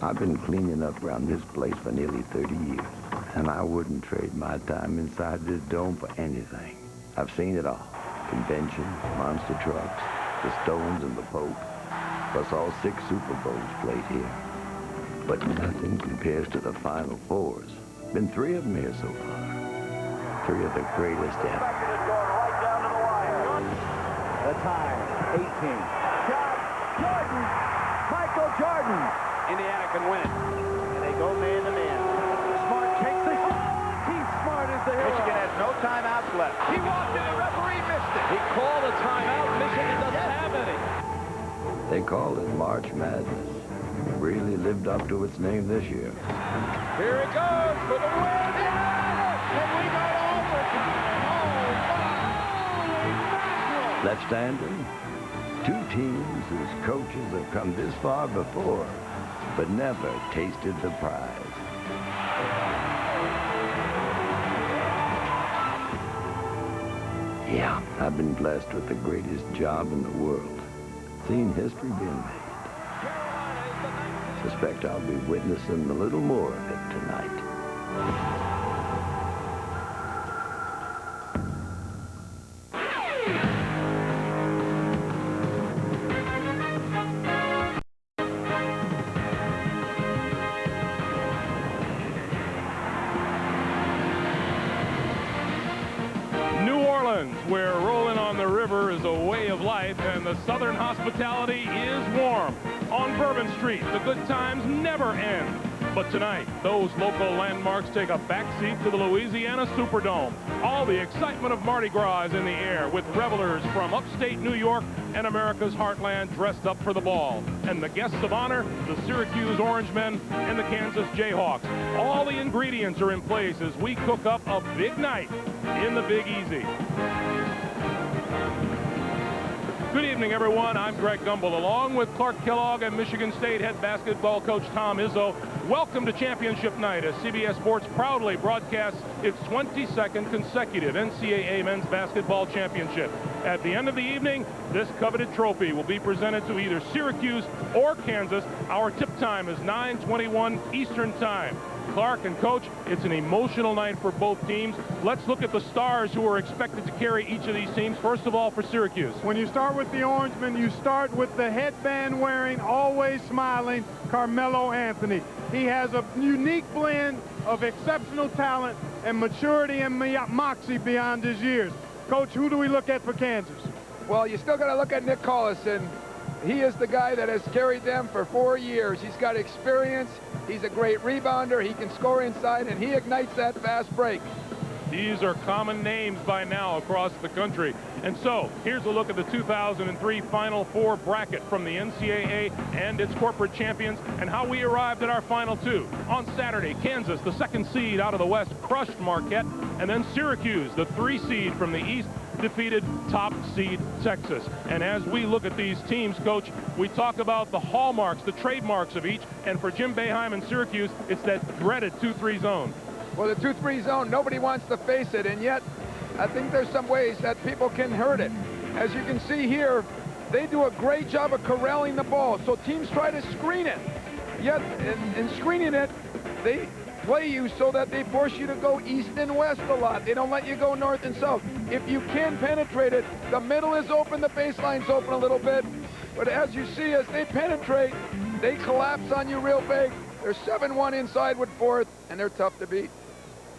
I've been cleaning up around this place for nearly 30 years, and I wouldn't trade my time inside this dome for anything. I've seen it all. Conventions, monster trucks, the Stones and the Pope, plus all 6 Super Bowls played here. But nothing compares to the Final Fours. Been 3 of them here so far. 3 of the greatest ever. The time, 18. Jordan! Michael Jordan! Indiana can win it. And they go man-to-man. Smart takes the shot. Keith Smart is the hero. Michigan has no timeouts left. He walked in, the referee missed it. He called a timeout. Michigan doesn't have any. They called it March Madness. Really lived up to its name this year. Here it goes for the win. And we go to overtime. Holy mackerel. Left-handed, 2 teams whose coaches have come this far before, but never tasted the prize. Yeah, I've been blessed with the greatest job in the world. Seen history being made. Suspect I'll be witnessing a little more of it tonight. Where rolling on the river is a way of life, and the Southern hospitality is warm. On Bourbon Street, the good times never end. But tonight, those local landmarks take a backseat to the Louisiana Superdome. All the excitement of Mardi Gras is in the air, with revelers from upstate New York and America's heartland dressed up for the ball. And the guests of honor, the Syracuse Orangemen and the Kansas Jayhawks. All the ingredients are in place as we cook up a big night in the Big Easy. Good evening, everyone. I'm Greg Gumbel, along with Clark Kellogg and Michigan State head basketball coach Tom Izzo. Welcome to Championship Night as CBS Sports proudly broadcasts its 22nd consecutive NCAA Men's Basketball Championship. At the end of the evening, this coveted trophy will be presented to either Syracuse or Kansas. Our tip time is 9:21 Eastern Time. Clark and Coach, it's an emotional night for both teams. Let's look at the stars who are expected to carry each of these teams. First of all, for Syracuse. When you start with the Orangemen, you start with the headband wearing, always smiling, Carmelo Anthony. He has a unique blend of exceptional talent and maturity and moxie beyond his years. Coach, who do we look at for Kansas? Well, you still got to look at Nick Collison. He is the guy that has carried them for 4 years. He's got experience. He's a great rebounder. He can score inside, and he ignites that fast break. These are common names by now across the country. And so, here's a look at the 2003 Final Four bracket from the NCAA and its corporate champions, and how we arrived at our Final Two. On Saturday, Kansas, the 2nd seed out of the West, crushed Marquette, and then Syracuse, the 3 seed from the East, defeated top seed Texas. And as we look at these teams, Coach, we talk about the hallmarks, the trademarks of each, and for Jim Boeheim and Syracuse, it's that dreaded 2-3 zone. Well, the 2-3 zone, nobody wants to face it, and yet I think there's some ways that people can hurt it. As you can see here, they do a great job of corralling the ball, so teams try to screen it. Yet, in screening it, they play you so that they force you to go east and west a lot. They don't let you go north and south. If you can penetrate it, the middle is open, the baseline's open a little bit. But as you see, as they penetrate, they collapse on you real big. They're 7-1 inside with fourth, and they're tough to beat.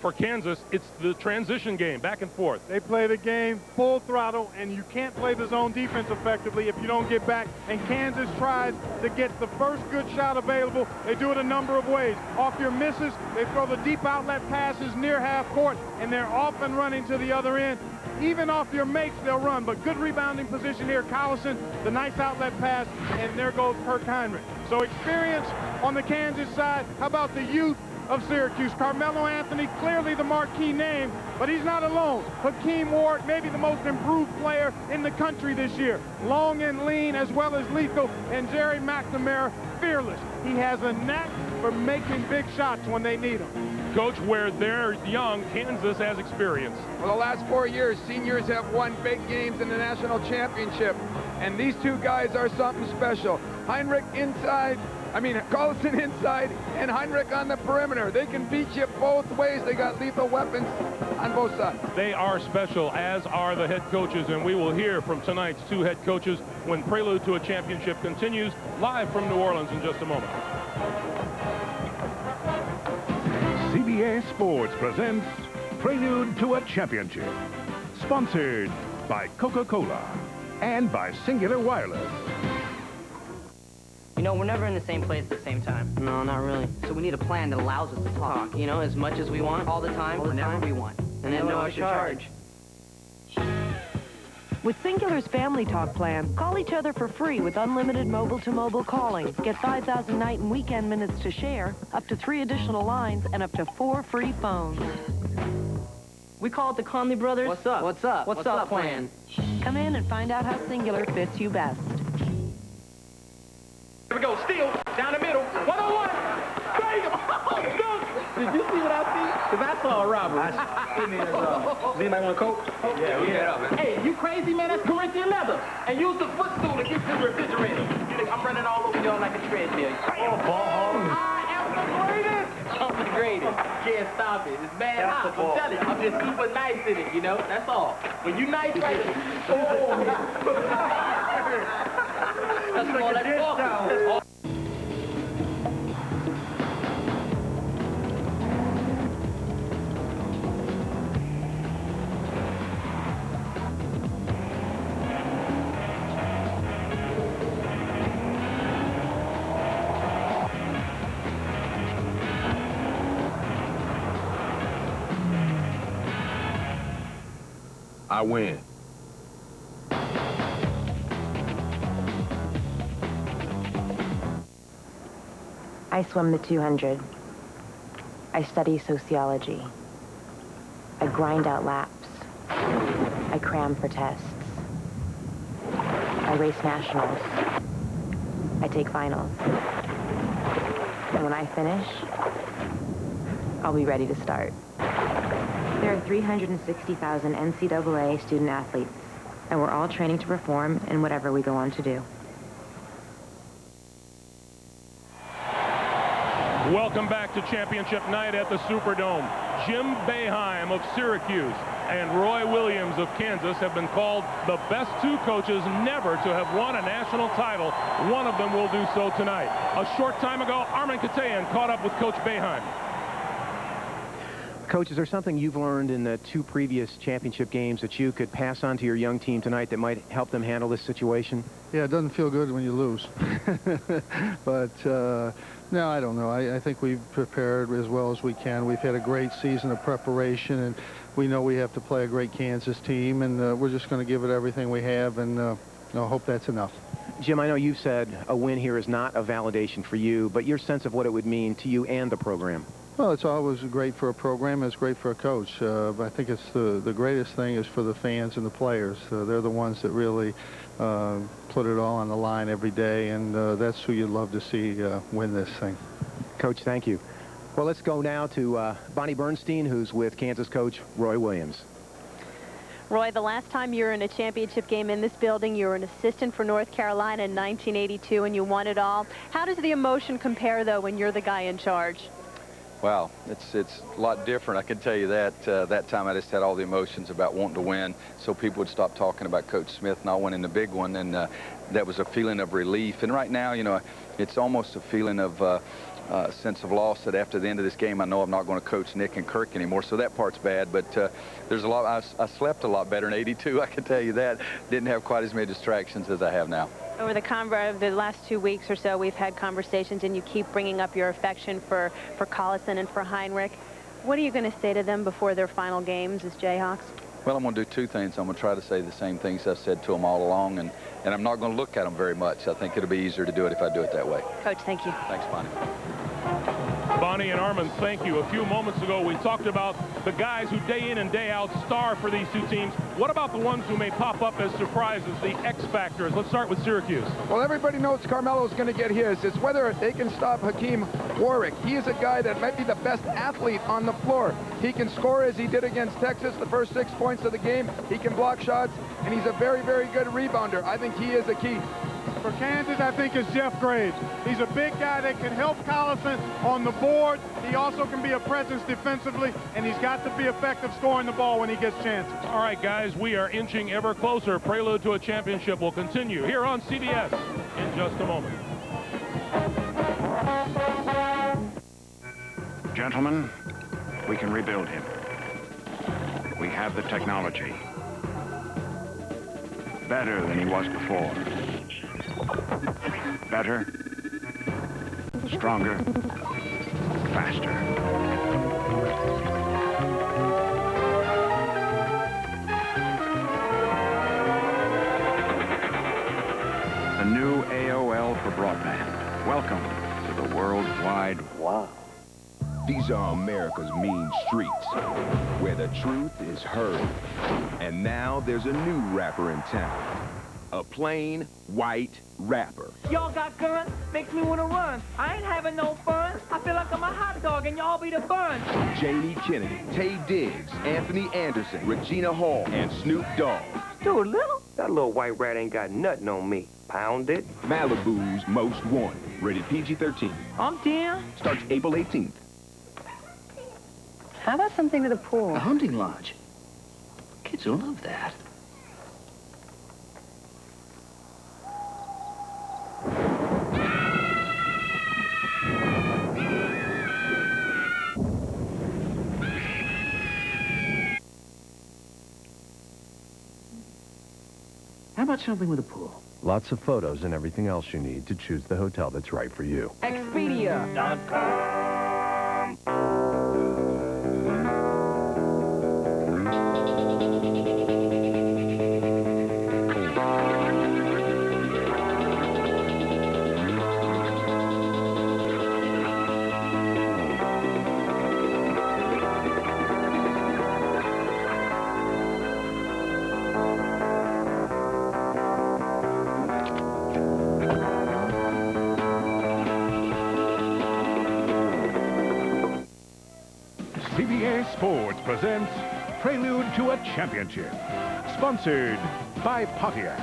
For Kansas, it's the transition game, back and forth. They play the game full throttle, and you can't play the zone defense effectively if you don't get back. And Kansas tries to get the first good shot available. They do it a number of ways. Off your misses, they throw the deep outlet passes near half court, and they're often running to the other end. Even off your makes, they'll run. But good rebounding position here. Collison, the nice outlet pass, and there goes Kirk Heinrich. So experience on the Kansas side. How about the youth of Syracuse? Carmelo Anthony, clearly the marquee name, but he's not alone. Hakeem Ward, maybe the most improved player in the country this year. Long and lean as well as lethal. And Jerry McNamara, fearless. He has a knack for making big shots when they need them. Coach, where they're young, Kansas has experience. Well, the last 4 years, seniors have won big games in the national championship. And these two guys are something special. Heinrich inside, I mean, Carlson inside and Heinrich on the perimeter. They can beat you both ways. They got lethal weapons on both sides. They are special, as are the head coaches, and we will hear from tonight's two head coaches when Prelude to a Championship continues live from New Orleans in just a moment. CBS Sports presents Prelude to a Championship, sponsored by Coca-Cola and by Singular Wireless. You know, we're never in the same place at the same time. No, not really. So we need a plan that allows us to talk, you know, as much as we want, all the time, whenever we want. And then no extra charge. With Singular's Family Talk plan, call each other for free with unlimited mobile-to-mobile calling. Get 5,000 night and weekend minutes to share, up to 3 additional lines, and up to 4 free phones. We call it the Conley Brothers. What's up? What's up? What's up plan? Come in and find out how Singular fits you best. Here we go. Steal. Down the middle. 1-on-1. Bam! Dunk! Did you see what I see? Because I saw a robber. Does anybody want to coach? Yeah. Hey, you crazy, man? That's Corinthian leather. And use the footstool to get to the refrigerator. You think I'm running all over y'all like a treadmill? I am the greatest. I'm the greatest. Can't stop it. It's bad hot. I'm telling you. I'm just super nice in it, you know? That's all. When you nice right That's all that talking. I win. I swim the 200. I study sociology. I grind out laps. I cram for tests. I race nationals. I take finals. And when I finish, I'll be ready to start. There are 360,000 NCAA student athletes, and we're all training to perform in whatever we go on to do. Welcome back to championship night at the Superdome. Jim Boeheim of Syracuse and Roy Williams of Kansas have been called the best two coaches never to have won a national title. One of them will do so tonight. A short time ago, Armin Katayan caught up with Coach Boeheim. Coach, is there something you've learned in the 2 previous championship games that you could pass on to your young team tonight that might help them handle this situation? Yeah, it doesn't feel good when you lose. But, no, I don't know. I think we've prepared as well as we can. We've had a great season of preparation, and we know we have to play a great Kansas team, and we're just going to give it everything we have, and I hope that's enough. Jim, I know you've said a win here is not a validation for you, but your sense of what it would mean to you and the program. Well, it's always great for a program. It's great for a coach. But I think it's the greatest thing is for the fans and the players. They're the ones that really put it all on the line every day, and that's who you'd love to see win this thing. Coach, thank you. Well, let's go now to Bonnie Bernstein, who's with Kansas coach Roy Williams. Roy, the last time you were in a championship game in this building, you were an assistant for North Carolina in 1982, and you won it all. How does the emotion compare, though, when you're the guy in charge? Wow, it's a lot different, I can tell you that. That time I just had all the emotions about wanting to win, so people would stop talking about Coach Smith and I winning the big one, and that was a feeling of relief. And right now, you know, it's almost a feeling of sense of loss that after the end of this game, I know I'm not going to coach Nick and Kirk anymore, so that part's bad. But there's a lot. I slept a lot better in '82, I can tell you that. Didn't have quite as many distractions as I have now. Over the last 2 weeks or so, we've had conversations, and you keep bringing up your affection for Collison and for Heinrich. What are you going to say to them before their final games as Jayhawks? Well, I'm going to do 2 things. I'm going to try to say the same things I've said to them all along, and I'm not going to look at them very much. I think it'll be easier to do it if I do it that way. Coach, thank you. Thanks, Bonnie. Bonnie and Armin, thank you. A few moments ago, we talked about the guys who day in and day out star for these 2 teams. What about the ones who may pop up as surprises, the X factors? Let's start with Syracuse. Well, everybody knows Carmelo's going to get his. It's whether they can stop Hakeem Warwick. He is a guy that might be the best athlete on the floor. He can score as he did against Texas the first 6 points of the game. He can block shots, and he's a very, very good rebounder. I think he is a key. For Kansas, I think it's Jeff Graves. He's a big guy that can help Collison on the board. He also can be a presence defensively, and he's got to be effective scoring the ball when he gets chances. All right, guys, we are inching ever closer. Prelude to a championship will continue here on CBS in just a moment. Gentlemen, we can rebuild him. We have the technology. Better than he was before. Better, stronger, faster. The new AOL for broadband. Welcome to the worldwide wow. These are America's mean streets, where the truth is heard. And now there's a new rapper in town. A plain, white rapper. Y'all got guns? Makes me want to run. I ain't having no fun. I feel like I'm a hot dog and y'all be the bun. Jamie Kennedy, Tay Diggs, Anthony Anderson, Regina Hall, and Snoop Dogg. Stuart Little? That little white rat ain't got nothing on me. Pound it. Malibu's Most Wanted. Rated PG-13. I'm down. Starts April 18th. How about something to the pool? A hunting lodge. Kids will love that. How about something with a pool? Lots of photos and everything else you need to choose the hotel that's right for you. Expedia.com. CBS Sports presents Prelude to a Championship. Sponsored by Pontiac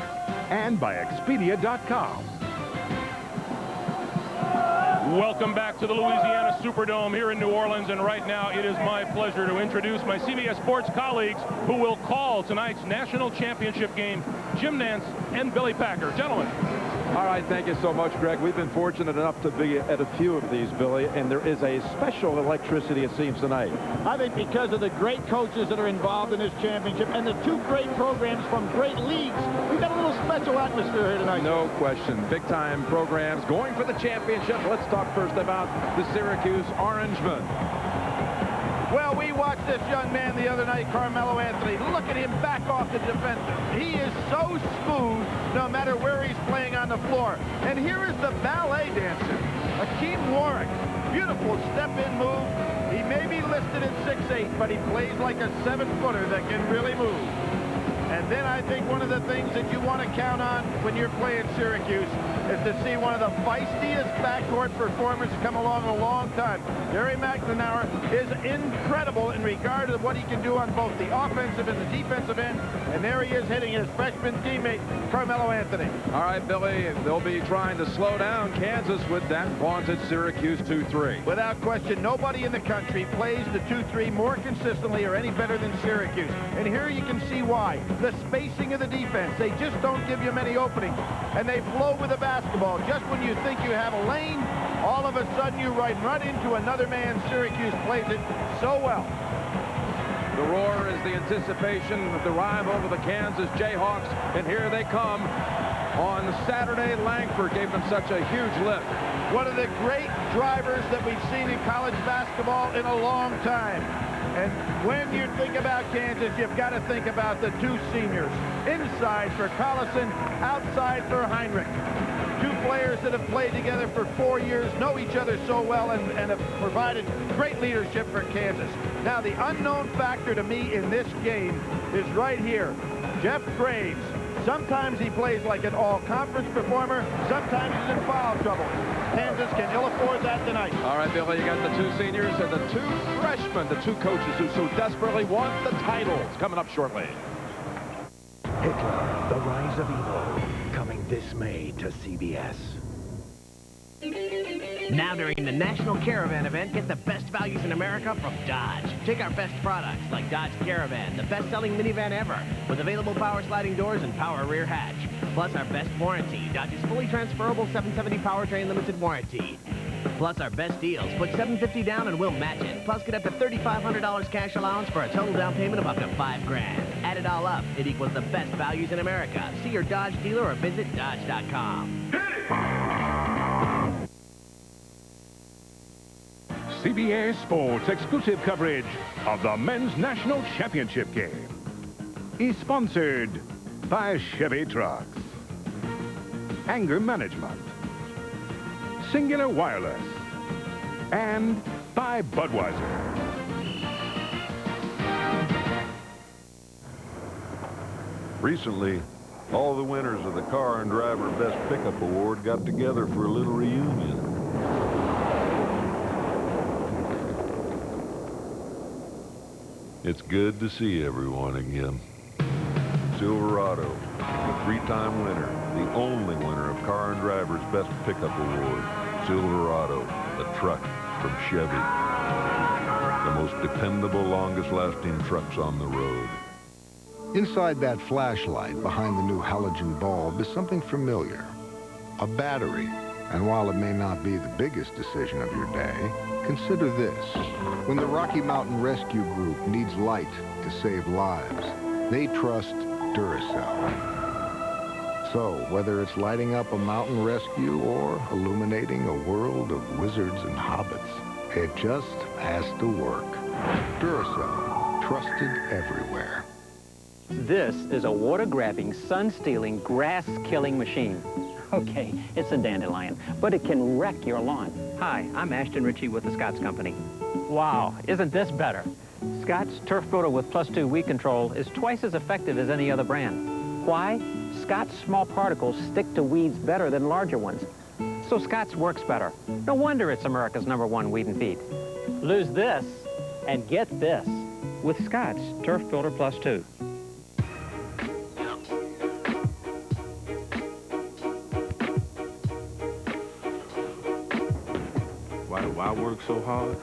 and by Expedia.com. Welcome back to the Louisiana Superdome here in New Orleans, and right now it is my pleasure to introduce my CBS Sports colleagues who will call tonight's national championship game, Jim Nance and Billy Packer. Gentlemen. All right, thank you so much, Greg. We've been fortunate enough to be at a few of these, Billy, and there is a special electricity, it seems, tonight. I think because of the great coaches that are involved in this championship and the two great programs from great leagues, we've got a little special atmosphere here tonight. No question. Big-time programs going for the championship. Let's talk first about the Syracuse Orangemen. Well, we watched this young man the other night, Carmelo Anthony. Look at him back off the defensive. He is so smooth no matter where he's playing on the floor. And here is the ballet dancer, Akeem Warwick. Beautiful step-in move. He may be listed at 6'8", but he plays like a 7-footer that can really move. And then I think one of the things that you want to count on when you're playing Syracuse is to see one of the feistiest backcourt performers come along in a long time. Gary McNamara is incredible in regard to what he can do on both the offensive and the defensive end. And there he is hitting his freshman teammate, Carmelo Anthony. All right, Billy, they'll be trying to slow down Kansas with that vaunted Syracuse 2-3. Without question, nobody in the country plays the 2-3 more consistently or any better than Syracuse. And here you can see why. The spacing of the defense. They just don't give you many openings. And they flow with the basketball. Just when you think you have a lane, all of a sudden you run into another man. Syracuse plays it so well. The roar is the anticipation of the rival of the Kansas Jayhawks, and here they come. On Saturday, Langford gave them such a huge lift. One of the great drivers that we've seen in college basketball in a long time. And when you think about Kansas, you've got to think about the two seniors. Inside for Collison, outside for Heinrich. Two players that have played together for 4 years, know each other so well, and have provided great leadership for Kansas. Now, the unknown factor to me in this game is right here. Jeff Graves. Sometimes he plays like an all-conference performer. Sometimes he's in foul trouble. Kansas can ill afford that tonight. All right, Billy, you got the two seniors and the two freshmen, the two coaches who so desperately want the titles. Coming up shortly. Hitler, the rise of evil, coming this May to CBS. Now during the National Caravan event, get the best values in America from Dodge. Take our best products like Dodge Caravan, the best-selling minivan ever, with available power sliding doors and power rear hatch. Plus our best warranty, Dodge's fully transferable 770 powertrain limited warranty. Plus our best deals, put $750 down and we'll match it. Plus get up to $3,500 cash allowance for a total down payment of up to $5 grand. Add it all up, it equals the best values in America. See your Dodge dealer or visit Dodge.com. CBS Sports exclusive coverage of the Men's National Championship game is sponsored by Chevy Trucks, Anger Management, Singular Wireless, and by Budweiser. Recently, all the winners of the Car and Driver Best Pickup Award got together for a little reunion. It's good to see everyone again. Silverado, the three-time winner, the only winner of Car and Driver's Best Pickup Award. Silverado, the truck from Chevy. The most dependable, longest-lasting trucks on the road. Inside that flashlight behind the new halogen bulb is something familiar. A battery. And while it may not be the biggest decision of your day, consider this. When the Rocky Mountain Rescue Group needs light to save lives, they trust Duracell. So, whether it's lighting up a mountain rescue or illuminating a world of wizards and hobbits, it just has to work. Duracell, trusted everywhere. This is a water-grabbing, sun-stealing, grass-killing machine. Okay, it's a dandelion, but it can wreck your lawn. Hi, I'm Ashton Ritchie with the Scotts Company. Wow, isn't this better? Scott's Turf Builder with +2 weed control is twice as effective as any other brand. Why? Scott's small particles stick to weeds better than larger ones. So Scott's works better. No wonder it's America's #1 weed and feed. Lose this and get this with Scott's Turf Builder +2. Why do I work so hard?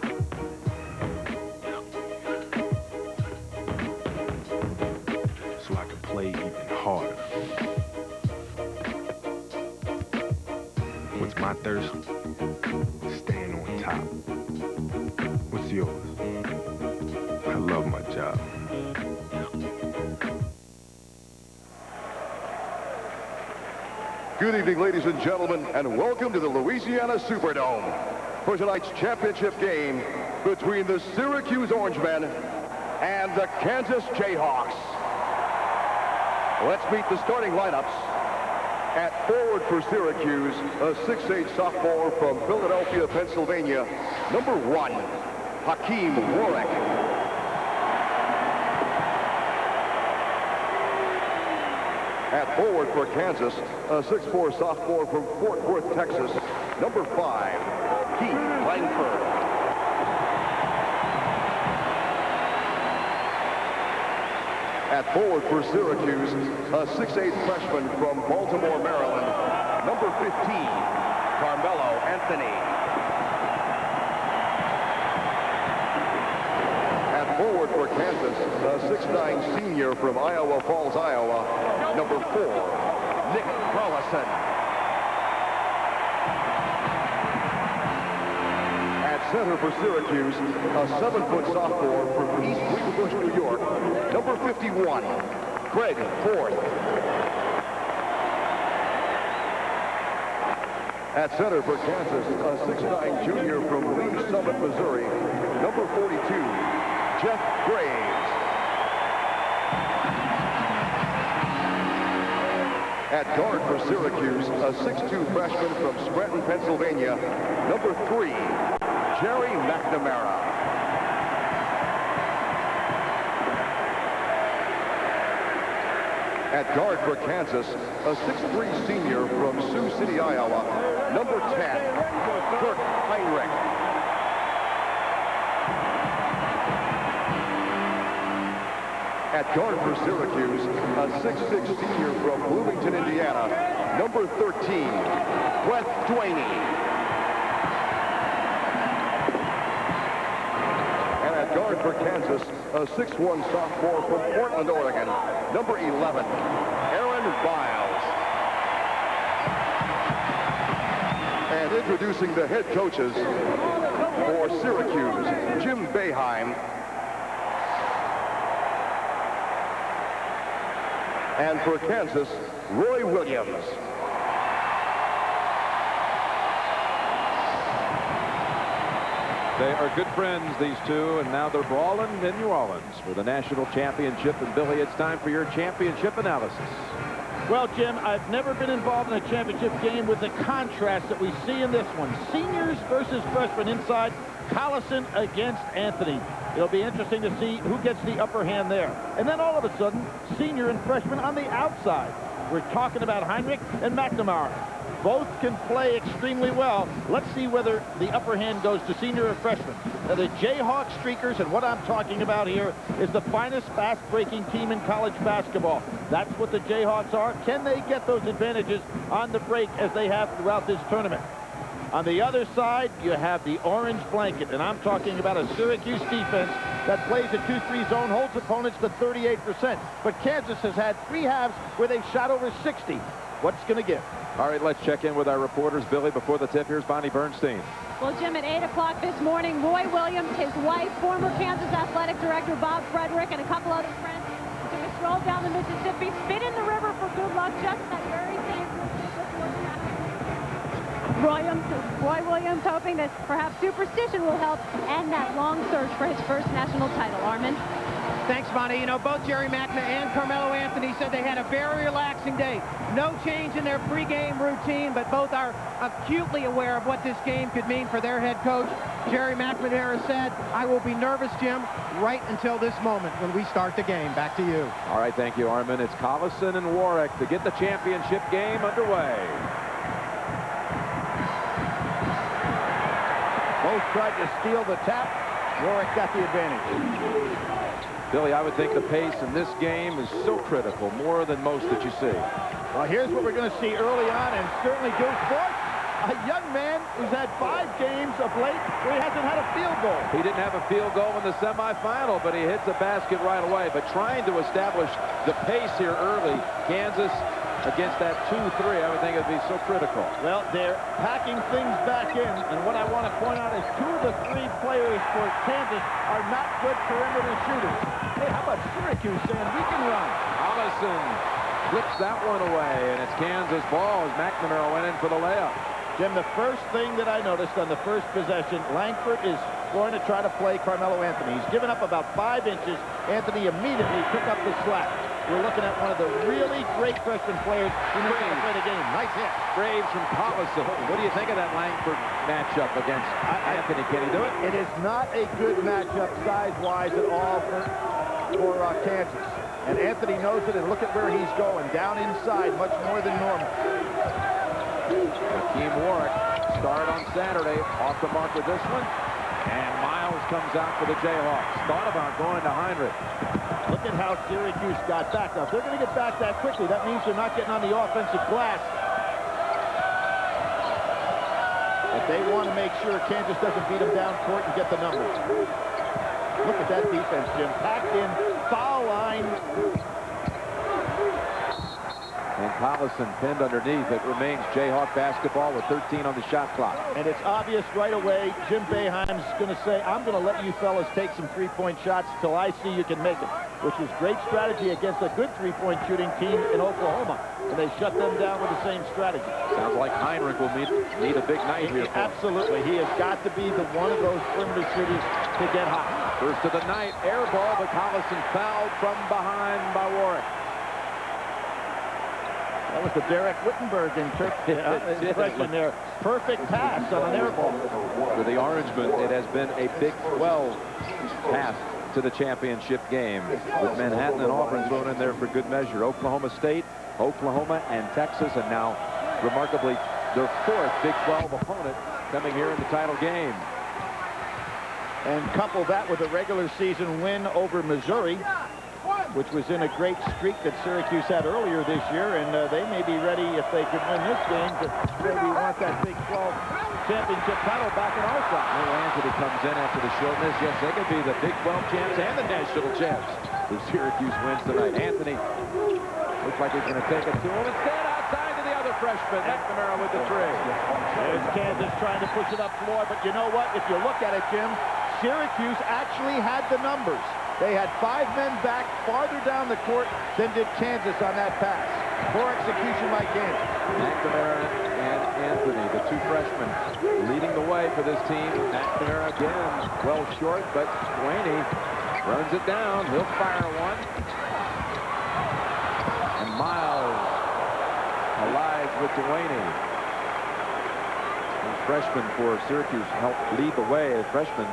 So I can play even harder. What's my thirst? Staying on top. What's yours? I love my job. Good evening, ladies and gentlemen, and welcome to the Louisiana Superdome for tonight's championship game between the Syracuse Orangemen and the Kansas Jayhawks. Let's meet the starting lineups. At forward for Syracuse, a 6'8 sophomore from Philadelphia, Pennsylvania, number 1, Hakeem Warwick. At forward for Kansas, a 6'4 sophomore from Fort Worth, Texas, number 5, Keith Langford. At forward for Syracuse, a 6'8 freshman from Baltimore, Maryland, number 15, Carmelo Anthony. At forward for Kansas, a 6'9 senior from Iowa Falls, Iowa, number 4, Nick Carlson. At center for Syracuse, a 7-foot sophomore from East Wheatbush, New York, number 51, Craig Ford. At center for Kansas, a 6'9 junior from Lee Summit, Missouri, number 42, Jeff Graves. At guard for Syracuse, a 6'2 freshman from Scranton, Pennsylvania, number 3, Jerry McNamara. At guard for Kansas, a 6'3 senior from Sioux City, Iowa, number 10, Kirk Heinrich. At guard for Syracuse, a 6'6 senior from Bloomington, Indiana, number 13, Brett Dwaney. And at guard for Kansas, a 6'1" sophomore from Portland, Oregon, number 11, Aaron Biles. And introducing the head coaches for Syracuse, Jim Boeheim and for Kansas, Roy Williams. They are good friends, these two, and now they're brawling in New Orleans for the national championship. And Billy, it's time for your championship analysis. Well, Jim, I've never been involved in a championship game with the contrast that we see in this one. Seniors versus freshmen inside, Collison against Anthony. It'll be interesting to see who gets the upper hand there. And then all of a sudden, senior and freshman on the outside. We're talking about Heinrich and McNamara. Both can play extremely well. Let's see whether the upper hand goes to senior or freshman. Now, the Jayhawks streakers, and what I'm talking about here is the finest fast-breaking team in college basketball. That's what the Jayhawks are. Can they get those advantages on the break as they have throughout this tournament? On the other side, you have the orange blanket, and I'm talking about a Syracuse defense that plays a 2-3 zone, holds opponents to 38%. But Kansas has had 3 halves where they've shot over 60. What's going to give? All right, let's check in with our reporters. Billy, before the tip, here's Bonnie Bernstein. Well, Jim, at 8 o'clock this morning, Roy Williams, his wife, former Kansas Athletic Director Bob Frederick, and a couple other friends took a stroll down the Mississippi, spit in the river for good luck, just that very same Roy Williams hoping that perhaps superstition will help end that long search for his first national title. Armin? Thanks, Bonnie. You know, both Jerry Macna and Carmelo Anthony said they had a very relaxing day. No change in their pregame routine, but both are acutely aware of what this game could mean for their head coach. Jerry McNamara said, I will be nervous, Jim, right until this moment when we start the game. Back to you. All right, thank you, Armin. It's Collison and Warwick to get the championship game underway. Both tried to steal the tap. Warwick got the advantage. Billy, I would think the pace in this game is so critical, more than most that you see. Well, here's what we're going to see early on, and certainly Deuce Boyce, a young man who's had 5 games of late where he hasn't had a field goal. He didn't have a field goal in the semifinal, but he hits a basket right away. But trying to establish the pace here early, Kansas against that 2-3, I would think it would be so critical. Well, they're packing things back in, and what I want to point out is 2 of the 3 players for Kansas are not good perimeter shooters. Hey, how about Syracuse saying we can run? Collison flips that one away, and it's Kansas ball as McNamara went in for the layup. Jim, the first thing that I noticed on the first possession, Langford is going to try to play Carmelo Anthony. He's given up about 5 inches. Anthony immediately took up the slack. We're looking at one of the really great freshman players who knows how to play the game. Nice hit. Graves from Collison. What do you think of that Langford matchup against Anthony? Can he do it? It is not a good matchup size-wise at all for Kansas. And Anthony knows it, and look at where he's going. Down inside, much more than normal. Hakeem Warwick started on Saturday. Off the mark with this one. And Miles comes out for the Jayhawks. Thought about going to Heinrich. Look at how Syracuse got back. Now, if they're going to get back that quickly, that means they're not getting on the offensive glass. But they want to make sure Kansas doesn't beat them down court and get the numbers. Look at that defense, Jim. Packed in, foul line. And Collison pinned underneath. It remains Jayhawk basketball with 13 on the shot clock. And it's obvious right away, Jim Boeheim's going to say, I'm going to let you fellas take some three-point shots till I see you can make them, which is great strategy against a good three-point shooting team in Oklahoma. And they shut them down with the same strategy. Sounds like Heinrich will need a big night here. Absolutely. He has got to be the one of those perimeter shooters to get hot. First of the night, air ball, but Collison fouled from behind by Warwick. That was the Derek Wittenberg impression there. Perfect pass on an air ball. For the Orangemen, it has been a Big 12 path to the championship game, with Manhattan and Auburn thrown in there for good measure. Oklahoma State, Oklahoma, and Texas, and now, remarkably, their 4th Big 12 opponent coming here in the title game. And couple that with a regular season win over Missouri. which was in a great streak that Syracuse had earlier this year, and they may be ready, if they could win this game, to maybe want that Big 12 championship title back in our side. Little Anthony comes in after the shortness. Yes, they could be the Big 12 champs and the national champs if Syracuse wins tonight. Anthony looks like he's going to take it to him. Instead, outside to the other freshman, McNamara with the three. There's Kansas trying to push it up floor, but you know what? If you look at it, Jim, Syracuse actually had the numbers. They had 5 men back farther down the court than did Kansas on that pass. Poor execution by Kansas. McNamara and Anthony, the 2 freshmen, leading the way for this team. McNamara again, well short, but Swaney runs it down. He'll fire one. And Miles alive with Delaney. The freshman for Syracuse helped lead the way. A freshman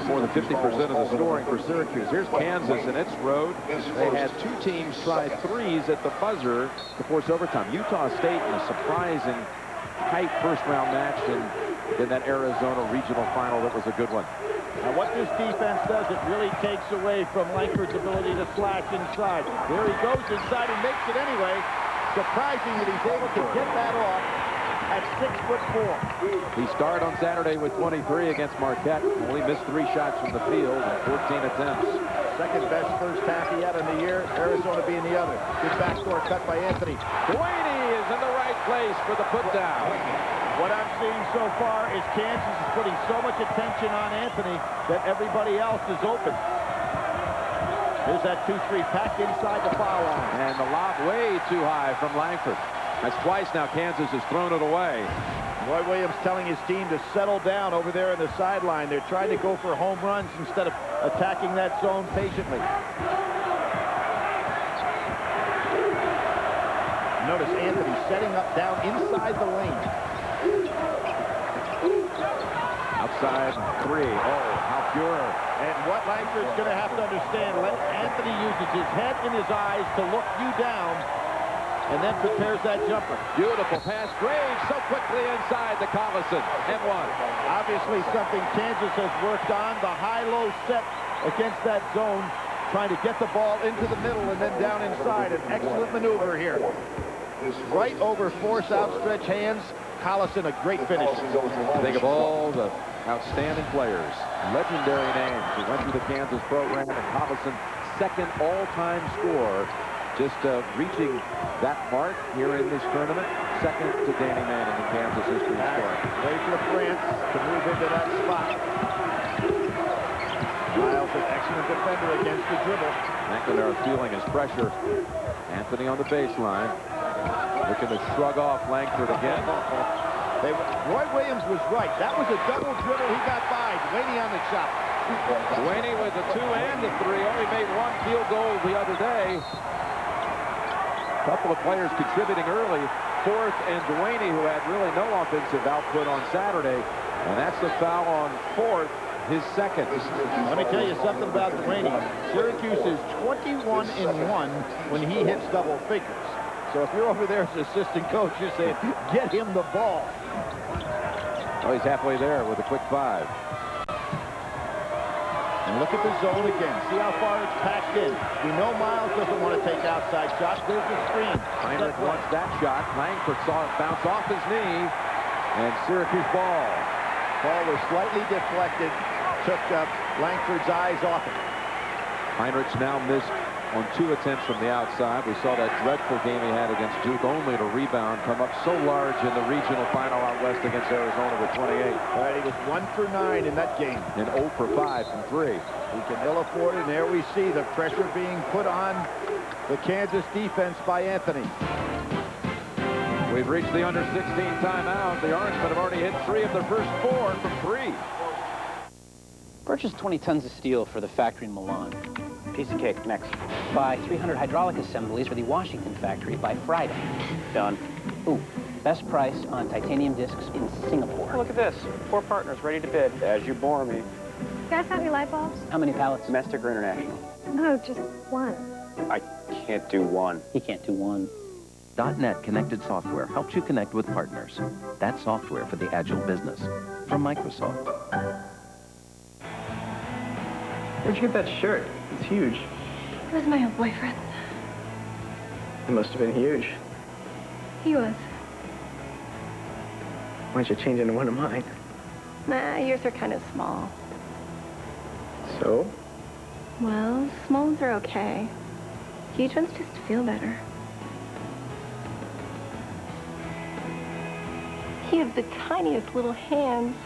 more than 50% of the scoring for Syracuse. Here's Kansas in its road. They had 2 teams try threes at the buzzer to force overtime. Utah State in a surprising tight first-round match in that Arizona regional final. That was a good one. Now what this defense does, it really takes away from Langford's ability to slash inside. There he goes inside and makes it anyway. Surprising that he's able to get that off at 6'4". He started on Saturday with 23 against Marquette. Only missed 3 shots from the field and 14 attempts. Second best first half he had in the year. Arizona being the other. Good backdoor cut by Anthony. Delaney is in the right place for the put down. What I'm seeing so far is Kansas is putting so much attention on Anthony that everybody else is open. There's that 2-3 packed inside the foul line. And the lob way too high from Langford. That's twice now Kansas has thrown it away. Roy Williams telling his team to settle down over there in the sideline. They're trying to go for home runs instead of attacking that zone patiently. Notice Anthony setting up down inside the lane. Outside 3. Oh, how pure. And what Langford's going to have to understand, let Anthony uses his head and his eyes to look you down and then prepares that jumper. Beautiful pass. Graves so quickly inside to Collison. And 1. Obviously something Kansas has worked on. The high-low set against that zone, trying to get the ball into the middle and then down inside. An excellent maneuver here. Right over force, outstretched hands. Collison, a great finish. Think of all the outstanding players, legendary names who went through the Kansas program, and Collison, second all-time scorer, just reaching that mark here in this tournament, second to Danny Manning in Kansas history scoring. Wait for France to move into that spot. Miles, an excellent defender against the dribble. McNamara feeling his pressure. Anthony on the baseline, looking to shrug off Langford again. Roy Williams was right. That was a double dribble. He got by. Delaney on the shot. Delaney with a 2 and a 3. Only made 1 field goal the other day. Couple of players contributing early. Forth and Delaney, who had really no offensive output on Saturday. And that's the foul on Forth, his second. Let me tell you something about Delaney. Syracuse is 21-1 when he hits double figures. So if you're over there as assistant coach, you're saying, get him the ball. Oh, he's halfway there with a quick 5. And look at the zone again. See how far it's packed in. We know Miles doesn't want to take outside shots. There's the screen. Heinrich wants that shot. Langford saw it bounce off his knee. And Syracuse ball. Ball was slightly deflected. Took Langford's eyes off it. Heinrich's now missed on 2 attempts from the outside. We saw that dreadful game he had against Duke, only to rebound, come up so large in the regional final out west against Arizona with 28. All right, he was 1 for 9 in that game. And 0 for 5 from 3. He can ill afford it, and there we see the pressure being put on the Kansas defense by Anthony. We've reached the under 16 timeout. The Orangemen have already hit 3 of their first 4 from 3. Purchase 20 tons of steel for the factory in Milan. Piece of cake. Next. Buy 300 hydraulic assemblies for the Washington factory by Friday. Done. Ooh, best price on titanium discs in Singapore. Oh, look at this. 4 partners ready to bid. As you bore me. You guys have any light bulbs? How many pallets? Domestic or international? No, just 1. I can't do 1. He can't do 1. .NET Connected Software helps you connect with partners. That's software for the agile business. From Microsoft. Where'd you get that shirt? It's huge. He was my old boyfriend. It must have been huge. He was. Why don't you change into one of mine? Nah, yours are kind of small. So? Well, small ones are okay. Huge ones just feel better. You have the tiniest little hands.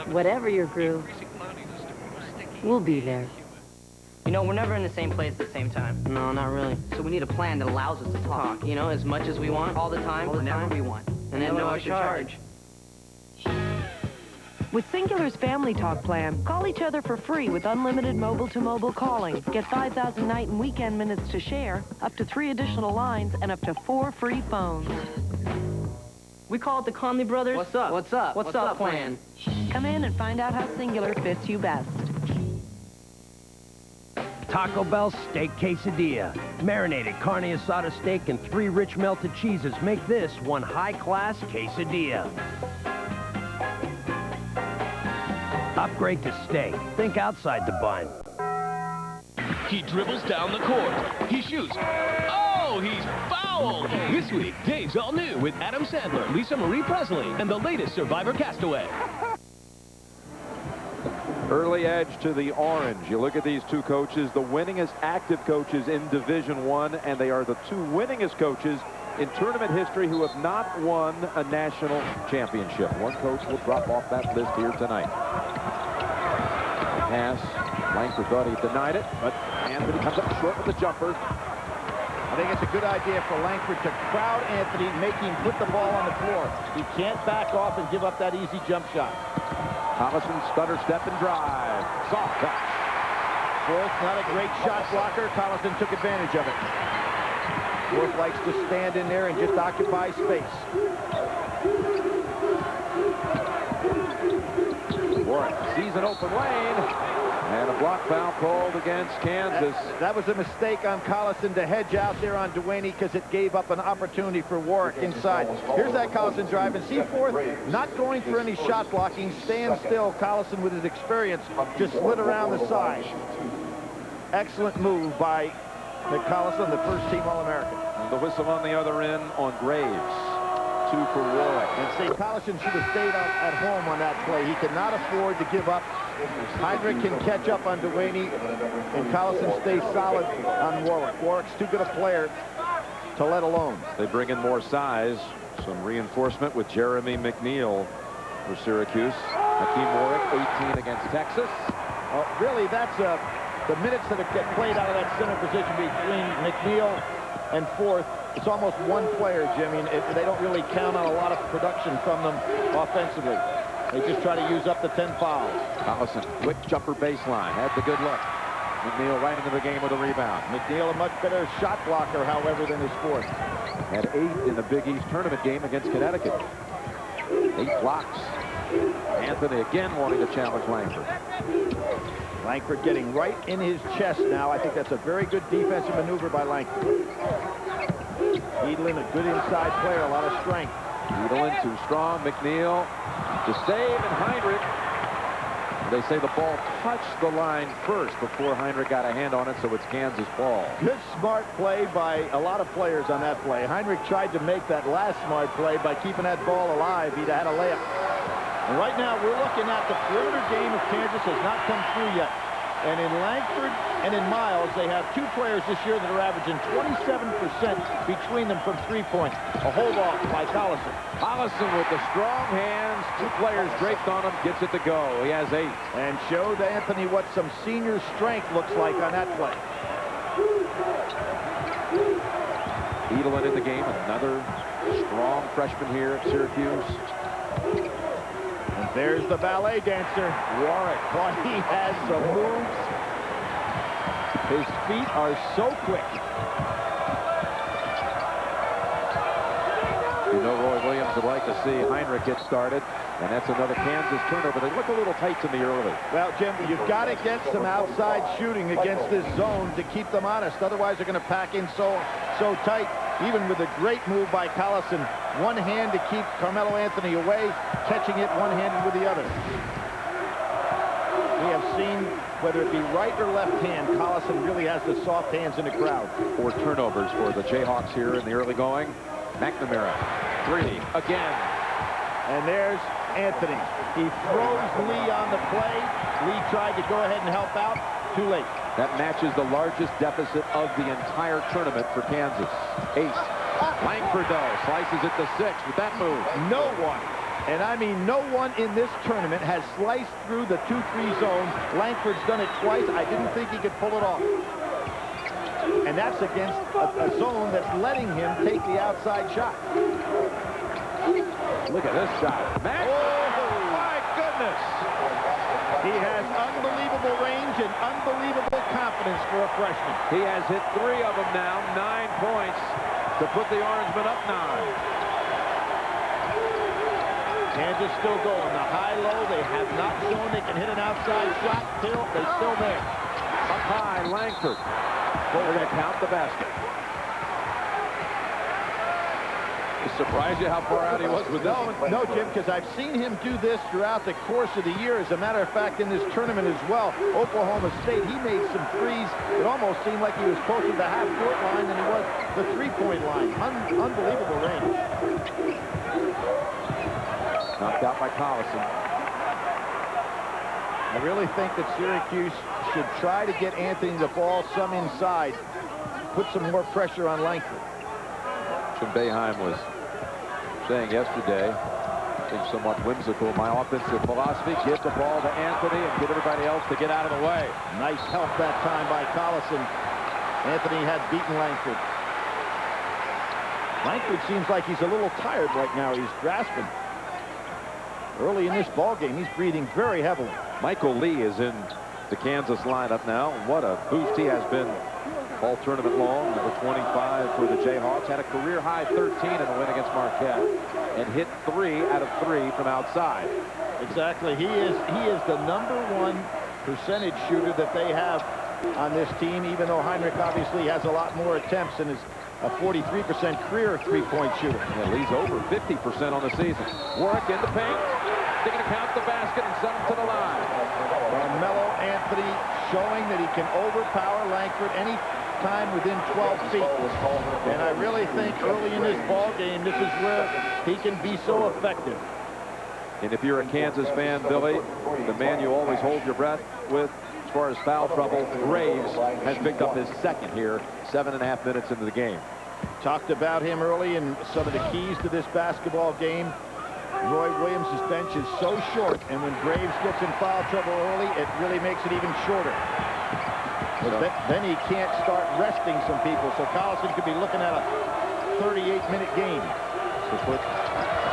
Whatever your groove, we'll be there. You know, we're never in the same place at the same time. No, not really. So we need a plan that allows us to talk, you know, as much as we want, all the time, whenever we want. And then no extra charge. With Singular's Family Talk plan, call each other for free with unlimited mobile-to-mobile calling. Get 5,000 night and weekend minutes to share, up to 3 additional lines, and up to 4 free phones. We call it the Conley Brothers. What's up? What's up? What's up plan? Come in and find out how Singular fits you best. Taco Bell Steak Quesadilla. Marinated carne asada steak and 3 rich melted cheeses make this one high-class quesadilla. Upgrade to steak. Think outside the bun. He dribbles down the court. He shoots. Oh, he's fouled! This week, Dave's all new with Adam Sandler, Lisa Marie Presley, and the latest Survivor castaway. Early edge to the orange. You look at these two coaches, the winningest active coaches in Division I, and they are the 2 winningest coaches in tournament history who have not won a national championship. One coach will drop off that list here tonight. Pass. Langford thought he denied it, but Anthony comes up short with the jumper. I think it's a good idea for Langford to crowd Anthony, make him put the ball on the floor. He can't back off and give up that easy jump shot. Collison stutter step and drive. Soft touch. Forth, not a great shot blocker. Collison took advantage of it. Forth likes to stand in there and just occupy space. Warren sees an open lane. And a block foul called against Kansas. That was a mistake on Collison to hedge out there on Duaney because it gave up an opportunity for Warwick inside. Here's that Collison drive, and see Forth not going for any shot blocking. Stand still. Collison, with his experience, just slid around the side. Excellent move by Collison, the first team All-American. The whistle on the other end on Graves. 2 for Warwick. And say Collison should have stayed at home on that play. He could not afford to give up. Heinrich can catch up on Duaney, and Collison stays solid on Warwick. Warwick's too good a player to let alone. They bring in more size. Some reinforcement with Jeremy McNeil for Syracuse. Hakeem Warwick, 18 against Texas. Really, that's the minutes that get played out of that center position between McNeil and Forth. It's almost one player, Jimmy, and they don't really count on a lot of production from them offensively. They just try to use up the 10 fouls. Collison, quick jumper baseline. Had the good look. McNeil right into the game with a rebound. McNeil, a much better shot blocker, however, than his Forth. Had 8 in the Big East tournament game against Connecticut. 8 blocks. Anthony again wanting to challenge Langford. Langford getting right in his chest now. I think that's a very good defensive maneuver by Langford. Edelin, a good inside player, a lot of strength. Edelin too strong. McNeil to save, and Heinrich. They say the ball touched the line first before Heinrich got a hand on it, so it's Kansas ball. Good smart play by a lot of players on that play. Heinrich tried to make that last smart play by keeping that ball alive. He'd had a layup. And right now, we're looking at the perimeter game of Kansas has not come through yet. And in Langford and in Miles, they have 2 players this year that are averaging 27% between them from 3-point. A hold-off by Collison. Collison with the strong hands. 2 players draped on him. Gets it to go. He has 8. And showed Anthony what some senior strength looks like on that play. Edelin in the game. Another strong freshman here at Syracuse. And there's the ballet dancer, Warwick. Boy, he has some moves. His feet are so quick. would like to see Heinrich get started, and that's another Kansas turnover. They look a little tight to me early. Well, Jim, you've got to get some outside shooting against this zone to keep them honest. Otherwise, they're going to pack in so tight. Even with a great move by Collison, one hand to keep Carmelo Anthony away, catching it one-handed with the other. We have seen, whether it be right or left hand, Collison really has the soft hands in the crowd. 4 turnovers for the Jayhawks here in the early going. McNamara, 3 again. And there's Anthony. He throws Lee on the play. Lee tried to go ahead and help out. Too late. That matches the largest deficit of the entire tournament for Kansas. Ace. Langford, though, slices it to 6 with that move. No one, and I mean no one in this tournament has sliced through the 2-3 zone. Langford's done it twice. I didn't think he could pull it off. And that's against a zone that's letting him take the outside shot. Look at this shot. Oh, my goodness. He has unbelievable range and unbelievable confidence for a freshman. He has hit 3 of them now, 9 points to put the Orangemen up 9. Kansas still going. The high-low, they have not shown they can hit an outside shot. They're still there. Up high, Langford. But we're going to count the basket. Surprised you how far out he was with this one? No, Jim, because I've seen him do this throughout the course of the year. As a matter of fact, in this tournament as well, Oklahoma State, he made some threes. It almost seemed like he was closer to the half-court line than he was the three-point line. Unbelievable range. Knocked out by Collison. I really think that Syracuse should try to get Anthony the ball some inside, put some more pressure on Langford. Jim Boeheim was saying yesterday, I think somewhat whimsical, my offensive philosophy, give the ball to Anthony and get everybody else to get out of the way. Nice help that time by Collison. Anthony had beaten Langford. Langford seems like he's a little tired right now. He's grasping. Early in this ball game, he's breathing very heavily. Michael Lee is in the Kansas lineup now. What a boost he has been all tournament long. Number 25 for the Jayhawks. Had a career-high 13 in a win against Marquette and hit 3 out of 3 from outside. Exactly. He is the #1 percentage shooter that they have on this team, even though Heinrich obviously has a lot more attempts and is a 43% career three-point shooter. Yeah, Lee's over 50% on the season. Warwick in the paint. They're going to count the basket and send him to the line. Carmelo Anthony showing that he can overpower Langford any time within 12 feet. And I really think early in this ball game, this is where he can be so effective. And if you're a Kansas fan, Billy, the man you always hold your breath with as far as foul trouble, Graves has picked up his second here, 7.5 minutes into the game. Talked about him early and some of the keys to this basketball game. Roy Williams' bench is so short, and when Graves gets in foul trouble early, it really makes it even shorter. Then he can't start resting some people, so Collison could be looking at a 38-minute game. So put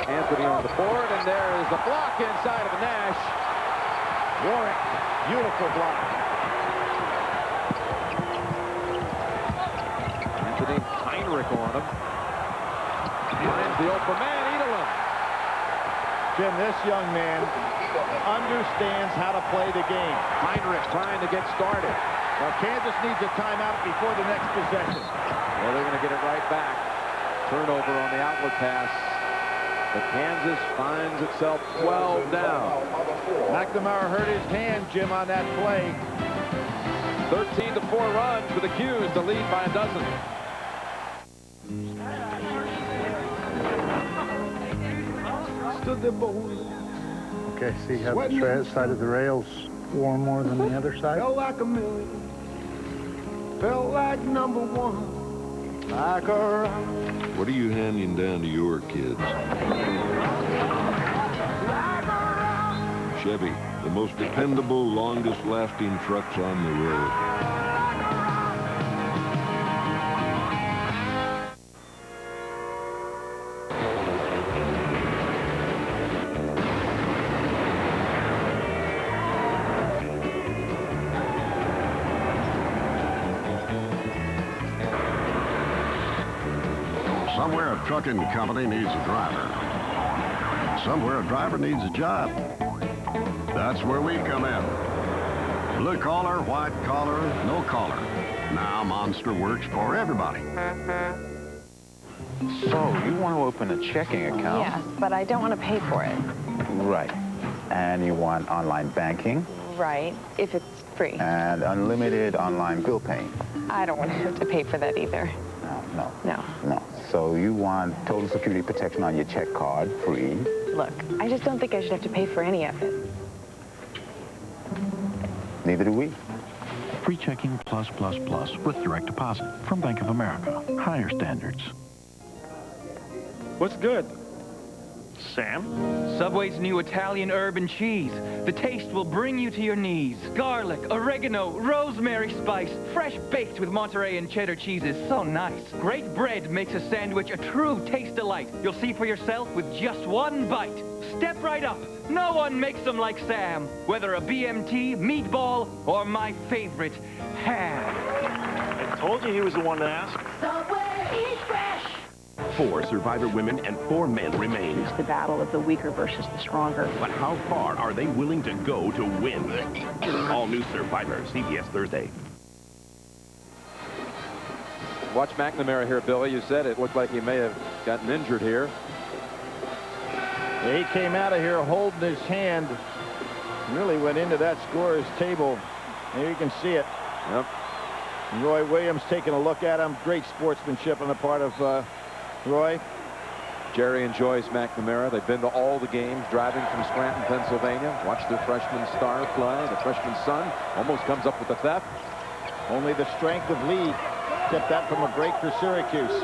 Anthony on the board, and there is the block inside of Nash. Warwick, beautiful block. Anthony Heinrich on him. Finds the open man, Edelman. Jim, this young man understands how to play the game. Heinrich trying to get started. Now, Kansas needs a timeout before the next possession. Well, they're going to get it right back. Turnover on the outlet pass. But Kansas finds itself 12 down. McNamara hurt his hand, Jim, on that play. 13-4 run for the Qs to lead by a dozen. Okay, see how the side of the rails wore more than the other side? Felt like a million. Felt like #1. Like a... What are you handing down to your kids? Chevy, the most dependable, longest-lasting trucks on the road. Somewhere a trucking company needs a driver. somewhere a driver needs a job. That's where we come in. Blue collar, white collar, no collar. Now Monster works for everybody. So, you want to open a checking account? Yes, but I don't want to pay for it. Right. And you want online banking? Right, if it's free. And unlimited online bill paying? I don't want to have to pay for that either. No. So you want total security protection on your check card, free? Look, I just don't think I should have to pay for any of it. Neither do we. Free checking plus with direct deposit from Bank of America. Higher standards. What's good? Sam? Subway's new Italian urban cheese. The taste will bring you to your knees. Garlic, oregano, rosemary spice. Fresh baked with Monterey and cheddar cheese is so nice. Great bread makes a sandwich a true taste delight. You'll see for yourself with just one bite. Step right up. No one makes them like Sam. Whether a BMT, meatball, or my favorite, ham. I told you he was the one to ask. Subway, eat fresh. 4 survivor women and 4 men remain. It's the battle of the weaker versus the stronger. But how far are they willing to go to win? All new Survivor, CBS Thursday. Watch McNamara here, Billy. You said it looked like he may have gotten injured here. He came out of here holding his hand. Really went into that scorer's table. There you can see it. Yep. Roy Williams taking a look at him. Great sportsmanship on the part of Roy. Jerry enjoys McNamara. They've been to all the games, driving from Scranton, Pennsylvania. Watch their freshman star fly. The freshman son almost comes up with the theft. Only the strength of Lee kept that from a break for Syracuse.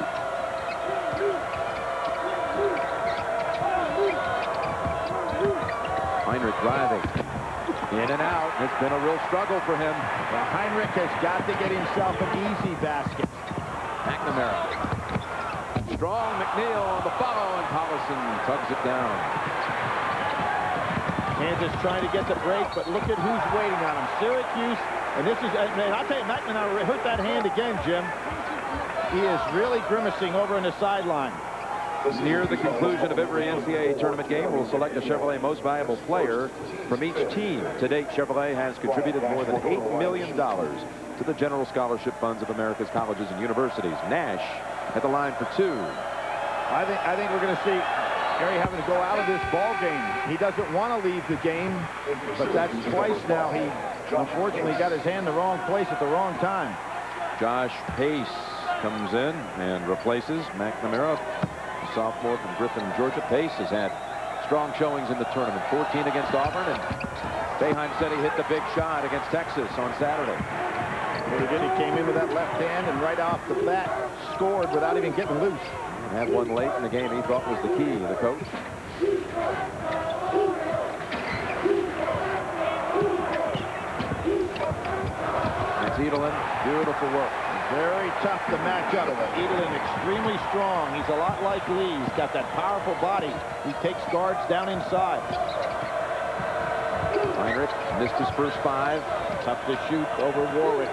Heinrich driving. In and out. It's been a real struggle for him. Well, Heinrich has got to get himself an easy basket. McNamara. Strong McNeil on the follow, and Collison tugs it down. Kansas trying to get the break, but look at who's waiting on him. Syracuse, and this is, I'll tell you, McNamara hurt that hand again, Jim. He is really grimacing over in the sideline. Near the conclusion of every NCAA tournament game, we'll select a Chevrolet Most Valuable Player from each team. To date, Chevrolet has contributed more than $8 million to the general scholarship funds of America's colleges and universities. Nash at the line for 2. I think we're going to see Gary having to go out of this ball game. He doesn't want to leave the game, but that's twice now. He unfortunately got his hand in the wrong place at the wrong time. Josh Pace comes in and replaces McNamara. Sophomore from Griffin, Georgia. Pace has had strong showings in the tournament. 14 against Auburn, and Boeheim said he hit the big shot against Texas on Saturday. Well, he did. He came in with that left hand and right off the bat scored without even getting loose. Had one late in the game he thought was the key, the coach. That's Edelin. Beautiful work. Very tough to match up. Edelin extremely strong. He's a lot like Lee. He's got that powerful body. He takes guards down inside. Heinrich missed his first 5. Tough to shoot over Warwick.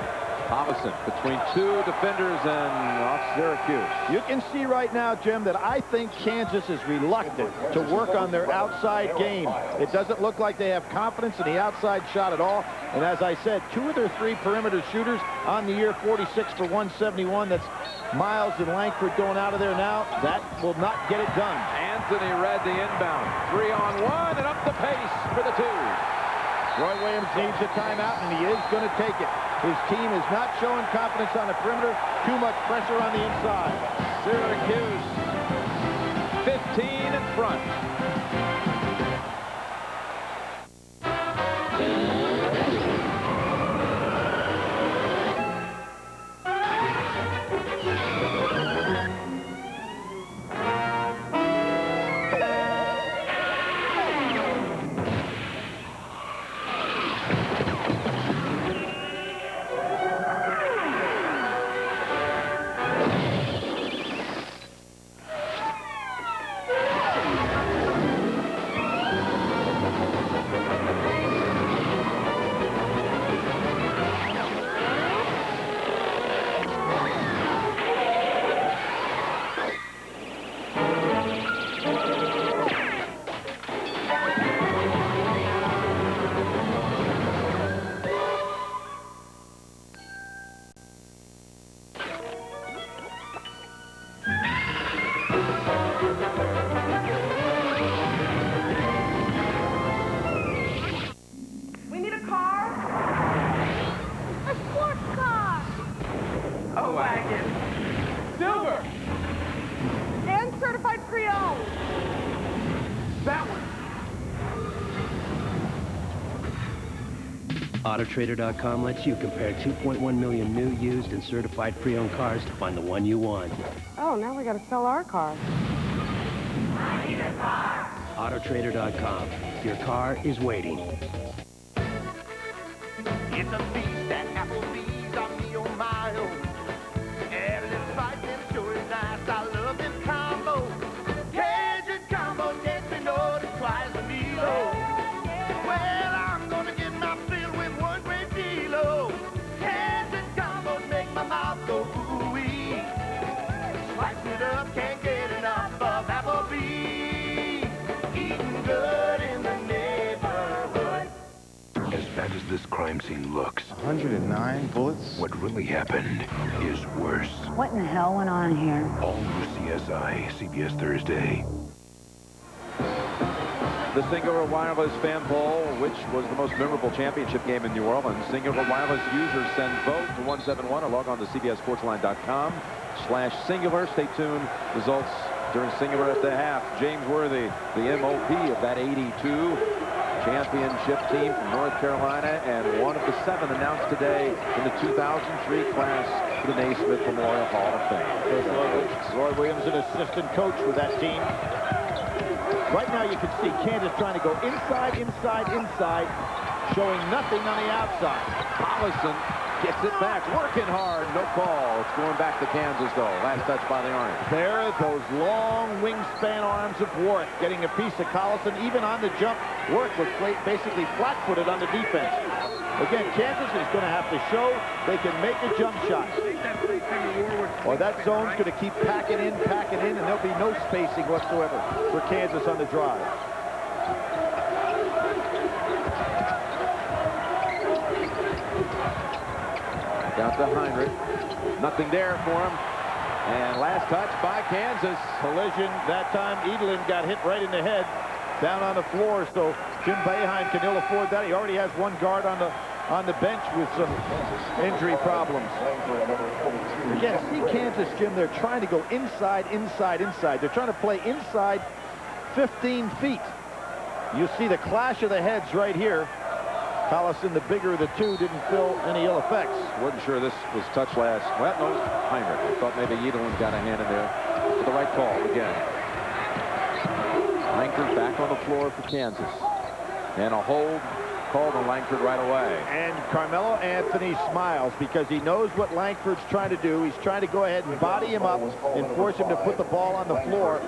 Collison between 2 defenders and off Syracuse. You can see right now, Jim, that I think Kansas is reluctant to work on their outside game. It doesn't look like they have confidence in the outside shot at all. And as I said, 2 of their 3 perimeter shooters on the year, 46 for 171. That's Miles and Langford going out of there now. That will not get it done. Anthony read the inbound. 3-on-1 and up the pace for the 2. Roy Williams needs a timeout, and he is going to take it. His team is not showing confidence on the perimeter. Too much pressure on the inside. Syracuse 15 in front. AutoTrader.com lets you compare 2.1 million new, used, and certified pre-owned cars to find the one you want. Oh, now we gotta sell our car. I need a car. AutoTrader.com. Your car is waiting. It's a feast at Applebee's. I'm me on my own. Add a little spice and it sure is nice. I love this combo. Cajun combo gets me noticed twice a meal. Well, I'm gonna get my fill with one great deal. Cajun combos make my mouth go ooh-wee. Spice it up, can't get enough of Applebee's. Eating good in the neighborhood. As bad as this crime scene looks, 109 bullets? what really happened is worse. What in the hell went on here? All new CSI, CBS Thursday. The Singular Wireless fan poll, which was the most memorable championship game in New Orleans. Singular Wireless users send vote to 171 or log on to CBSSportsline.com/Singular. Stay tuned. Results during Singular at the half. James Worthy, the MOP of that 82 championship team from North Carolina, and one of the 7 announced today in the 2003 class for the Naismith Memorial Hall of Fame. Roy Williams, an assistant coach with that team. Right now you can see Kansas trying to go inside, inside, inside, showing nothing on the outside. Collison gets it back, working hard, no call. It's going back to Kansas, though. Last touch by the Orange. There are those long wingspan arms of Warwick getting a piece of Collison. Even on the jump, Warwick was basically flat-footed on the defense. Again, Kansas is going to have to show they can make a jump shot. Or that zone's going to keep packing in, and there'll be no spacing whatsoever for Kansas on the drive. Down to Heinrich. Nothing there for him. And last touch by Kansas. Collision. That time, Edelin got hit right in the head. Down on the floor, so Jim Boeheim can ill afford that. He already has one guard on the bench with some injury problems. Again, see Kansas, Jim, they're trying to go inside, inside, inside. They're trying to play inside 15 feet. You see the clash of the heads right here. Collison, the bigger of the two, didn't feel any ill effects. Wasn't sure this was touch last. Well, no, Heinrich. I thought maybe Edelin got a hand in there. But the right call again. Langford back on the floor for Kansas. And a hold called on Langford right away. And Carmelo Anthony smiles because he knows what Langford's trying to do. He's trying to go ahead and body him up and force him to put the ball on the floor.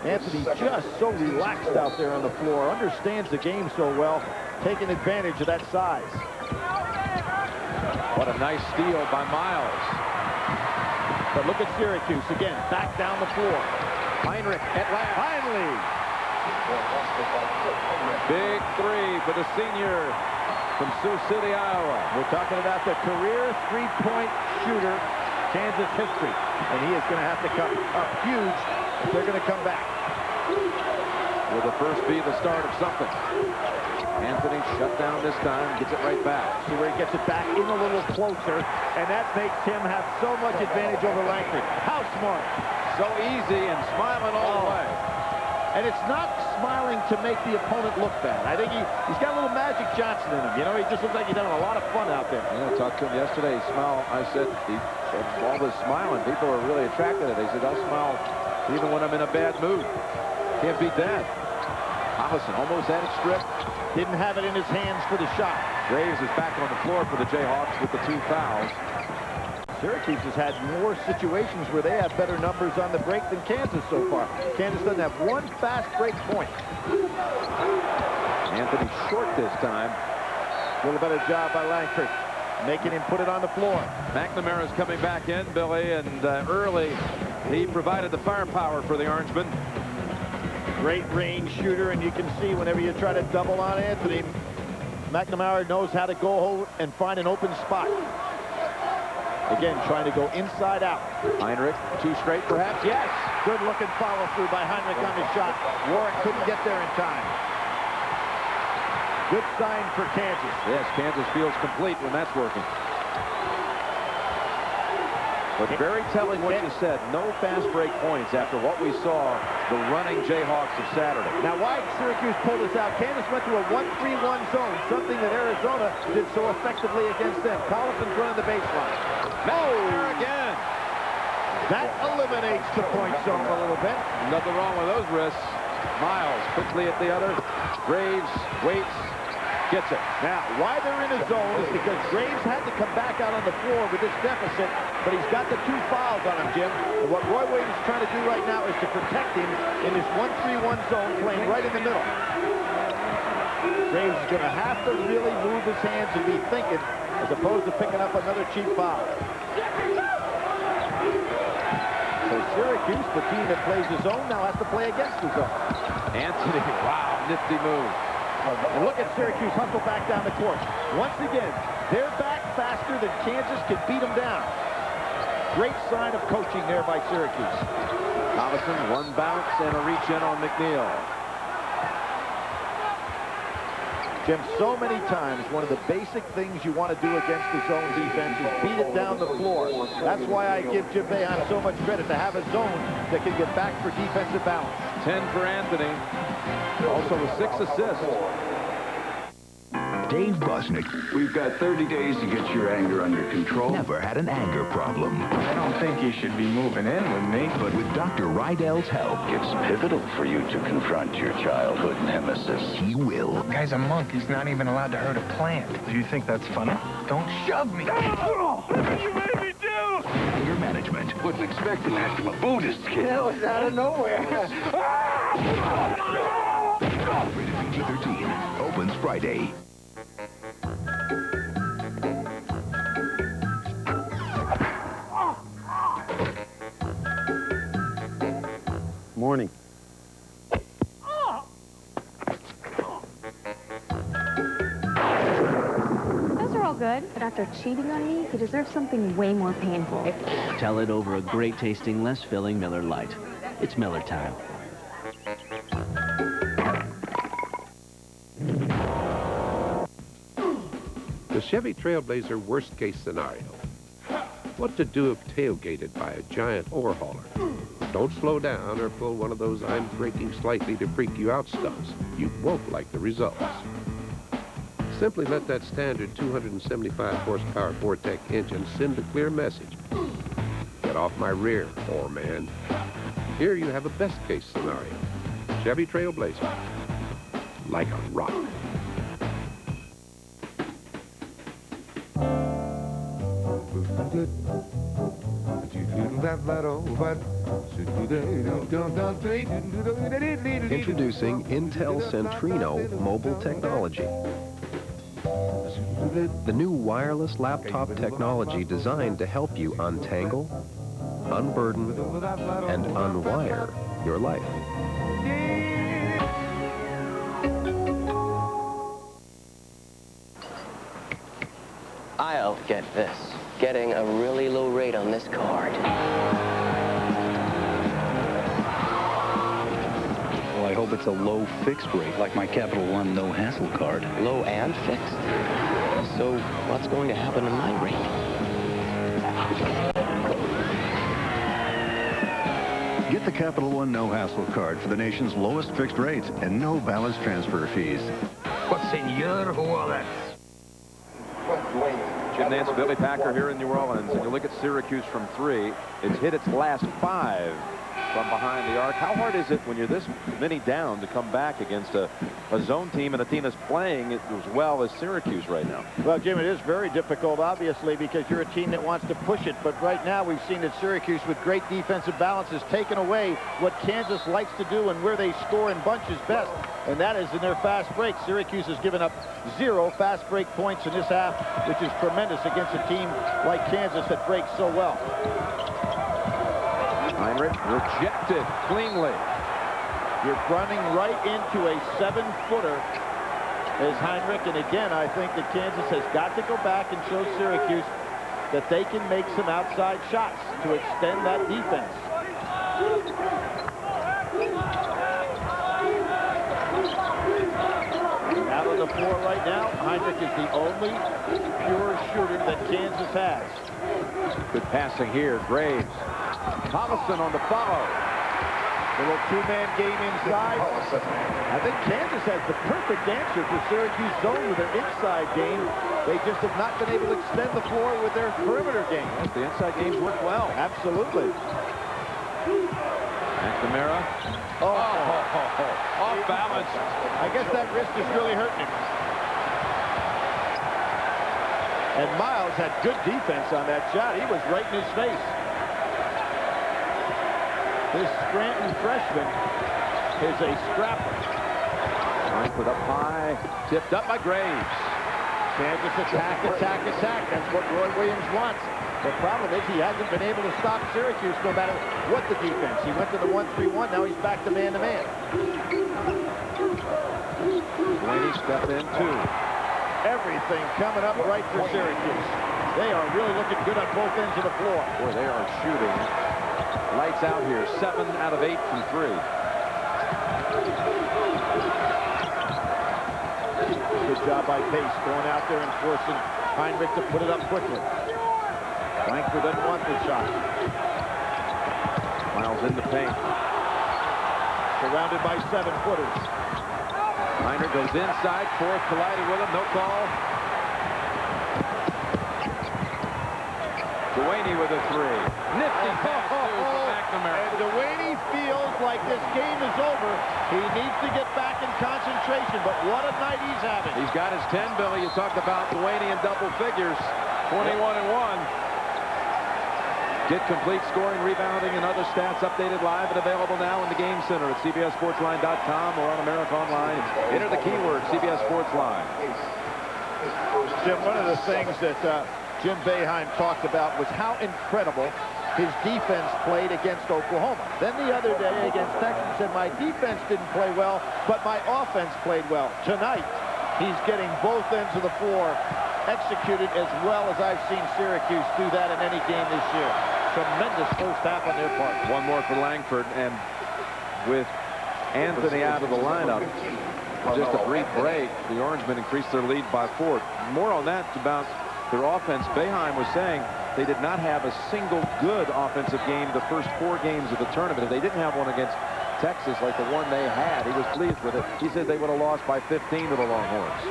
Anthony just so relaxed out there on the floor, understands the game so well, taking advantage of that size. What a nice steal by Miles. But look at Syracuse again, back down the floor. Heinrich at last. Finally. Big three for the senior from Sioux City, Iowa. We're talking about the career three-point shooter, Kansas history. And he is going to have to come up huge if they're going to come back. Will the first be the start of something? Anthony shut down this time, gets it right back. See where he gets it back in a little closer, and that makes him have so much advantage over Langford. How smart. So easy and smiling all the way. And it's not smiling to make the opponent look bad. I think he's got a little Magic Johnson in him. You know, he just looks like he's having a lot of fun out there. Yeah, I talked to him yesterday. He smiled. I said, all this smiling, people are really attracted to it. He said, I smile even when I'm in a bad mood. Can't beat that. Collison almost had it stripped. Didn't have it in his hands for the shot. Graves is back on the floor for the Jayhawks with the 2 fouls. Syracuse has had more situations where they have better numbers on the break than Kansas so far. Kansas doesn't have one fast break point. Anthony short this time. A little better job by Langford, making him put it on the floor. McNamara's coming back in, Billy, and early he provided the firepower for the Orangemen. Great range shooter, and you can see whenever you try to double on Anthony, McNamara knows how to go and find an open spot. Again, trying to go inside out. Heinrich, 2 straight perhaps? Yes. Good looking follow through by Heinrich on the shot. Warwick couldn't get there in time. Good sign for Kansas. Yes, Kansas feels complete when that's working. But very telling what you said. No fast break points after what we saw the running Jayhawks of Saturday. Now, why did Syracuse pull this out? Kansas went to a 1-3-1 zone, something that Arizona did so effectively against them. Collison's running the baseline. No! There again. That eliminates the point zone a little bit. Nothing wrong with those wrists. Miles quickly at the other. Graves waits. Gets it. Now, why they're in a zone is because Graves had to come back out on the floor with this deficit, but he's got the 2 fouls on him, Jim. And what Roy Williams is trying to do right now is to protect him in this 1-3-1 zone, playing right in the middle. Graves is going to have to really move his hands and be thinking, as opposed to picking up another cheap foul. So Syracuse, the team that plays the zone, now has to play against the zone. Anthony, wow, nifty move. And look at Syracuse hustle back down the court. Once again, they're back faster than Kansas can beat them down. Great sign of coaching there by Syracuse. Collison, one bounce and a reach in on McNeil. Jim, so many times, one of the basic things you want to do against the zone defense is beat it down the floor. That's why I give Jim Boeheim so much credit to have a zone that can get back for defensive balance. 10 for Anthony. Also with 6 assists. Dave Busnick. We've got 30 days to get your anger under control. Never had an anger problem. I don't think you should be moving in with me. But with Dr. Rydell's help, it's pivotal for you to confront your childhood nemesis. He will. The guy's a monk. He's not even allowed to hurt a plant. Do you think that's funny? Don't shove me. Oh, you made me do! Anger management. Wasn't expecting that from a Buddhist kid. That was out of nowhere. Rated PG-13. Opens Friday. Morning. Those are all good, but after cheating on me, he deserves something way more painful. Tell it over a great-tasting, less filling Miller Lite. It's Miller time. The Chevy Trailblazer worst-case scenario. What to do if tailgated by a giant ore hauler? Don't slow down or pull one of those I'm braking slightly to freak you out stunts. You won't like the results. Simply let that standard 275 horsepower Vortec engine send a clear message. Get off my rear, ore man. Here you have a best-case scenario. Chevy Trailblazer. Like a rock. Introducing Intel Centrino mobile technology. The new wireless laptop technology designed to help you untangle, unburden, and unwire your life. I'll get this. Getting a really low rate on this card. Well, I hope it's a low fixed rate, like my Capital One no-hassle card. Low and fixed? So what's going to happen to my rate? Get the Capital One no-hassle card for the nation's lowest fixed rates and no balance transfer fees. What's in your wallet? Jim Nance, Billy Packer here in New Orleans. And you look at Syracuse from 3. It's hit its last 5 from behind the arc. How hard is it when you're this many down to come back against a zone team and a team that's playing as well as Syracuse right now? Well, Jim, it is very difficult, obviously, because you're a team that wants to push it. But right now, we've seen that Syracuse, with great defensive balance, has taken away what Kansas likes to do and where they score in bunches best, and that is in their fast break. Syracuse has given up 0 fast break points in this half, which is tremendous against a team like Kansas that breaks so well. Heinrich rejected cleanly. You're running right into a 7-footer as Heinrich, and again, I think that Kansas has got to go back and show Syracuse that they can make some outside shots to extend that defense. Out on the floor right now. Heinrich is the only pure shooter that Kansas has. Good passing here. Graves. Collison on the follow. Little two-man game inside. I think Kansas has the perfect answer for Syracuse zone with their inside game. They just have not been able to extend the floor with their perimeter game. Yes, the inside games work well. Absolutely. McNamara. Off balance. I guess that wrist is really hurting him. And Miles had good defense on that shot. He was right in his face. This Scranton freshman is a scrapper. Put up high. Tipped up by Graves. Kansas attack. That's what Roy Williams wants. The problem is he hasn't been able to stop Syracuse no matter what the defense. He went to the 1-3-1. Now he's back to man-to-man. Delaney stepped in, too. Everything coming up right for Syracuse. They are really looking good on both ends of the floor. Boy, they are shooting. Lights out here. 7 out of 8 from 3. Good job by Pace going out there and forcing Heinrich to put it up quickly. Langford doesn't want the shot. Miles in the paint. Surrounded by 7-footers. Heinrich goes inside. Fourth collided with him. No call. Delaney with a 3. Nifty pass to McNamara. And Delaney feels like this game is over. He needs to get back in concentration, but what a night he's having. He's got his 10, Billy. You talked about Delaney in double figures. 21-1. Get complete scoring, rebounding, and other stats updated live and available now in the Game Center at CBSSportsLine.com or on America Online. Enter the keyword CBS Sports Line. Jim, one of the things that Jim Boeheim talked about was how incredible his defense played against Oklahoma. Then the other day against Texas, he said, my defense didn't play well, but my offense played well. Tonight, he's getting both ends of the floor executed as well as I've seen Syracuse do that in any game this year. Tremendous first half on their part. One more for Langford, and with Anthony out of the lineup, just a brief break, the Orangemen increased their lead by 4. More on that about their offense. Boeheim was saying they did not have a single good offensive game the first 4 games of the tournament. If they didn't have one against Texas like the one they had, he was pleased with it. He said they would have lost by 15 to the Longhorns.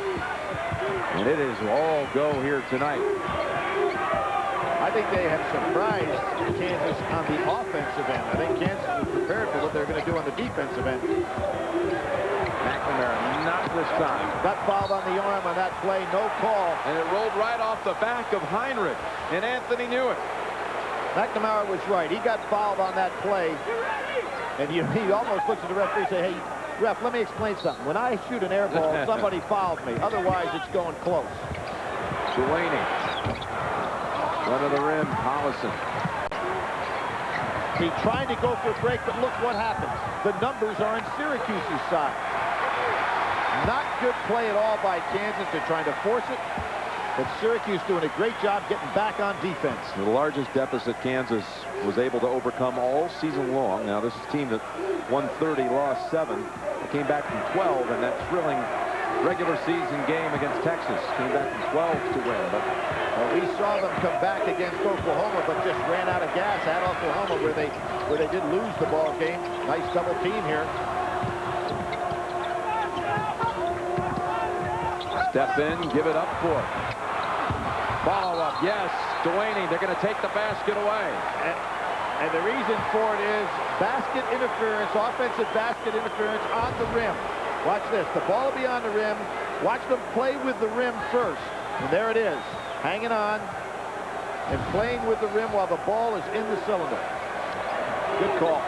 And it is all go here tonight. I think they have surprised Kansas on the offensive end. I think Kansas was prepared for what they're going to do on the defensive end. McNamara, not this time. Got fouled on the arm on that play, no call. And it rolled right off the back of Heinrich, and Anthony knew it. McNamara was right. He got fouled on that play, and he almost looks at the referee and say, hey, ref, let me explain something. When I shoot an air ball, somebody fouled me. Otherwise, it's going close. Delaney. Run of the rim, Collison. He tried to go for a break, but look what happened. The numbers are on Syracuse's side. Not good play at all by Kansas. They're trying to force it, but Syracuse doing a great job getting back on defense. The largest deficit Kansas was able to overcome all season long. Now, this is a team that won 30, lost 7. They came back from 12 in that thrilling regular season game against Texas. Came back from 12 to win, but we saw them come back against Oklahoma, but just ran out of gas at Oklahoma, where they did lose the ball game. Nice double team here. Step in, give it up for it. Follow up, yes. Delaney, they're going to take the basket away. And the reason for it is basket interference, offensive basket interference on the rim. Watch this. The ball will be on the rim. Watch them play with the rim first. And there it is. Hanging on and playing with the rim while the ball is in the cylinder. Good call.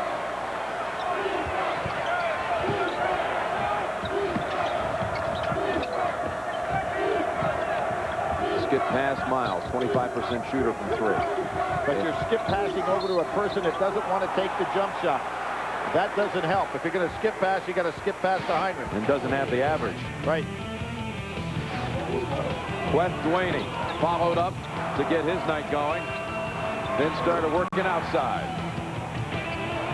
Skip pass, Miles, 25% shooter from 3. But you're skip passing over to a person that doesn't want to take the jump shot. That doesn't help. If you're going to skip pass, you got to skip pass to Heinrich. And doesn't have the average. Right. Queth Delaney followed up to get his night going. Then started working outside.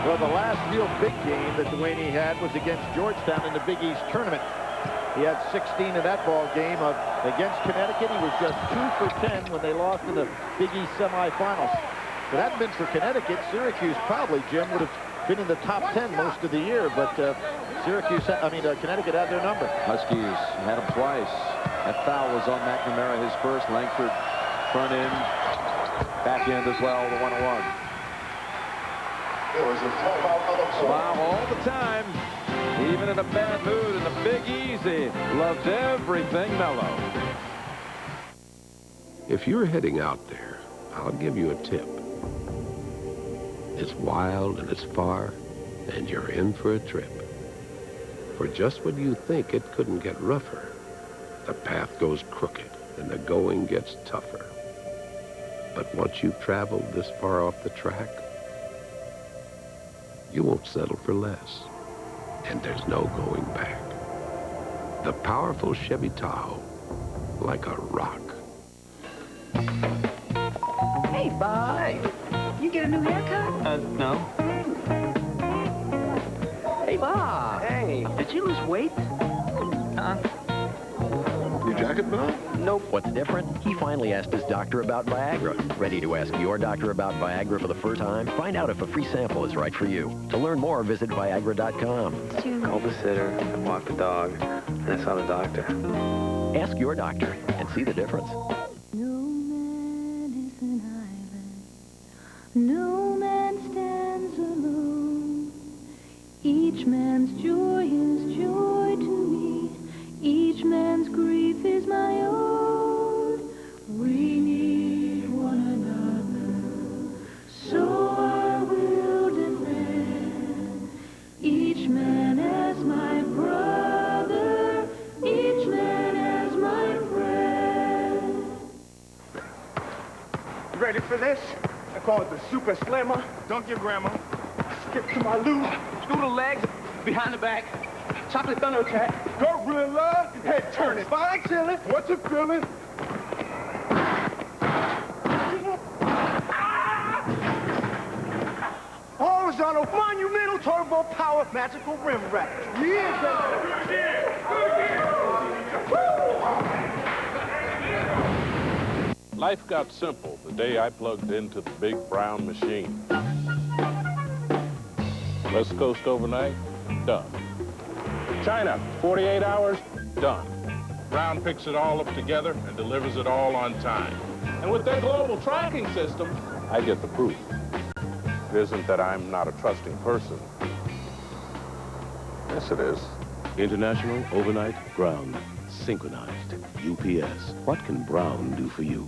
Well, the last real big game that Delaney had was against Georgetown in the Big East tournament. He had 16 in that ball game. Against Connecticut, he was just 2 for 10 when they lost in the Big East semifinals. If it hadn't been for Connecticut, Syracuse probably, Jim, would have been in the top 10 most of the year. But Connecticut had their number. Huskies had him twice. That foul was on McNamara, his first. Langford front end, back end as well, the 1-1. Smile all the time, even in a bad mood, in the Big Easy. Loves everything mellow. If you're heading out there, I'll give you a tip. It's wild and it's far, and you're in for a trip. For just when you think it couldn't get rougher, the path goes crooked and the going gets tougher. But once you've traveled this far off the track, you won't settle for less, and there's no going back. The powerful Chevy Tahoe, like a rock. Hey, bye. You get a new haircut? No. Hey, Bob. Hey. Did you lose weight? Your jacket been on? Nope. What's different? He finally asked his doctor about Viagra. Ready to ask your doctor about Viagra for the first time? Find out if a free sample is right for you. To learn more, visit Viagra.com. Called the sitter, walked the dog, and I saw the doctor. Ask your doctor and see the difference. No man stands alone. Each man's joy is joy to me. Each man's grief is my own. We need one another, so I will defend. Each man as my brother, each man as my friend. You ready for this? I call it the Super Slammer. Dunk your grandma. Skip to my loop. Screw the legs behind the back. Chocolate thunder attack. Gorilla. Head turning. Fine chilling. What you feeling? Horizontal, monumental, turbo power, magical rim rack. Yeah, Life got simple the day I plugged into the big brown machine. West Coast overnight, done. China, 48 hours, done. Brown picks it all up together and delivers it all on time. And with their global tracking system, I get the proof. It isn't that I'm not a trusting person. Yes, it is. International Overnight Ground. Synchronized. UPS. What can Brown do for you?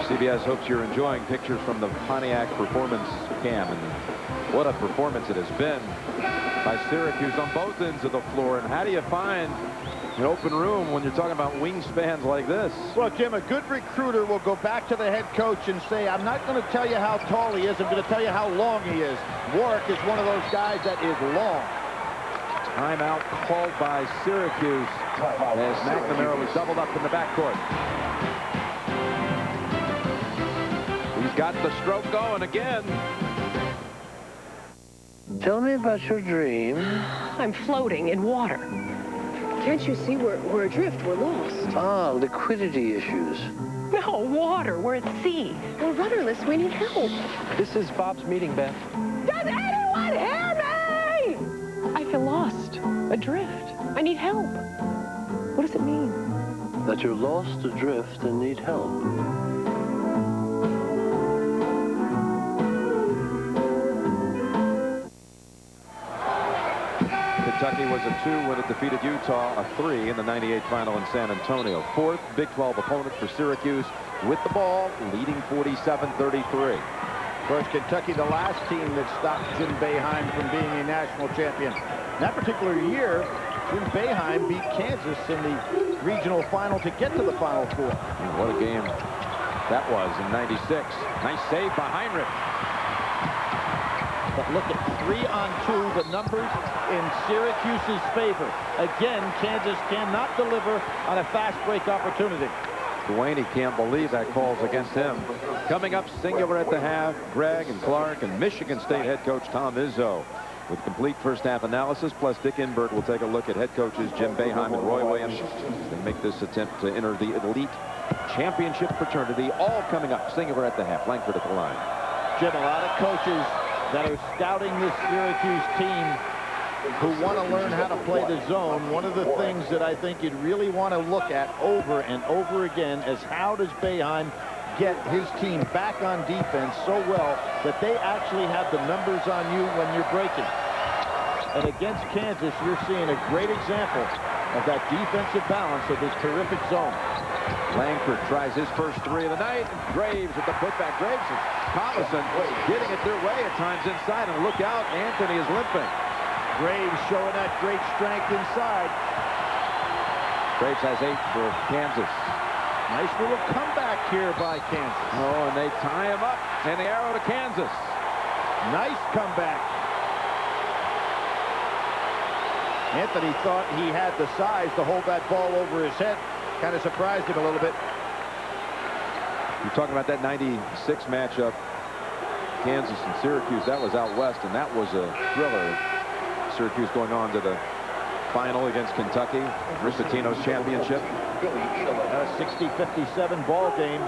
CBS hopes you're enjoying pictures from the Pontiac Performance Cam. And what a performance it has been by Syracuse on both ends of the floor. And how do you find an open room when you're talking about wingspans like this? Well, Jim, a good recruiter will go back to the head coach and say, I'm not going to tell you how tall he is. I'm going to tell you how long he is. Warwick is one of those guys that is long. Timeout called by Syracuse as McNamara was doubled up in the backcourt. He's got the stroke going again. Tell me about your dream. I'm floating in water. Can't you see we're adrift? We're lost. Ah, liquidity issues. No, water. We're at sea. We're rudderless. We need help. This is Bob's meeting, Beth. Does anyone hear me? I feel lost, adrift. I need help. What does it mean? That you're lost, adrift, and need help. Kentucky was a 2 when it defeated Utah, a 3 in the '98 final in San Antonio. Fourth Big 12 opponent for Syracuse with the ball, leading 47-33. Of course, Kentucky, the last team that stopped Jim Boeheim from being a national champion. In that particular year, Jim Boeheim beat Kansas in the regional final to get to the Final Four. And what a game that was in '96. Nice save by Heinrich. But look at 3-on-2, the numbers in Syracuse's favor. Again, Kansas cannot deliver on a fast break opportunity. Dwayne can't believe that call's against him. Coming up singular at the half, Greg and Clark and Michigan State head coach Tom Izzo with complete first-half analysis. Plus, Dick Enberg will take a look at head coaches Jim Boeheim and Roy Williams. They make this attempt to enter the elite championship fraternity. All coming up. Singular at the half. Langford at the line. Jim, a lot of coaches that are scouting this Syracuse team who want to learn how to play the zone. One of the things that I think you'd really want to look at over and over again is how does Boeheim get his team back on defense so well that they actually have the numbers on you when you're breaking. And against Kansas, you're seeing a great example of that defensive balance of this terrific zone. Langford tries his first three of the night. Graves at the putback. Graves and Collison getting it their way at times inside. And look out, Anthony is limping. Graves showing that great strength inside. Graves has 8 for Kansas. Nice little comeback here by Kansas. Oh, and they tie him up. And the arrow to Kansas. Nice comeback. Anthony thought he had the size to hold that ball over his head. Kind of surprised him a little bit. You're talking about that 96 matchup, Kansas and Syracuse. That was out west, and that was a thriller. Syracuse going on to the final against Kentucky, Rick Pitino's championship. A 60-57 ball game.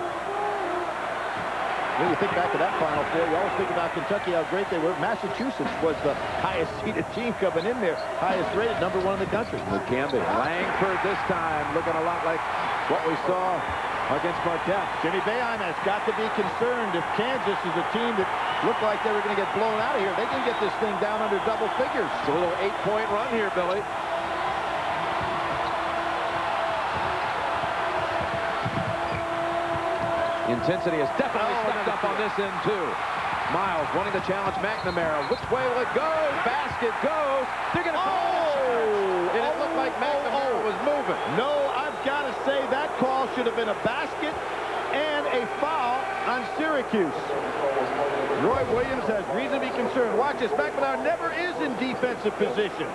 When you think back to that Final Four, you always think about Kentucky, how great they were. Massachusetts was the highest seeded team coming in there. Highest rated, #1 in the country. It can be. Langford this time looking a lot like what we saw against Marquette. Jimmy Boeheim has got to be concerned if Kansas is a team that looked like they were going to get blown out of here. They can get this thing down under double figures. It's a little 8-point run here, Billy. Intensity has definitely stepped up on this end, too. Miles wanting to challenge McNamara. Which way will it go? Basket goes. They're going to call it. And it looked like McNamara was moving. No, I've got to say that call should have been a basket and a foul on Syracuse. Roy Williams has reason to be concerned. Watch this. McNamara never is in defensive position.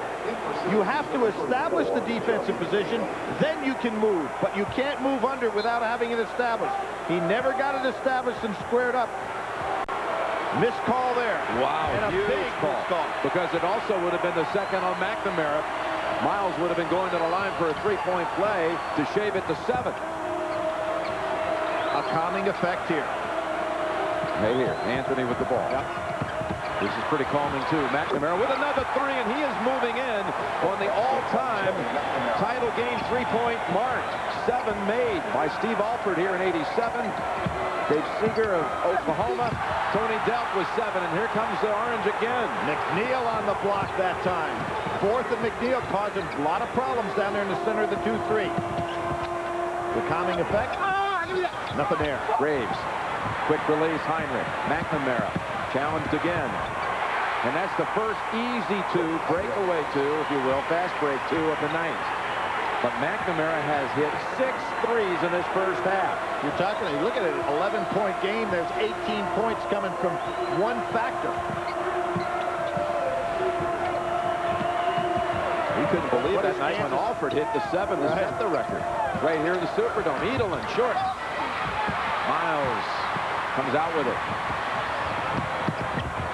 You have to establish the defensive position, then you can move. But you can't move under without having it established. He never got it established and squared up. Missed call there. Wow, and a huge big call. Because it also would have been the second on McNamara. Miles would have been going to the line for a 3-point play to shave it to 7. A calming effect here. Hey, here, Anthony with the ball. Yep. This is pretty calming, too. McNamara with another 3, and he is moving in on the all-time title game 3-point mark. 7 made by Steve Alford here in '87. Dave Seeger of Oklahoma. Tony Delp with 7, and here comes the Orange again. McNeil on the block that time. 4th and McNeil causing a lot of problems down there in the center of the 2-3. The calming effect. Nothing there. Graves. Quick release, Heinrich. McNamara challenged again. And that's the first easy 2, breakaway 2, if you will, fast break 2 of the night. But McNamara has hit 6 threes in this first half. You're talking, look at it, 11-point game. There's 18 points coming from one factor. He couldn't believe that night when Alford hit the 7 to set the record. Right here in the Superdome. Edelin short. Miles comes out with it.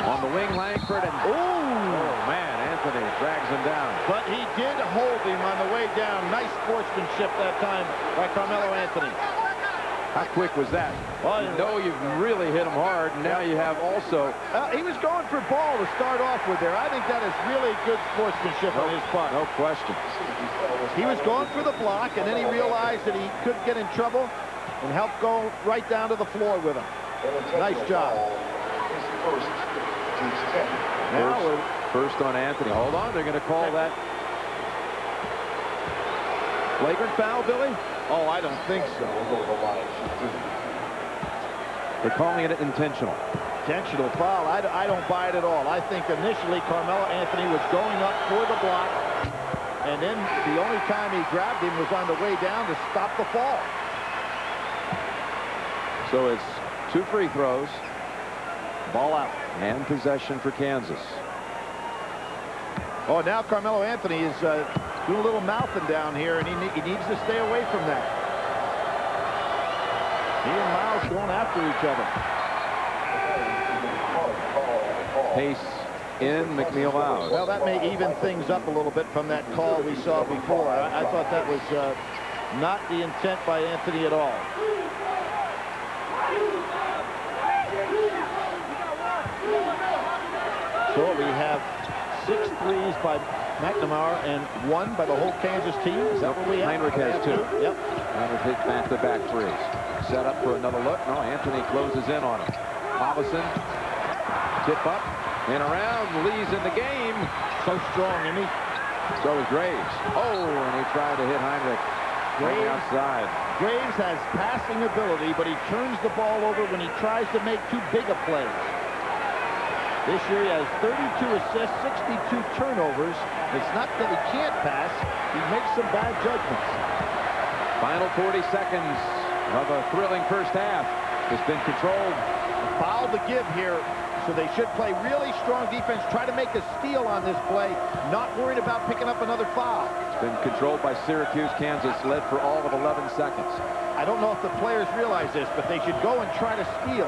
On the wing, Langford, and oh man, Anthony drags him down. But he did hold him on the way down. Nice sportsmanship that time by Carmelo Anthony. How quick was that? Well, you know you've really hit him hard, and now you have also... he was going for ball to start off with there. I think that is really good sportsmanship on his part. No question. He was going for the block, and then he realized that he could get in trouble and helped go right down to the floor with him. Nice job. First on Anthony. Hold on, they're going to call that flagrant foul, Billy? Oh, I don't think so. They're calling it intentional. Intentional foul. I don't buy it at all. I think initially Carmelo Anthony was going up for the block, and then the only time he grabbed him was on the way down to stop the fall. So it's 2 free throws. Ball out. And possession for Kansas. Oh, now Carmelo Anthony is doing a little mouthing down here, and he needs to stay away from that. He and Miles going after each other. Pace in McNeil House. Well, that may even things up a little bit from that call we saw before. I thought that was not the intent by Anthony at all. So we have 6 threes by McNamara and 1 by the whole Kansas team. Is that what we have? Heinrich has 2. Yep. Heinrich hit back-to-back threes. Set up for another look. No, Anthony closes in on him. Hollison, tip up and around. Lee's in the game. So strong, isn't he? So is Graves. Oh, and he tried to hit Heinrich on the outside. Graves has passing ability, but he turns the ball over when he tries to make too big a play. This year he has 32 assists, 62 turnovers. It's not that he can't pass. He makes some bad judgments. Final 40 seconds of a thrilling first half. It's been controlled. A foul to give here, so they should play really strong defense. Try to make a steal on this play. Not worried about picking up another foul. It's been controlled by Syracuse. Kansas led for all of 11 seconds. I don't know if the players realize this, but they should go and try to steal.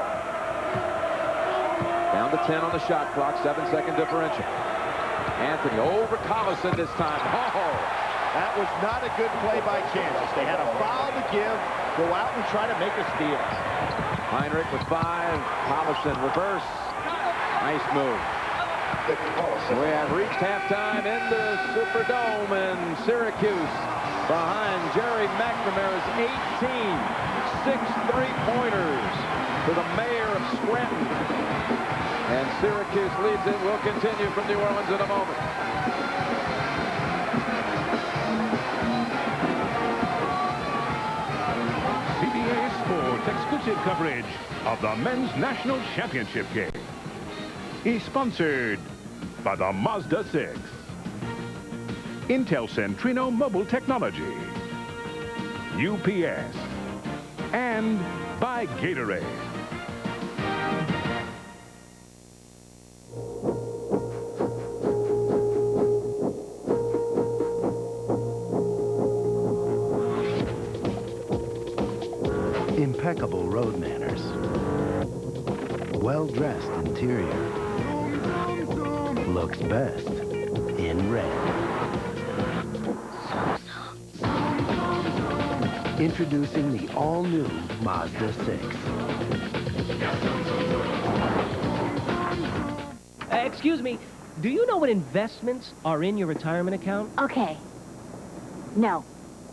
Down to 10 on the shot clock, 7-second differential. Anthony over Collison this time. Oh! That was not a good play by Kansas. They had a foul to give, go out and try to make a steal. Heinrich with 5, Collison reverse. Nice move. We have reached halftime in the Superdome, and Syracuse behind Jerry McNamara's 18. 6 3-pointers for the mayor of Scranton. And Syracuse leads it. Will continue from New Orleans in a moment. CBS Sports exclusive coverage of the Men's National Championship game is sponsored by the Mazda 6, Intel Centrino Mobile Technology, UPS, and by Gatorade. Impeccable road manners. Well-dressed interior. Looks best in red. Introducing the all-new Mazda 6. Excuse me, do you know what investments are in your retirement account? Okay. No.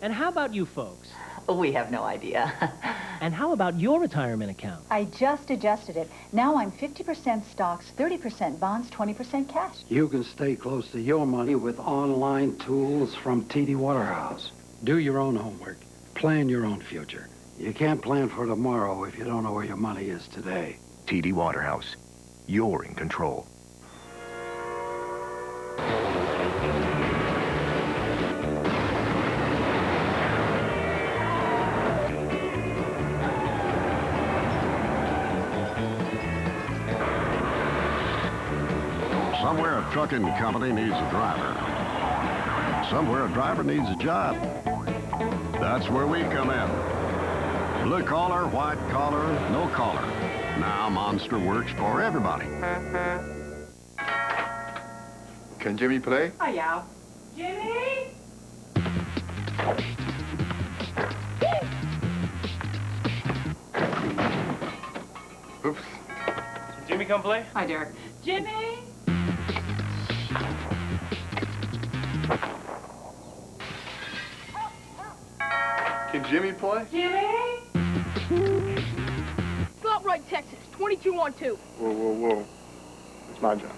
And how about you folks? We have no idea. And how about your retirement account? I just adjusted it. Now I'm 50% stocks, 30% bonds, 20% cash. You can stay close to your money with online tools from TD Waterhouse. Do your own homework. Plan your own future. You can't plan for tomorrow if you don't know where your money is today. TD Waterhouse. You're in control. Somewhere a trucking company needs a driver. Somewhere a driver needs a job. That's where we come in. Blue collar, white collar, no collar. Now Monster works for everybody. Can Jimmy play? Oh, yeah. Jimmy? Oops. Can Jimmy come play? Hi, Derek. Jimmy? Can Jimmy play? Jimmy? Go right, Texas. 22-on-2. Whoa, whoa, whoa. It's my job.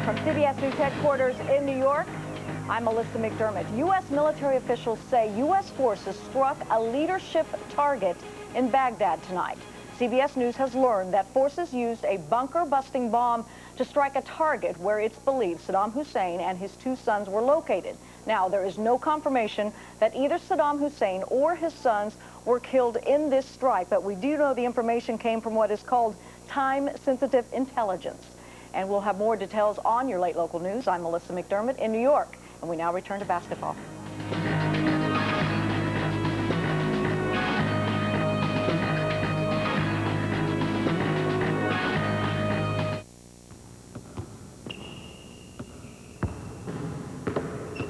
From CBS News headquarters in New York, I'm Melissa McDermott. U.S. military officials say U.S. forces struck a leadership target in Baghdad tonight. CBS News has learned that forces used a bunker-busting bomb to strike a target where it's believed Saddam Hussein and his 2 sons were located. Now, there is no confirmation that either Saddam Hussein or his sons were killed in this strike, but we do know the information came from what is called time-sensitive intelligence. And we'll have more details on your late local news. I'm Melissa McDermott in New York. And we now return to basketball.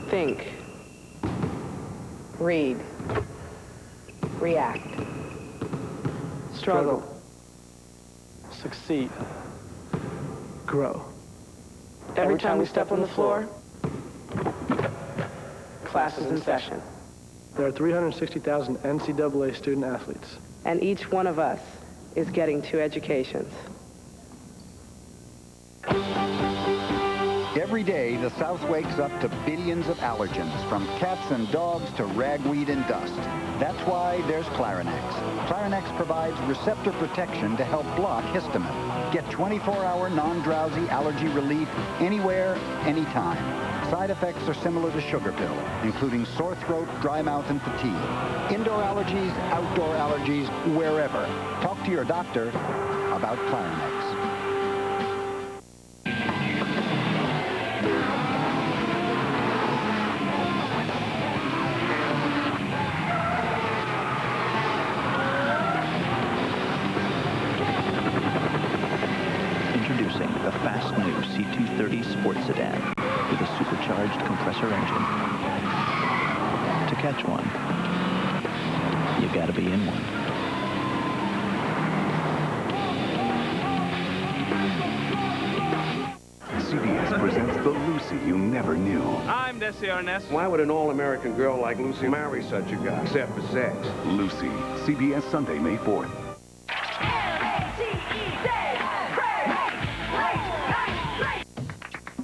Think, read, react, struggle, succeed, grow. Every time we step on the floor, class is in session. There are 360,000 NCAA student athletes. And each one of us is getting 2 educations. Every day, the South wakes up to billions of allergens, from cats and dogs to ragweed and dust. That's why there's Clarinex. Clarinex provides receptor protection to help block histamine. Get 24-hour non-drowsy allergy relief anywhere, anytime. Side effects are similar to sugar pill, including sore throat, dry mouth, and fatigue. Indoor allergies, outdoor allergies, wherever. Talk to your doctor about Clarinex. Introducing the fast new C230 Sports Sedan with a supercharged compressor engine. To catch one, you gotta be in one. CBS presents the Lucy you never knew. I'm Desi Arnaz. Why would an all-American girl like Lucy marry such a guy, except for sex? Lucy, CBS Sunday, May 4th.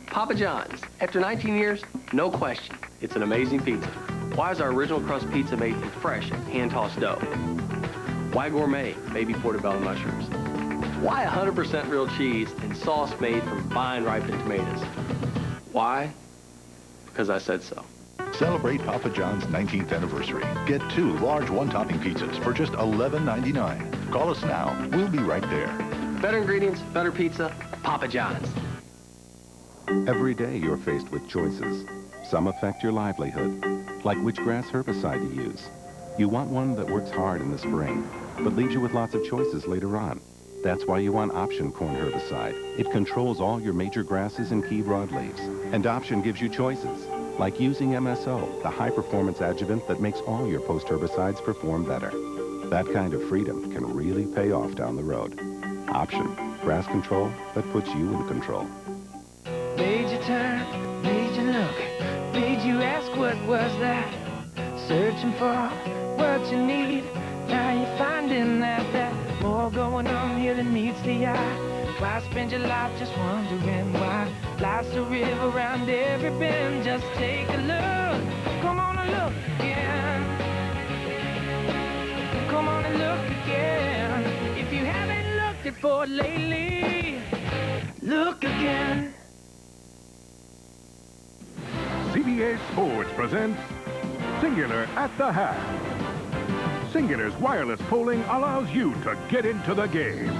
Papa John's. After 19 years, no question, it's an amazing pizza. Why is our original crust pizza made from fresh, hand-tossed dough? Why gourmet baby portobello mushrooms? Why 100% real cheese and sauce made from vine-ripened tomatoes? Why? Because I said so. Celebrate Papa John's 19th anniversary. Get 2 large one-topping pizzas for just $11.99. Call us now. We'll be right there. Better ingredients, better pizza, Papa John's. Every day you're faced with choices. Some affect your livelihood, like which grass herbicide to use. You want one that works hard in the spring, but leaves you with lots of choices later on. That's why you want Option Corn Herbicide. It controls all your major grasses and key broadleaves. And Option gives you choices, like using MSO, the high-performance adjuvant that makes all your post-herbicides perform better. That kind of freedom can really pay off down the road. Option, grass control that puts you in control. Made you turn, made you look, made you ask what was that? Searching for what you need, now you're finding that more going on here than meets the eye. Why spend your life just wondering why? Life's a river around every bend, just take a look. Come on and look again. Come on and look again. If you haven't looked at for lately, look again. CBS Sports presents Singular at the Half. Singular's wireless polling allows you to get into the game.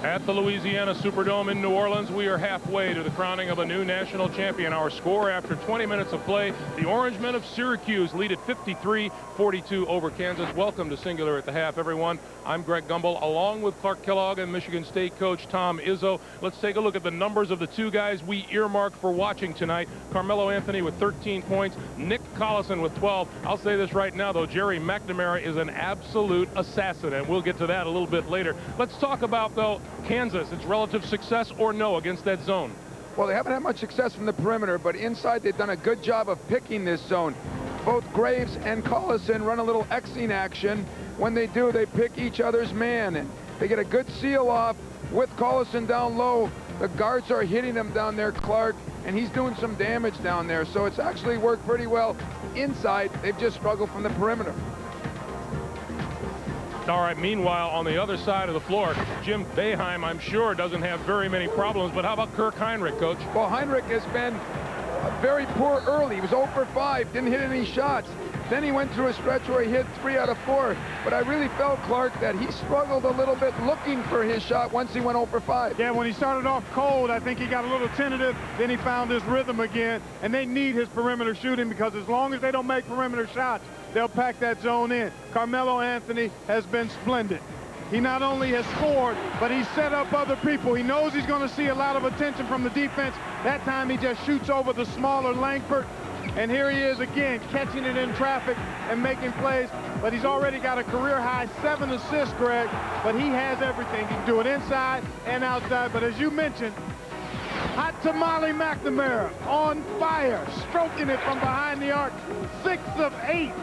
At the Louisiana Superdome in New Orleans, we are halfway to the crowning of a new national champion. Our score after 20 minutes of play, the Orangemen of Syracuse lead at 53-42 over Kansas. Welcome to Singular at the Half, everyone. I'm Greg Gumbel, along with Clark Kellogg and Michigan State coach Tom Izzo. Let's take a look at the numbers of the 2 guys we earmarked for watching tonight. Carmelo Anthony with 13 points, Nick Collison with 12. I'll say this right now, though, Jerry McNamara is an absolute assassin, and we'll get to that a little bit later. Let's talk about, though, Kansas, its relative success or no against that zone. Well, they haven't had much success from the perimeter, but inside they've done a good job of picking this zone. Both Graves and Collison run a little Xing action. When they do, they pick each other's man, and they get a good seal off with Collison down low. The guards are hitting him down there, Clark, and he's doing some damage down there. So it's actually worked pretty well inside. They've just struggled from the perimeter. All right, meanwhile, on the other side of the floor, Jim Boeheim, I'm sure, doesn't have very many problems, but how about Kirk Heinrich, Coach? Well, Heinrich has been very poor early. He was 0 for 5, didn't hit any shots. Then he went through a stretch where he hit 3 out of 4. But I really felt, Clark, that he struggled a little bit looking for his shot once he went 0 for 5. Yeah, when he started off cold, I think he got a little tentative. Then he found his rhythm again. And they need his perimeter shooting, because as long as they don't make perimeter shots, they'll pack that zone in. Carmelo Anthony has been splendid. He not only has scored, but he's set up other people. He knows he's going to see a lot of attention from the defense. That time he just shoots over the smaller Langford. And here he is again, catching it in traffic and making plays. But he's already got a career-high 7 assists, Greg. But he has everything. He can do it inside and outside. But as you mentioned, Hot Tamale McNamara on fire, stroking it from behind the arc. 6 of 8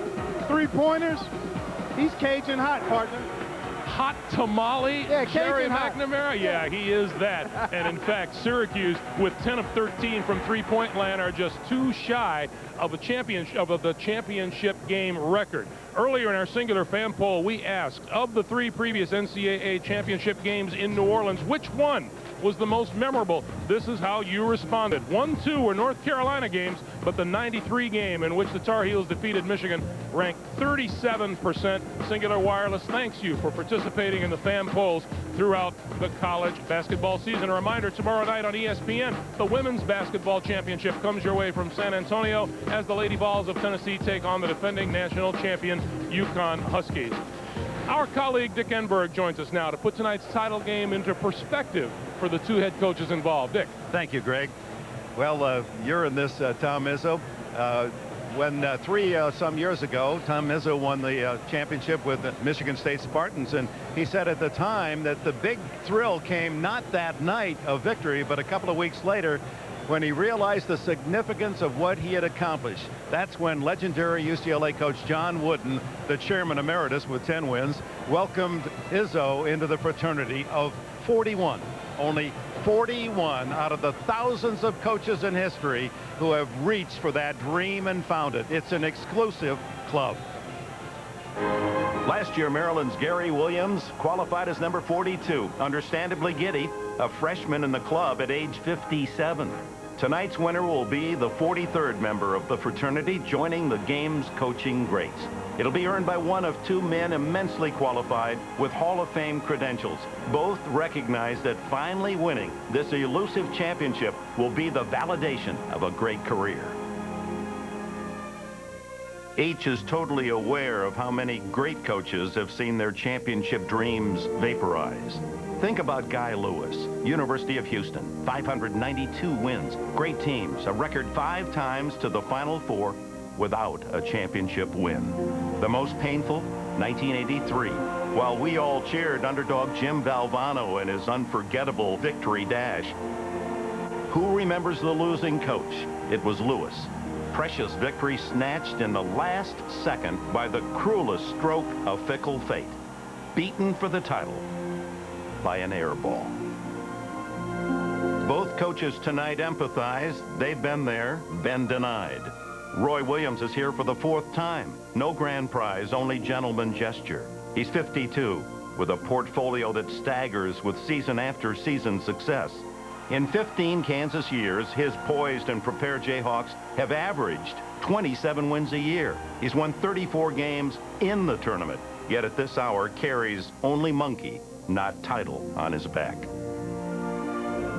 three-pointers. He's Cajun hot, partner. Hot Tamale, yeah, Jerry hot. McNamara. Yeah, he is that. And in fact, Syracuse, with 10 of 13 from three-point land, are just 2 shy of the championship game record. Earlier in our singular fan poll, we asked, of the 3 previous NCAA championship games in New Orleans, which one was the most memorable? This is how you responded. 1, 2 were North Carolina games, but the 93 game in which the Tar Heels defeated Michigan ranked 37%. Singular Wireless thanks you for participating in the fan polls throughout the college basketball season. A reminder, tomorrow night on ESPN, the Women's Basketball Championship comes your way from San Antonio as the Lady Vols of Tennessee take on the defending national champion UConn Huskies. Our colleague Dick Enberg joins us now to put tonight's title game into perspective for the 2 head coaches involved. Dick. Thank you, Greg. Well, you're in this, Tom Izzo. When some years ago, Tom Izzo won the championship with the Michigan State Spartans, and he said at the time that the big thrill came not that night of victory, but a couple of weeks later, when he realized the significance of what he had accomplished. That's when legendary UCLA coach John Wooden, the chairman emeritus with 10 wins, welcomed Izzo into the fraternity of 41. Only 41 out of the thousands of coaches in history who have reached for that dream and found it. It's an exclusive club. Last year, Maryland's Gary Williams qualified as number 42. Understandably giddy, a freshman in the club at age 57. Tonight's winner will be the 43rd member of the fraternity, joining the game's coaching greats. It'll be earned by one of 2 men immensely qualified with Hall of Fame credentials. Both recognize that finally winning this elusive championship will be the validation of a great career. Each is totally aware of how many great coaches have seen their championship dreams vaporize. Think about Guy Lewis, University of Houston, 592 wins, great teams, a record 5 times to the Final Four without a championship win. The most painful, 1983, while we all cheered underdog Jim Valvano and his unforgettable victory dash. Who remembers the losing coach? It was Lewis. Precious victory snatched in the last second by the cruelest stroke of fickle fate. Beaten for the title by an air ball. Both coaches tonight empathize. They've been there, been denied. Roy Williams is here for the 4th time. No grand prize, only gentleman gesture. He's 52, with a portfolio that staggers with season after season success. In 15 Kansas years, his poised and prepared Jayhawks have averaged 27 wins a year. He's won 34 games in the tournament, yet at this hour carries only monkey, not title, on his back.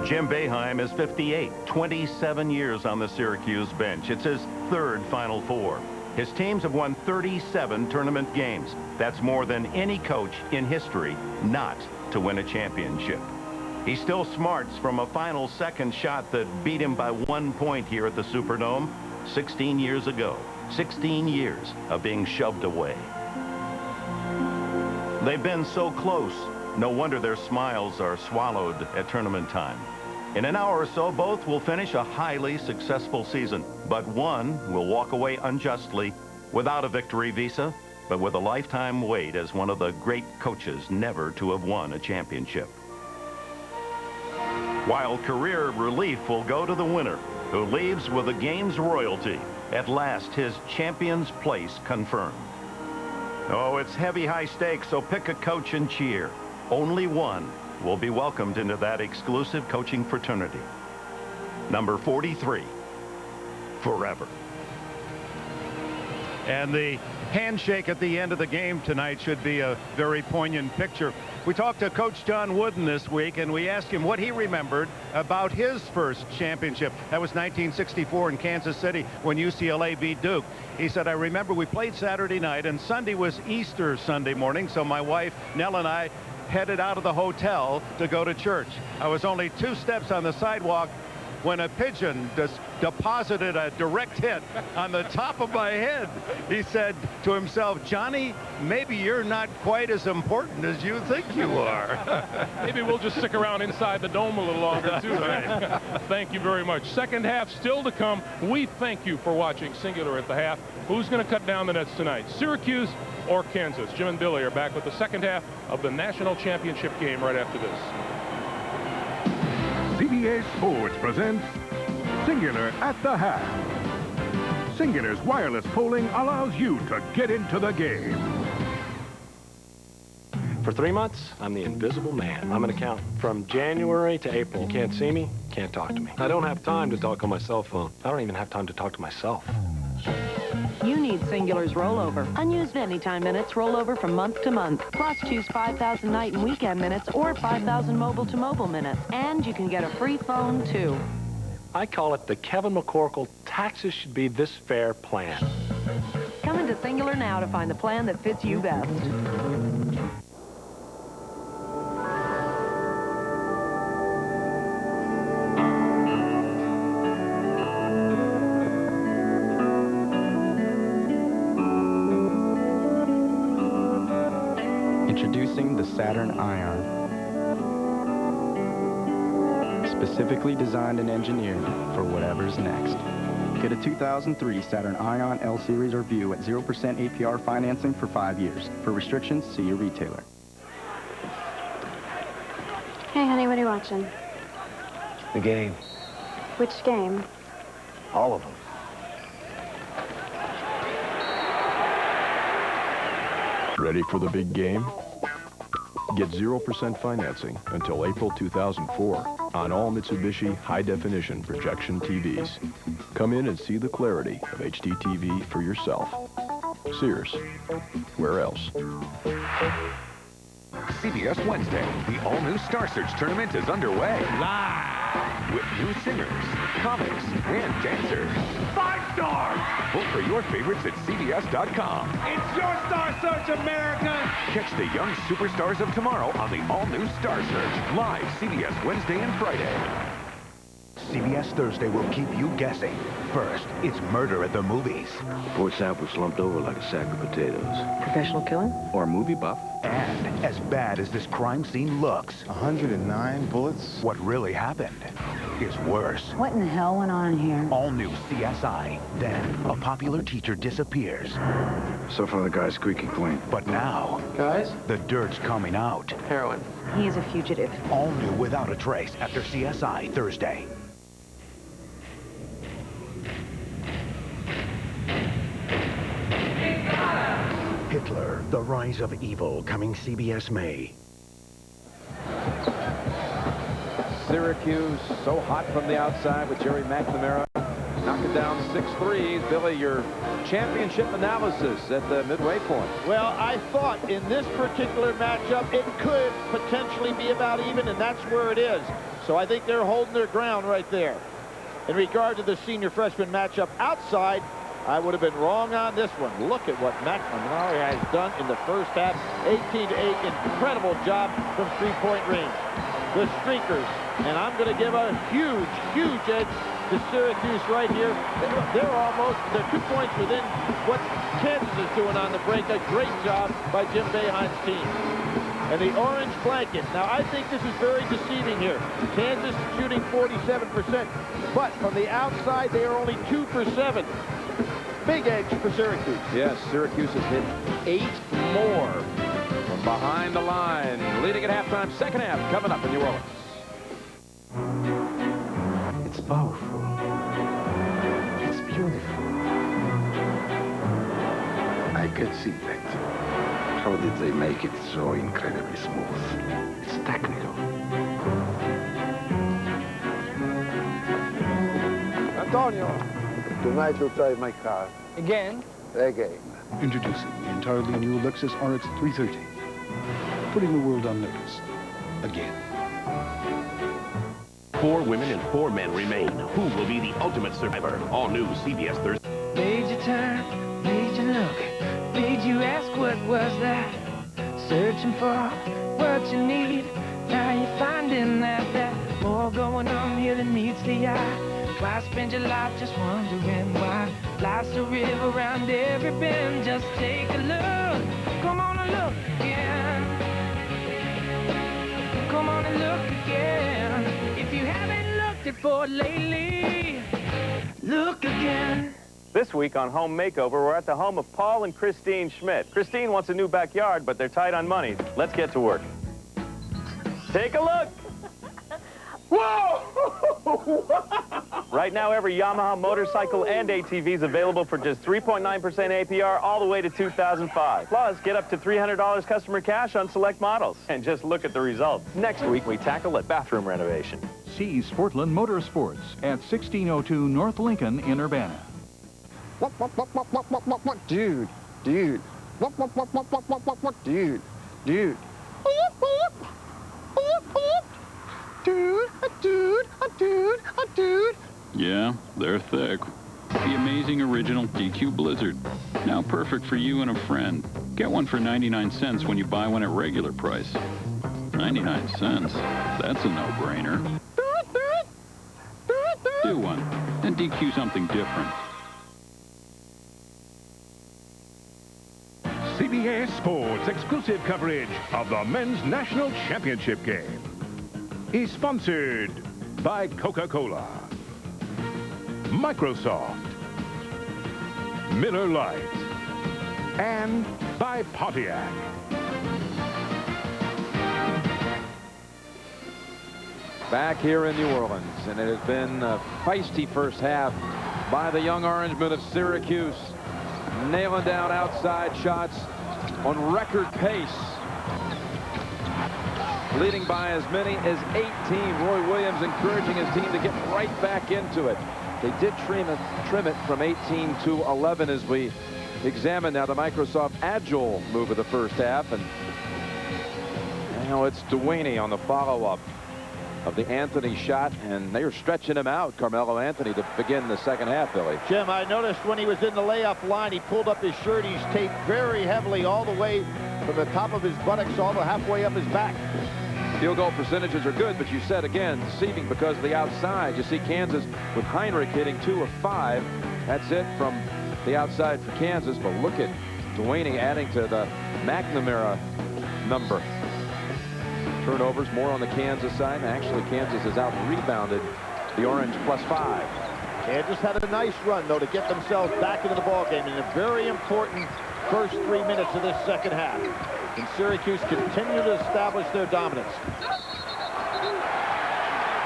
Jim Boeheim is 58, 27 years on the Syracuse bench. It's his 3rd Final Four. His teams have won 37 tournament games. That's more than any coach in history not to win a championship. He still smarts from a final second shot that beat him by 1 point here at the Superdome 16 years ago. 16 years of being shoved away. They've been so close. No wonder their smiles are swallowed at tournament time. In an hour or so, both will finish a highly successful season, but one will walk away unjustly without a victory visa, but with a lifetime wait as one of the great coaches never to have won a championship. While career relief will go to the winner, who leaves with the game's royalty, at last his champion's place confirmed. Oh, it's heavy high stakes, so pick a coach and cheer. Only one will be welcomed into that exclusive coaching fraternity. Number 43, forever. And the handshake at the end of the game tonight should be a very poignant picture. We talked to Coach John Wooden this week, and we asked him what he remembered about his first championship. That was 1964 in Kansas City when UCLA beat Duke. He said, I remember we played Saturday night, and Sunday was Easter Sunday morning, so my wife, Nell, and I headed out of the hotel to go to church. I was only 2 steps on the sidewalk when a pigeon deposited a direct hit on the top of my head. He said to himself, Johnny, maybe you're not quite as important as you think you are. Maybe we'll just stick around inside the dome a little longer, too. Right? Thank you very much. Second half still to come. We thank you for watching Singular at the half. Who's going to cut down the nets tonight? Syracuse or Kansas? Jim and Billy are back with the second half of the national championship game right after this. CBS Sports presents Singular at the half. Singular's wireless polling allows you to get into the game. For 3 months, I'm the invisible man. I'm going to count from January to April. You can't see me, can't talk to me. I don't have time to talk on my cell phone. I don't even have time to talk to myself. You need Singular's rollover. Unused anytime minutes roll over from month to month. Plus, choose 5,000 night and weekend minutes or 5,000 mobile-to-mobile minutes. And you can get a free phone, too. I call it the Kevin McCorkle Taxes Should Be This Fair plan. Come into Singular now to find the plan that fits you best. Introducing the Saturn Ion. Specifically designed and engineered for whatever's next. Get a 2003 Saturn Ion L Series or View at 0% APR financing for 5 years. For restrictions, see your retailer. Hey, honey, what are you watching? The game. Which game? All of them. Ready for the big game? Get 0% financing until April 2004 on all Mitsubishi high-definition projection TVs. Come in and see the clarity of HD TV for yourself. Sears. Where else? CBS Wednesday, the all-new Star Search tournament is underway. Live! With new singers, comics, and dancers. 5 stars! Vote for your favorites at CBS.com. It's your Star Search, America! Catch the young superstars of tomorrow on the all-new Star Search. Live CBS Wednesday and Friday. CBS Thursday will keep you guessing. First, it's murder at the movies. Port sample slumped over like a sack of potatoes. Professional killing? Or a movie buff. And as bad as this crime scene looks, 109 bullets. What really happened is worse. What in the hell went on here? All new CSI. Then, a popular teacher disappears. So far, the guy's squeaky clean. But now, Guys? the dirt's coming out. Heroin. He is a fugitive. All new without a trace after CSI Thursday. Hitler, The Rise of Evil, coming CBS May. Syracuse so hot from the outside with Jerry McNamara knocking down 6 threes. Billy, your championship analysis at the midway point. Well, I thought in this particular matchup it could potentially be about even, and that's where it is. So I think they're holding their ground right there. In regard to the senior freshman matchup outside, I would have been wrong on this one. Look at what McNamara has done in the first half. 18-8, incredible job from three-point range. The Streakers, and I'm going to give a huge, huge edge to Syracuse right here. They're 2 points within what Kansas is doing on the break. A great job by Jim Boeheim's team. And the orange blanket. Now, I think this is very deceiving here. Kansas shooting 47%, but from the outside, they are only 2 for 7. Big edge for Syracuse. Yes, Syracuse has hit 8 more from behind the line. Leading at halftime, second half, coming up in New Orleans. It's powerful. It's beautiful. I could see that. How did they make it so incredibly smooth? It's technical. Antonio, tonight you'll drive my car. Again? the game. Introducing the entirely new Lexus RX 330. Putting the world on notice. Again. 4 women and 4 men remain. Who will be the ultimate survivor? All new CBS Thursday. Made you turn, made you look, made you ask what was that? Searching for what you need. Now you're finding that more going on here than meets the eye. Why spend your life just wondering why? Life's a river round every bend. Just take a look. Come on and look again. Come on and look again. If you haven't looked at Ford lately, look again. This week on Home Makeover, we're at the home of Paul and Christine Schmidt. Christine wants a new backyard, but they're tight on money. Let's get to work. Take a look. Whoa! Right now, every Yamaha motorcycle and ATV is available for just 3.9% APR all the way to 2005. Plus, get up to $300 customer cash on select models. And just look at the results. Next week, we tackle a bathroom renovation. See Sportland Motorsports at 1602 North Lincoln in Urbana. Dude, dude. Dude, dude. Dude. Yeah, they're thick. The amazing original DQ Blizzard. Now perfect for you and a friend. Get one for 99 cents when you buy one at regular price. 99 cents? That's a no-brainer. Do one, and DQ something different. CBS Sports exclusive coverage of the Men's National Championship game is sponsored by Coca-Cola, Microsoft, Miller Lite, and by Pontiac. Back here in New Orleans, and it has been a feisty first half by the young Orangemen of Syracuse, nailing down outside shots on record pace, leading by as many as 18. Roy Williams encouraging his team to get right back into it. They did trim it from 18 to 11 as we examine now the Microsoft Agile move of the first half. And now it's Dewaney on the follow-up of the Anthony shot, and they were stretching him out, Carmelo Anthony, to begin the second half, Billy. Jim, I noticed when he was in the layup line, he pulled up his shirt. He's taped very heavily all the way from the top of his buttocks all the halfway up his back. Field goal percentages are good, but you said again, deceiving because of the outside. You see Kansas with Heinrich hitting 2 of 5. That's it from the outside for Kansas, but look at Dewaney adding to the McNamara number. Turnovers more on the Kansas side. Actually, Kansas has out-rebounded the Orange +5. Kansas had a nice run, though, to get themselves back into the ballgame in a very important first 3 minutes of this second half. And Syracuse continue to establish their dominance.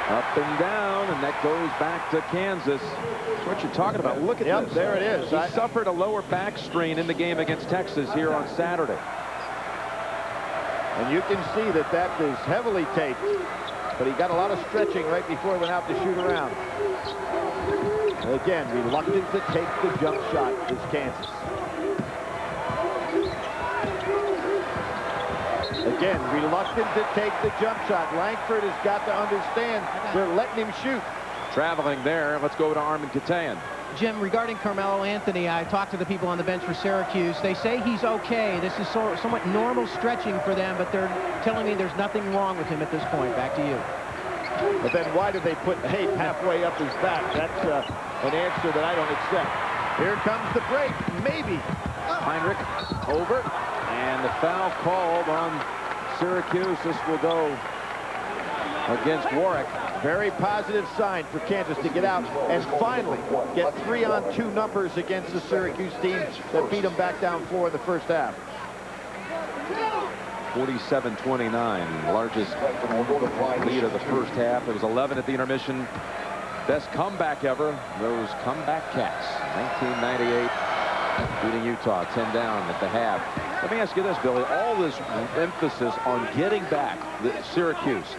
Up and down, and that goes back to Kansas. That's what you're talking about. Look at this. There it is. He suffered a lower back strain in the game against Texas here on Saturday. And you can see that that is heavily taped. But he got a lot of stretching right before he went out to shoot around. And again, reluctant to take the jump shot is Kansas. Again, reluctant to take the jump shot. Langford has got to understand they're letting him shoot. Traveling there, let's go to Armin Katayan. Jim, regarding Carmelo Anthony, I talked to the people on the bench for Syracuse. They say he's okay. This is somewhat normal stretching for them, but they're telling me there's nothing wrong with him at this point. Back to you. But then why do they put tape halfway up his back? That's an answer that I don't accept. Here comes the break. Maybe. Heinrich over, and the foul called on Syracuse. This will go against Warwick. Very positive sign for Kansas to get out and finally get 3-on-2 numbers against the Syracuse team that beat them back down 4 in the first half. 47-29, largest lead of the first half. It was 11 at the intermission. Best comeback ever, those comeback Cats. 1998, beating Utah 10 down at the half. Let me ask you this, Billy. All this emphasis on getting back Syracuse.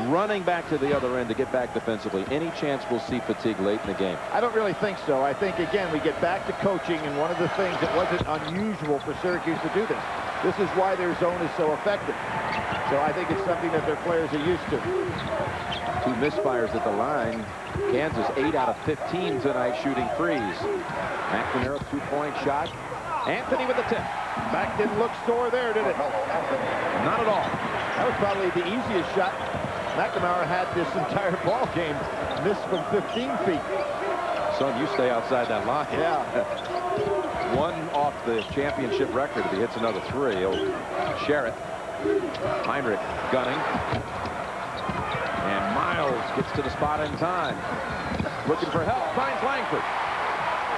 running back to the other end to get back defensively. Any chance we'll see fatigue late in the game? I don't really think so. I think, again, we get back to coaching, and one of the things that wasn't unusual for Syracuse to do this. This is why their zone is so effective. So I think it's something that their players are used to. 2 misfires at the line. Kansas 8 out of 15 tonight shooting threes. McNamara 2-point shot. Anthony with the tip. Back didn't look sore there, did it? Not at all. That was probably the easiest shot McNamara had this entire ball game. Missed from 15 feet. Son, you stay outside that line. Yeah. 1 off the championship record if he hits another 3. He'll share it. Heinrich gunning. And Miles gets to the spot in time. Looking for help. Finds Langford.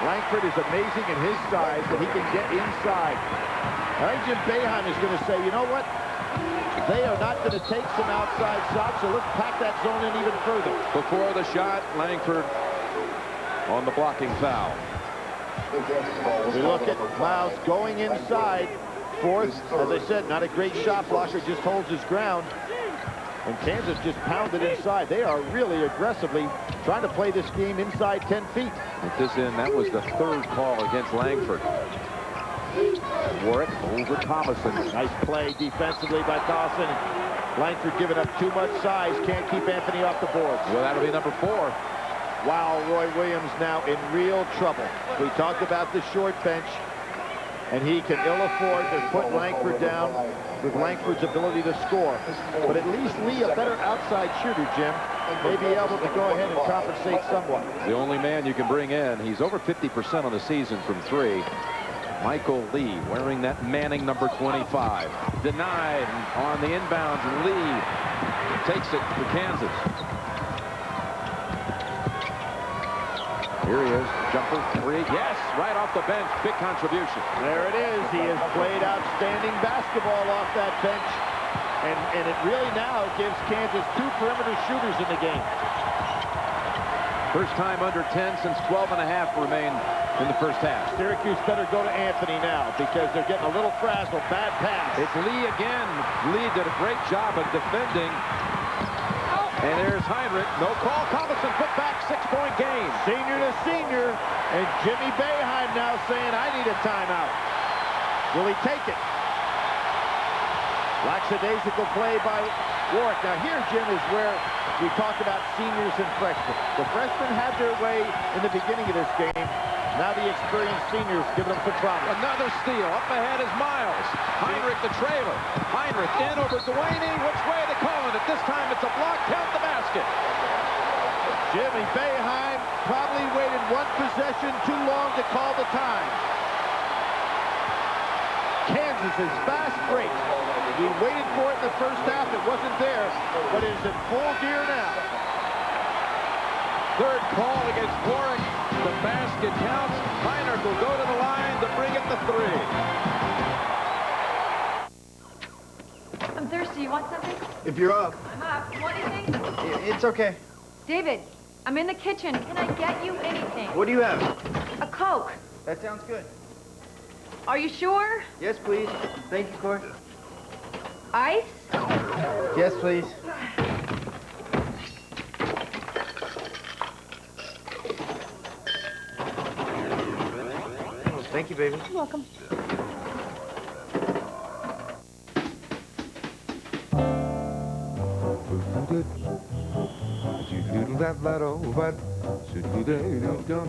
Langford is amazing in his size that he can get inside. I think Jim Boeheim is going to say, you know what? They are not going to take some outside shots, so let's pack that zone in even further. Before the shot, Langford on the blocking foul. We look at Miles going inside. Fourth, as I said, not a great shot blocker, just holds his ground. And Kansas just pounded inside. They are really aggressively trying to play this game inside 10 feet. At this end, that was the 3rd call against Langford. Warwick over Thomason. Nice play defensively by Dawson. Langford giving up too much size. Can't keep Anthony off the boards. Well, that'll be number 4. Wow, Roy Williams now in real trouble. We talked about the short bench, and he can ill afford to put Langford down with Langford's ability to score. But at least Lee, a better outside shooter, Jim, may be able to go ahead and compensate somewhat. The only man you can bring in. He's over 50% on the season from 3. Michael Lee wearing that Manning number 25. Denied on the inbounds. Lee takes it for Kansas. Here he is. Jumper 3. Yes, right off the bench. Big contribution. There it is. He has played outstanding basketball off that bench. And it really now gives Kansas 2 perimeter shooters in the game. First time under 10 since 12 and a half remain in the first half. Syracuse better go to Anthony now because they're getting a little frazzled. Bad pass. It's Lee again. Lee did a great job of defending. And there's Heinrich. No call. Collison put back. 6-point game. Senior to senior. And Jimmy Boeheim now saying, I need a timeout. Will he take it? Lackadaisical play by Warwick. Now here, Jim, is where we talk about seniors and freshmen. The freshmen had their way in the beginning of this game. Now the experienced seniors giving them some problems. Another steal. Up ahead is Miles. Heinrich the trailer. Heinrich in over Delaney. Which way are they calling it? This time it's a block. Count the basket. Jimmy Boeheim probably waited 1 possession too long to call the time. Kansas is fast break. We waited for it in the first half. It wasn't there, but it is in full gear now. 3rd call against Warwick. The basket counts. Heinrich will go to the line to bring it to 3. I'm thirsty. You want something? If you're up. I'm up. You want anything? It's okay. David, I'm in the kitchen. Can I get you anything? What do you have? A Coke. That sounds good. Are you sure? Yes, please. Thank you, Court. Ice? Yes, please. Thank you, baby. You're welcome.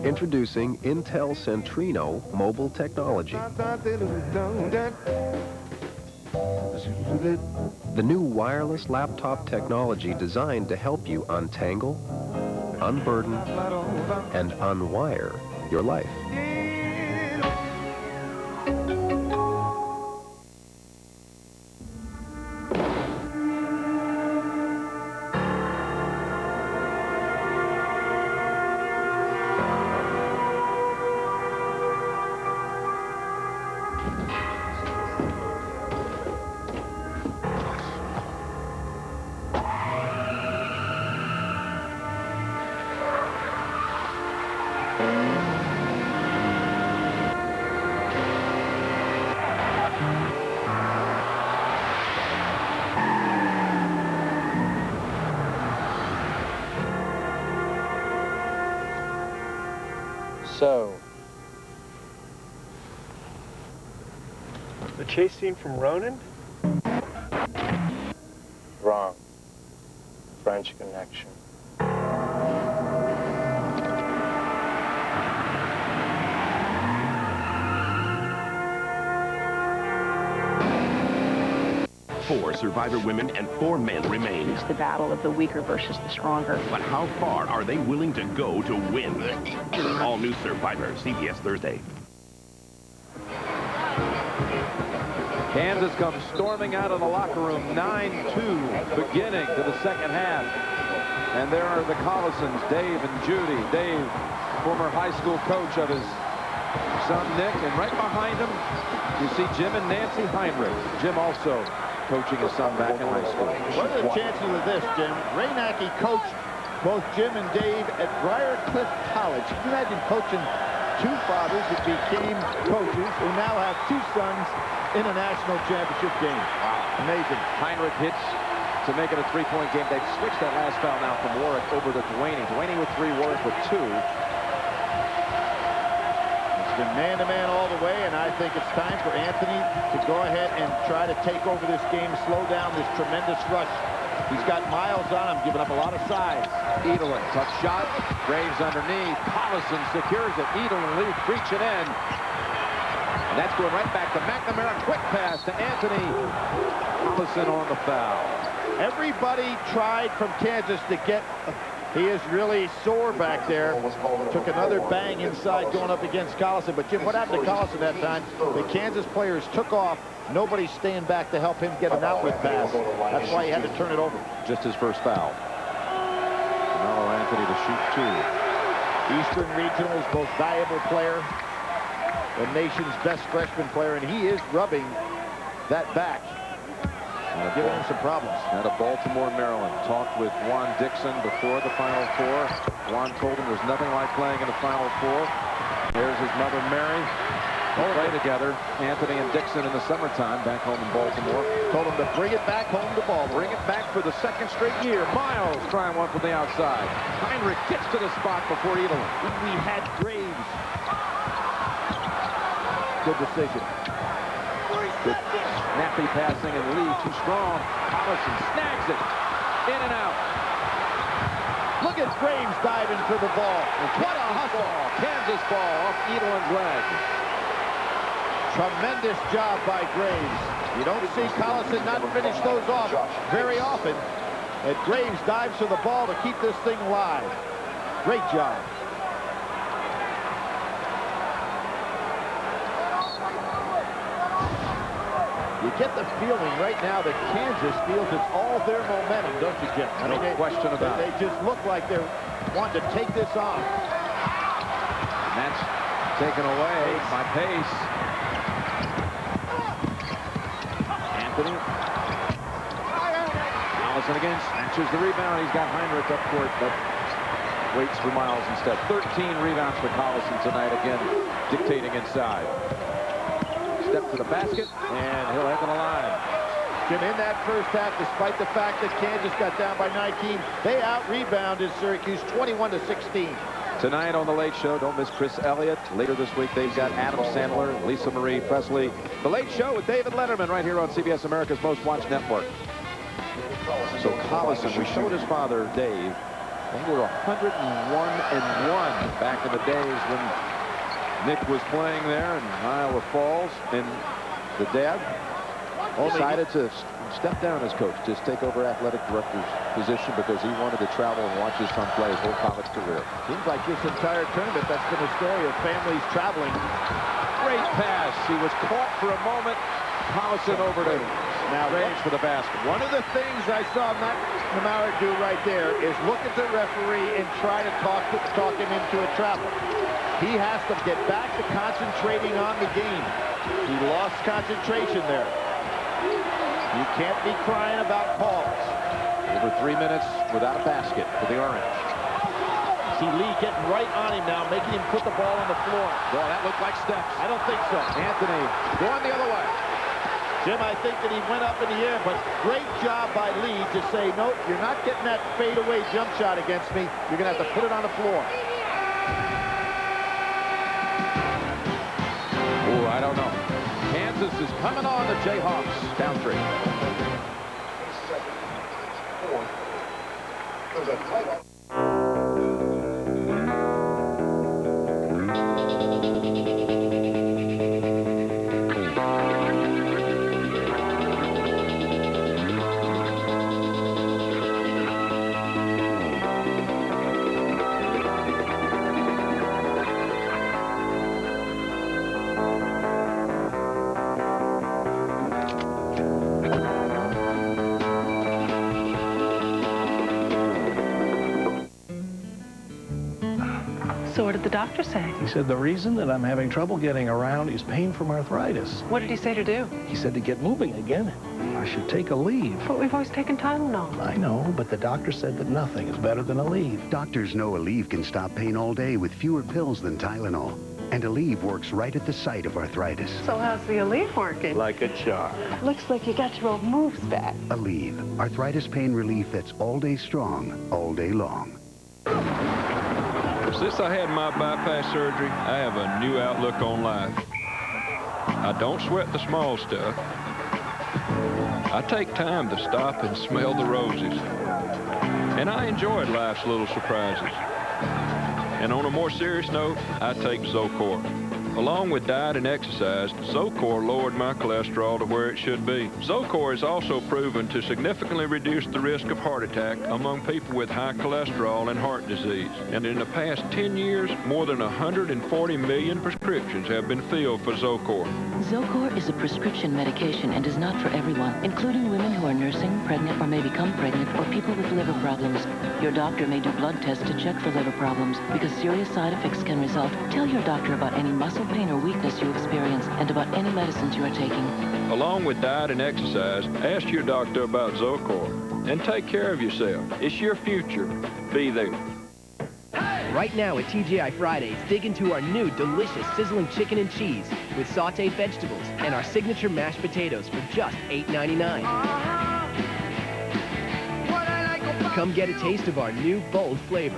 Introducing Intel Centrino mobile technology. The new wireless laptop technology designed to help you untangle, unburden, and unwire your life. So, the chase scene from Ronin? Wrong. French Connection. Four Survivor women and 4 men remain. It's the battle of the weaker versus the stronger. But how far are they willing to go to win? All new Survivor, CBS Thursday. Kansas comes storming out of the locker room, 9-2 beginning to the second half. And there are the Collisons, Dave and Judy. Dave, former high school coach of his son Nick, and right behind him you see Jim and Nancy Heinrich. Jim also coaching his son back in high school. What are the chances of this, Jim? Ray Nackey coached both Jim and Dave at Briarcliff College. Can you imagine coaching 2 fathers that became coaches who now have 2 sons in a national championship game? Wow. Amazing. Heinrich hits to make it a 3-point game. They've switched that last foul now from Warwick over to Duaney. Duaney with 3, Warwick with 2. It's been man-to-man all the way, and I think it's time for Anthony to go ahead and try to take over this game, slow down this tremendous rush. He's got Miles on him, giving up a lot of size. Edelin, tough shot. Graves underneath. Collison secures it. Edelin lead, reach it in. And that's going right back to McNamara. Quick pass to Anthony. Collison on the foul. Everybody tried from Kansas to get... He is really sore back there. Took another bang inside going up against Collison. But, Jim, what happened to Collison that time? The Kansas players took off. Nobody's staying back to help him get an outlet pass. That's why he had to turn it over. Just his first foul. Now Anthony to shoot 2. Eastern Regional's most valuable player. The nation's best freshman player. And he is rubbing that back. Giving him some problems. Out of Baltimore, Maryland. Talked with Juan Dixon before the Final Four. Juan told him there's nothing like playing in the Final Four. There's his mother, Mary. They play together, Anthony and Dixon, in the summertime back home in Baltimore. Told him to bring it back home to Baltimore. Bring it back for the 2nd straight year. Miles trying one from the outside. Heinrich gets to the spot before Edelin. We had Graves. Good decision. Good snappy passing, and Lee too strong. Collison snags it. In and out. Look at Graves diving for the ball. What a hustle. Kansas ball off Edelin's leg. Tremendous job by Graves. You don't see Collison not finish those off very often. And Graves dives for the ball to keep this thing alive. Great job. You get the feeling right now that Kansas feels it's all their momentum, don't you, Jim? No question about it. They just look like they're wanting to take this on. And that's taken away by Pace. Anthony. Collison again snatches the rebound. He's got Heinrich up court, but waits for Miles instead. 13 rebounds for Collison tonight, again dictating inside. Step to the basket, and he'll head to the line. Jim, in that first half, despite the fact that Kansas got down by 19, they out-rebounded Syracuse 21-16. Tonight on The Late Show, don't miss Chris Elliott. Later this week, they've got Adam Sandler, Lisa Marie Presley. The Late Show with David Letterman right here on CBS America's Most Watched Network. So Collison, we showed his father, Dave. They were 101-1 back in the days when Nick was playing there in Iowa Falls, and the dad decided to step down as coach, just take over athletic director's position because he wanted to travel and watch his son play his whole college career. Seems like this entire tournament, that's been a story of families traveling. Great pass. He was caught for a moment. Collison over to Graves for the basket. One of the things I saw McNamara do right there is look at the referee and try to talk him into a travel. He has to get back to concentrating on the game. He lost concentration there. You can't be crying about calls. Over 3 minutes without a basket for the Orange. See Lee getting right on him now, making him put the ball on the floor. Well, that looked like steps. I don't think so. Anthony going the other way. Jim, I think that he went up in the air, but great job by Lee to say, nope, you're not getting that fadeaway jump shot against me. You're going to have to put it on the floor. I don't know. Kansas is coming on the Jayhawks down 3. So what did the doctor say? He said the reason that I'm having trouble getting around is pain from arthritis. What did he say to do? He said to get moving again. I should take a leave. But we've always taken Tylenol. I know, but the doctor said that nothing is better than a leave. Doctors know Aleve can stop pain all day with fewer pills than Tylenol. And Aleve works right at the site of arthritis. So how's the Aleve working? Like a charm. Looks like you got your old moves back. Aleve, arthritis pain relief that's all day strong, all day long. Since I had my bypass surgery, I have a new outlook on life. I don't sweat the small stuff. I take time to stop and smell the roses. And I enjoyed life's little surprises. And on a more serious note, I take Zocor. Along with diet and exercise, Zocor lowered my cholesterol to where it should be. Zocor is also proven to significantly reduce the risk of heart attack among people with high cholesterol and heart disease. And in the past 10 years, more than 140 million prescriptions have been filled for Zocor. Zocor is a prescription medication and is not for everyone, including women who are nursing, pregnant, or may become pregnant, or people with liver problems. Your doctor may do blood tests to check for liver problems because serious side effects can result. Tell your doctor about any muscle pain or weakness you experience and about any medicines you are taking. Along with diet and exercise, ask your doctor about Zocor and take care of yourself. It's your future. Be there. Right now at TGI Fridays, dig into our new delicious sizzling chicken and cheese with sautéed vegetables and our signature mashed potatoes for just $8.99. Come get a taste of our new bold flavor.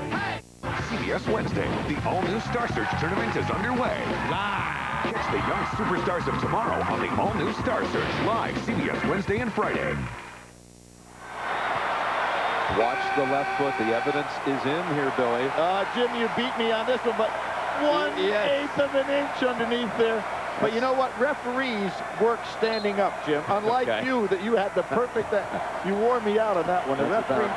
CBS Wednesday, the all-new Star Search tournament is underway. Live! Catch the young superstars of tomorrow on the all-new Star Search, live CBS Wednesday and Friday. Watch the left foot. The evidence is in here, Billy. Jim, you beat me on this one, but 1/8 of an inch underneath there. But you know what? Referees work standing up, Jim. Unlike you, that you had the perfect... you wore me out on that one. The referee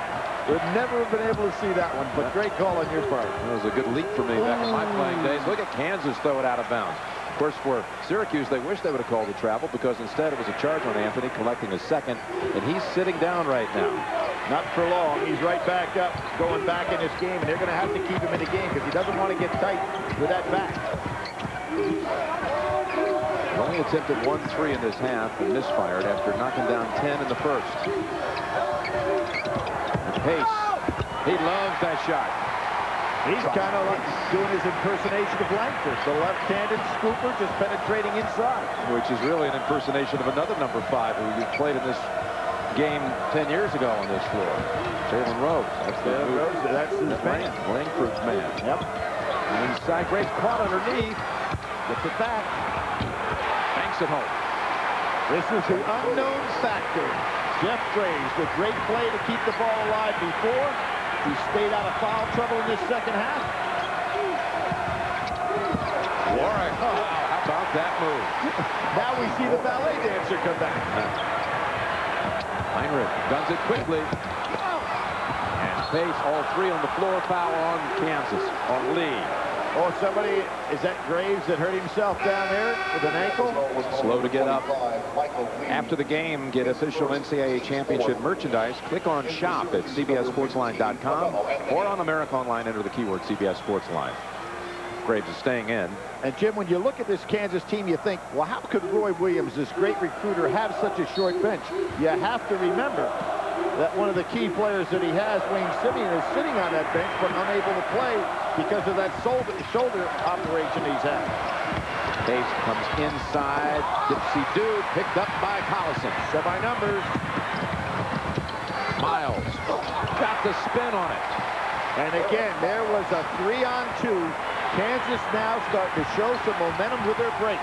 would never have been able to see that one, but great call on your part. That was a good leap for me back in my playing days. Look at Kansas throw it out of bounds. Of course, for Syracuse, they wish they would have called the travel because instead it was a charge on Anthony, collecting a second, and he's sitting down right now. Not for long. He's right back up, going back in this game, and they're going to have to keep him in the game because he doesn't want to get tight with that back. He only attempted 1-3 in this half and misfired after knocking down 10 in the first. And Pace, he loves that shot. He's kind of like doing his impersonation of Langford, the left-handed scooper just penetrating inside. Which is really an impersonation of another number 5 who you played in this game 10 years ago on this floor. Jalen Rose. That's his man. Langford's man. Yep. Inside, Graves caught underneath. Gets it back. Banks it home. This is the unknown factor. Jeff Graves, the great play to keep the ball alive before. He stayed out of foul trouble in this second half. Warwick. Oh, how about that move? Now we see the ballet dancer come back. Heinrich does it quickly. And Pace, all 3 on the floor. Foul on Kansas, on Lee. Oh, somebody, is that Graves that hurt himself down there with an ankle? Slow to get up. After the game, get official NCAA championship merchandise. Click on shop at cbssportsline.com or on America Online, enter the keyword CBS Sportsline. Graves is staying in. And Jim, when you look at this Kansas team, you think, well, how could Roy Williams, this great recruiter, have such a short bench? You have to remember that one of the key players that he has, Wayne Simeon, is sitting on that bench but unable to play because of that shoulder operation he's had. Pace comes inside. Dipsy Dude picked up by Collison. Semi-numbers. Miles got the spin on it. And again, there was a 3-on-2. Kansas now starting to show some momentum with their break.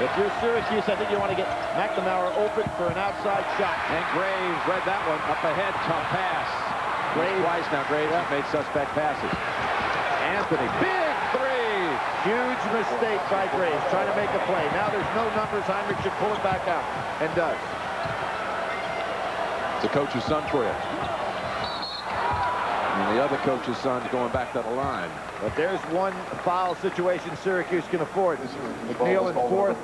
If you're Syracuse, I think you want to get McNamara open for an outside shot. And Graves read that one up ahead. Tough pass. Graves twice now. Graves has made suspect passes. Anthony, big three. Huge mistake by Graves, trying to make a play. Now there's no numbers. Heinrich should pull it back out, and does. It's a coach's son for you. And the other coach's son's going back to the line. But there's one foul situation Syracuse can afford. McNeil in fourth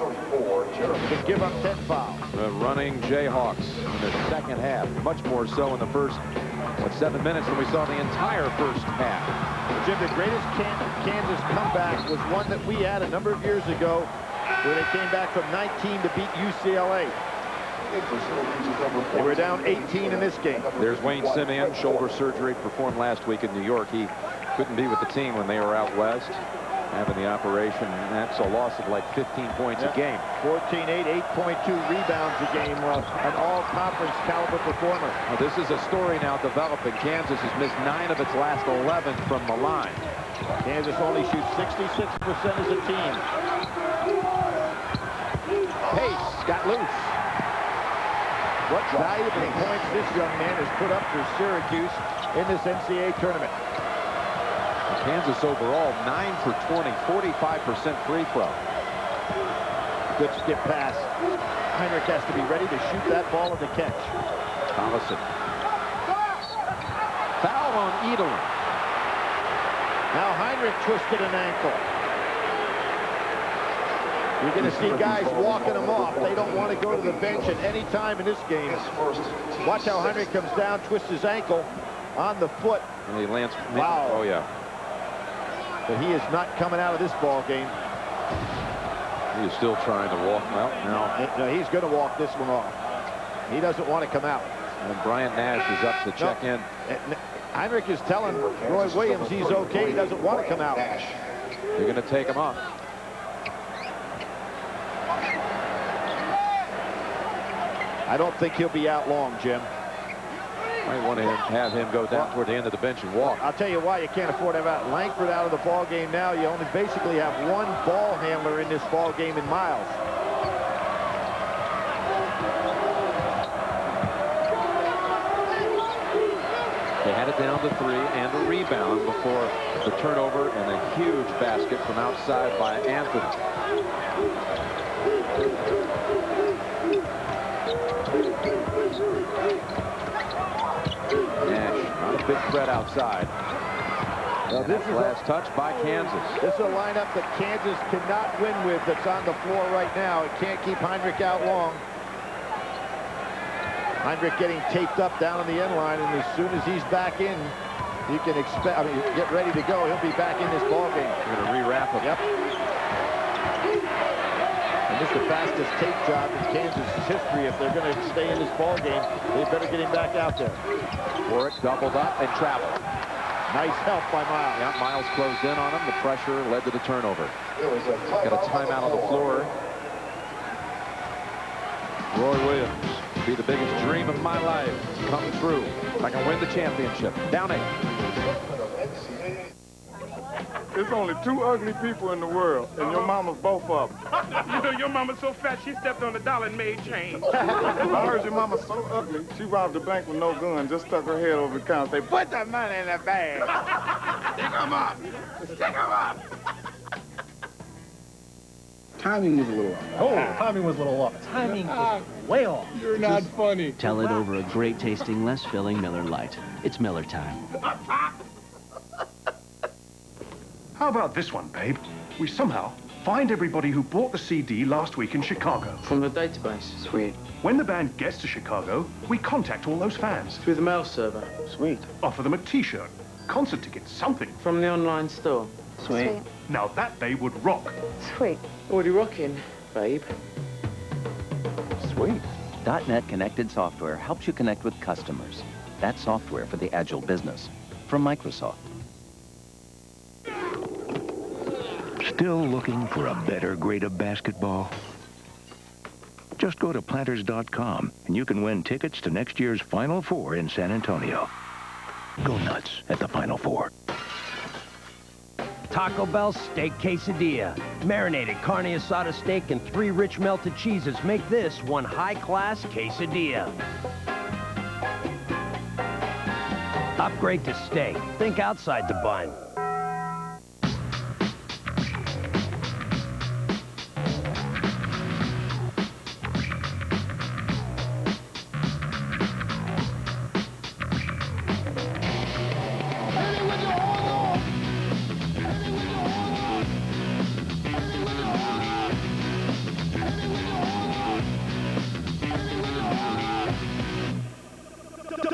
can give up 10 fouls. The running Jayhawks in the second half. Much more so in the first, 7 minutes than we saw the entire first half. Jim, the greatest Kansas comeback was one that we had a number of years ago where they came back from 19 to beat UCLA. They were down 18 in this game. There's Wayne Simeon, shoulder surgery, performed last week in New York. He couldn't be with the team when they were out west having the operation. And that's a loss of like 15 points a game. 14-8, 8.2 rebounds a game. Well, an all-conference caliber performer. Now, this is a story now developing. Kansas has missed 9 of its last 11 from the line. Kansas only shoots 66% as a team. Pace got loose. What valuable points this young man has put up for Syracuse in this NCAA tournament. Kansas overall 9 for 20, 45% free throw. Good skip pass. Heinrich has to be ready to shoot that ball at the catch. Collison. Foul on Edelman. Now Heinrich twisted an ankle. You're going to see guys walking them off. They don't want to go to the bench at any time in this game. Watch how Heinrich comes down, twists his ankle on the foot. And he lands. Wow. Oh, yeah. But he is not coming out of this ball game. He is still trying to walk him out now. No, he's going to walk this one off. He doesn't want to come out. And Bryant Nash is up to check in. Heinrich is telling Roy Williams he's okay. He doesn't want to come out. They're going to take him up. I don't think he'll be out long, Jim. Might want to have him go down toward the end of the bench and walk. I'll tell you why you can't afford to have out Langford out of the ball game now. You only basically have one ball handler in this ball game in Miles. They had it down to 3 and a rebound before the turnover and a huge basket from outside by Anthony. Nash, not a big threat outside. Now this is last touch by Kansas. This is a lineup that Kansas cannot win with that's on the floor right now. It can't keep Heinrich out long. Heinrich getting taped up down on the end line, and as soon as he's back in, you can expect, get ready to go. He'll be back in this ball game. We're going to re-wrap him. Yep. And this is the fastest tape job in Kansas history. If they're going to stay in this ball game, they better get him back out there. Warwick doubled up and traveled. Nice help by Miles. Yeah, Miles closed in on him. The pressure led to the turnover. Got a timeout on the floor. Roy Williams, be the biggest dream of my life come true. I can win the championship. Down 8. There's only 2 ugly people in the world, and your mama's both of them. You know, your mama's so fat, she stepped on the dollar and made change. I heard your mama's so ugly, she robbed the bank with no gun, just stuck her head over the counter and say, put the money in the bag. Stick 'em up. Stick 'em up. Timing was a little off. Oh, timing was a little off. Timing is way off. You're not funny. Tell it over a great tasting, less filling Miller Lite. It's Miller time. How about this one, babe? We somehow find everybody who bought the CD last week in Chicago. From the database. Sweet. When the band gets to Chicago, we contact all those fans. Through the mail server. Sweet. Offer them a T-shirt, concert tickets, something. From the online store. Sweet. Now that, babe, would rock. Sweet. Already rocking, babe. Sweet. .NET Connected Software helps you connect with customers. That's software for the agile business. From Microsoft. Still looking for a better grade of basketball? Just go to Planters.com and you can win tickets to next year's Final Four in San Antonio. Go nuts at the Final Four. Taco Bell Steak Quesadilla. Marinated carne asada steak and 3 rich melted cheeses make this one high-class quesadilla. Upgrade to steak. Think outside the bun.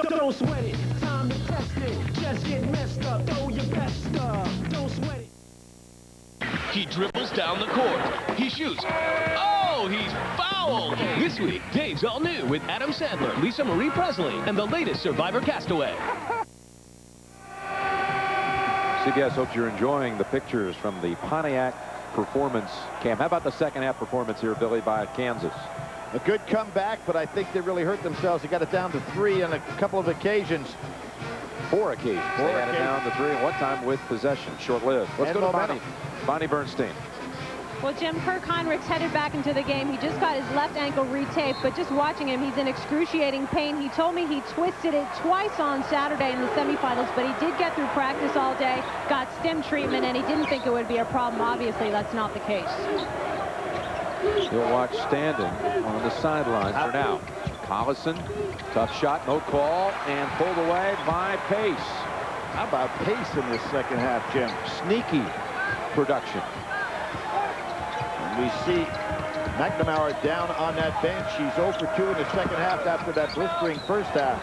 Don't sweat it, time to test it. Just get messed up, throw your best stuff. Don't sweat it. He dribbles down the court. He shoots. Oh, he's fouled. This week, Dave's all new with Adam Sandler, Lisa Marie Presley, and the latest Survivor Castaway. CBS hopes you're enjoying the pictures from the Pontiac performance camp. How about the second half performance here, Billy, by Kansas? A good comeback, but I think they really hurt themselves. They got it down to 3 on a couple of occasions. 4 occasions. They had it down to 3, and one time with possession. Short-lived. Let's go to Bonnie Bernstein. Well, Jim, Kirk Heinrich's headed back into the game. He just got his left ankle retaped, but just watching him, he's in excruciating pain. He told me he twisted it twice on Saturday in the semifinals, but he did get through practice all day, got stim treatment, and he didn't think it would be a problem. Obviously, that's not the case. He'll watch standing on the sideline for now. Collison, tough shot, no call, and pulled away by Pace. How about Pace in this second half, Jim? Sneaky production. And we see McNamara down on that bench. He's 0 for 2 in the second half after that blistering first half.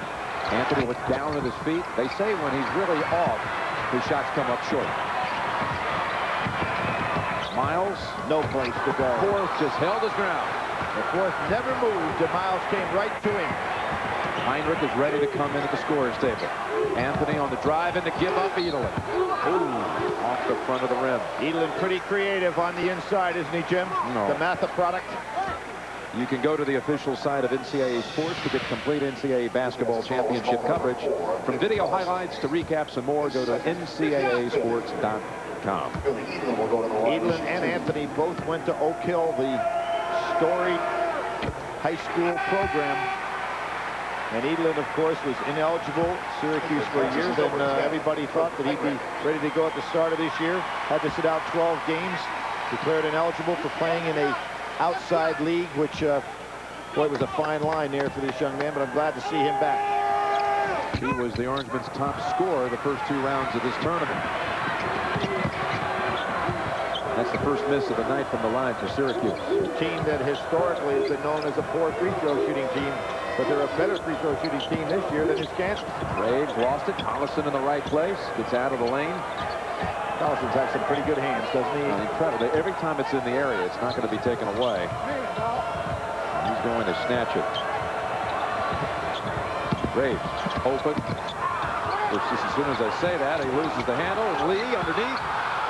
Anthony was down at his feet. They say when he's really off, his shots come up short. Miles, no place to go. Fourth just held his ground. The fourth never moved, and Miles came right to him. Heinrich is ready to come in at the scorer's table. Anthony on the drive and to give up Edelin. Ooh, off the front of the rim. Edelin pretty creative on the inside, isn't he, Jim? No. The Matha product. You can go to the official site of NCAA Sports to get complete NCAA basketball championship coverage. From video highlights to recaps and more, go to ncaasports.com. Edelin and Anthony both went to Oak Hill, the storied high school program. And Edelin, of course, was ineligible, Syracuse for a year. Then everybody thought that he'd be ready to go at the start of this year. Had to sit out 12 games, declared ineligible for playing in a outside league, which, boy, it was a fine line there for this young man, but I'm glad to see him back. He was the Orangemen's top scorer the first 2 rounds of this tournament. That's the first miss of the night from the line for Syracuse. A team that historically has been known as a poor free throw shooting team, but they're a better free throw shooting team this year than is Kansas. Graves lost it. Collison in the right place. Gets out of the lane. Collison's had some pretty good hands, doesn't he? Incredible. Every time it's in the area, it's not going to be taken away. He's going to snatch it. Graves open. Just as soon as I say that, he loses the handle. Lee underneath.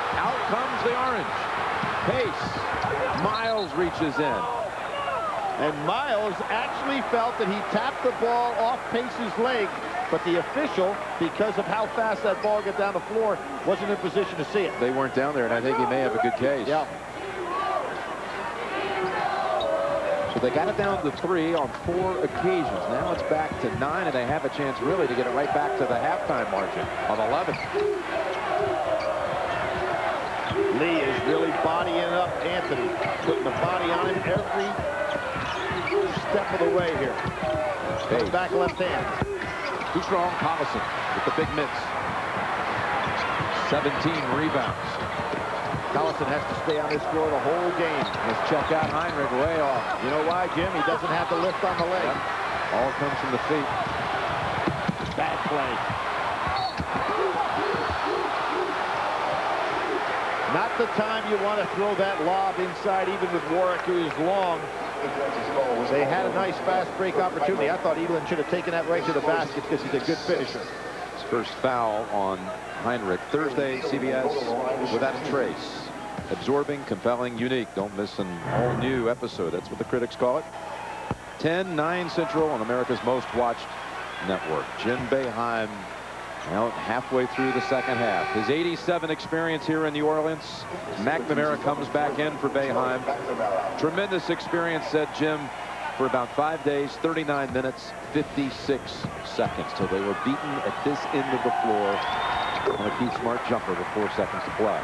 Out comes the orange. Pace. Miles reaches in. And Miles actually felt that he tapped the ball off Pace's leg, but the official, because of how fast that ball got down the floor, wasn't in position to see it. They weren't down there, and I think he may have a good case. Yeah. So they got it down to 3 on 4 occasions. Now it's back to 9, and they have a chance really to get it right back to the halftime margin on 11. Lee is really bodying up Anthony, putting the body on him every step of the way here. Goes back left hand. Too strong. Collison with the big miss. 17 rebounds. Collison has to stay on his floor the whole game. Let's check out Heinrich way off. You know why, Jim? He doesn't have to lift on the leg. Yep. All comes from the feet. Bad play. Not the time you want to throw that lob inside, even with Warwick, who is long. They had a nice fast break opportunity. I thought Edelin should have taken that right to the basket because he's a good finisher. His first foul on Heinrich. Thursday, CBS, without a trace. Absorbing, compelling, unique. Don't miss an all-new episode. That's what the critics call it. 10, 9 Central on America's most watched network. Jim Boeheim Now halfway through the second half. His 87 experience here in New Orleans. McNamara comes back in for Boeheim. Tremendous experience, said Jim, for about 5 days, 39 minutes, 56 seconds till they were beaten at this end of the floor on a Keith Smart jumper with 4 seconds to play.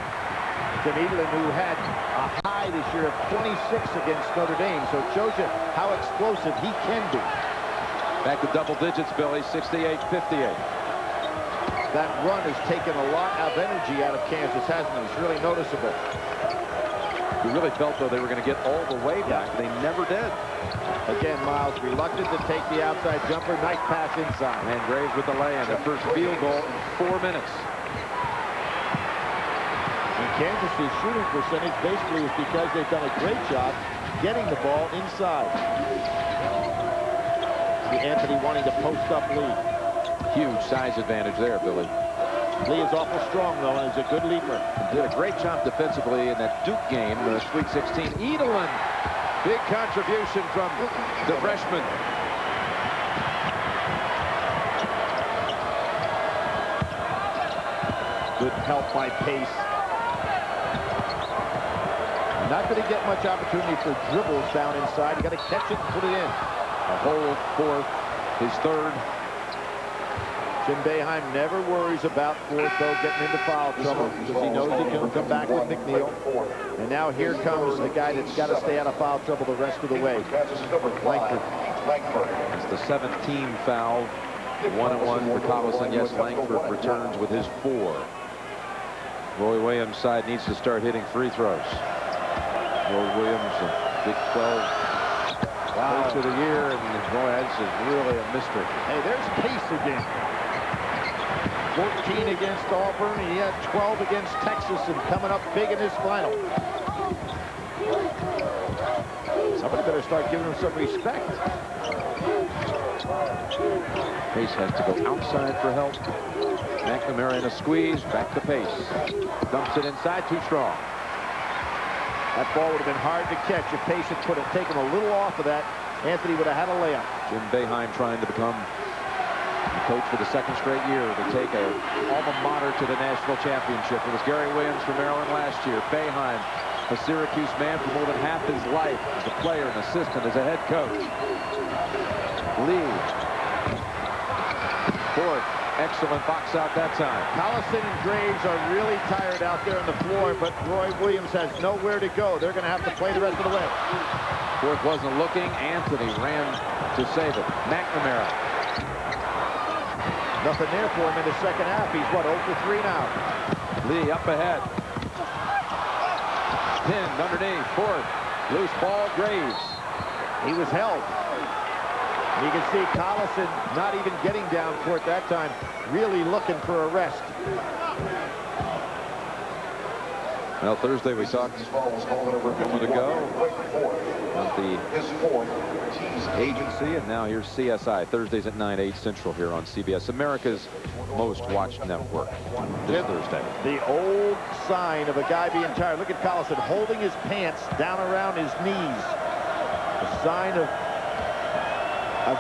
Tim Edelin, who had a high this year of 26 against Notre Dame, so it shows you how explosive he can be. Back to double digits, Billy, 68-58. That run has taken a lot of energy out of Kansas, hasn't it? It's really noticeable. You really felt, though, they were going to get all the way back. They never did. Again, Miles reluctant to take the outside jumper. Nice pass inside. And Graves with the lay-in. Their first field goal in 4 minutes. And Kansas' shooting percentage basically is because they've done a great job getting the ball inside. See Anthony wanting to post up Lee. Huge size advantage there, Billy. Lee is awful strong, though, and is a good leaper. Did a great job defensively in that Duke game, the Sweet 16. Edelin, big contribution from the freshman. Good help by Pace. Not going to get much opportunity for dribbles down inside. You got to catch it and put it in. A whole fourth, his third. Jim Boeheim never worries about fourth, though, getting into foul trouble because he knows he can come back with McNeil. And now here comes the guy that's got to stay out of foul trouble the rest of the way. Langford. It's the 17th foul. 1-1 for Collison. Yes, Langford returns with his 4. Roy Williams' side needs to start hitting free throws. Roy Williams, Big 12 Coach of the year, and boy, this is really a mystery. Hey, there's Pace again. 14 against Auburn, and he had 12 against Texas, and coming up big in this final. Somebody better start giving him some respect. Pace has to go outside for help. McNamara in a squeeze, back to Pace. Dumps it inside, too strong. That ball would have been hard to catch if Pace had taken a little off of that. Anthony would have had a layup. Jim Boeheim trying to become the coach for the 2nd straight year to take a alma mater to the national championship. It was Gary Williams from Maryland last year. Boeheim, a Syracuse man for more than half his life as a player, an assistant, as a head coach. Lee. Fourth. Excellent box out that time. Collison and Graves are really tired out there on the floor, but Roy Williams has nowhere to go. They're going to have to play the rest of the way. Fourth wasn't looking. Anthony ran to save it. McNamara. Nothing there for him in the second half. He's, what, 0 for 3 now. Lee up ahead. Pinned underneath. Fourth. Loose ball, Graves. He was held. You can see Collison not even getting down for it that time, really looking for a rest. Well, Thursday we talked a moment ago about the agency, and now here's CSI. Thursdays at 9, 8 Central here on CBS, America's most watched network this Thursday. The old sign of a guy being tired. Look at Collison holding his pants down around his knees. A sign of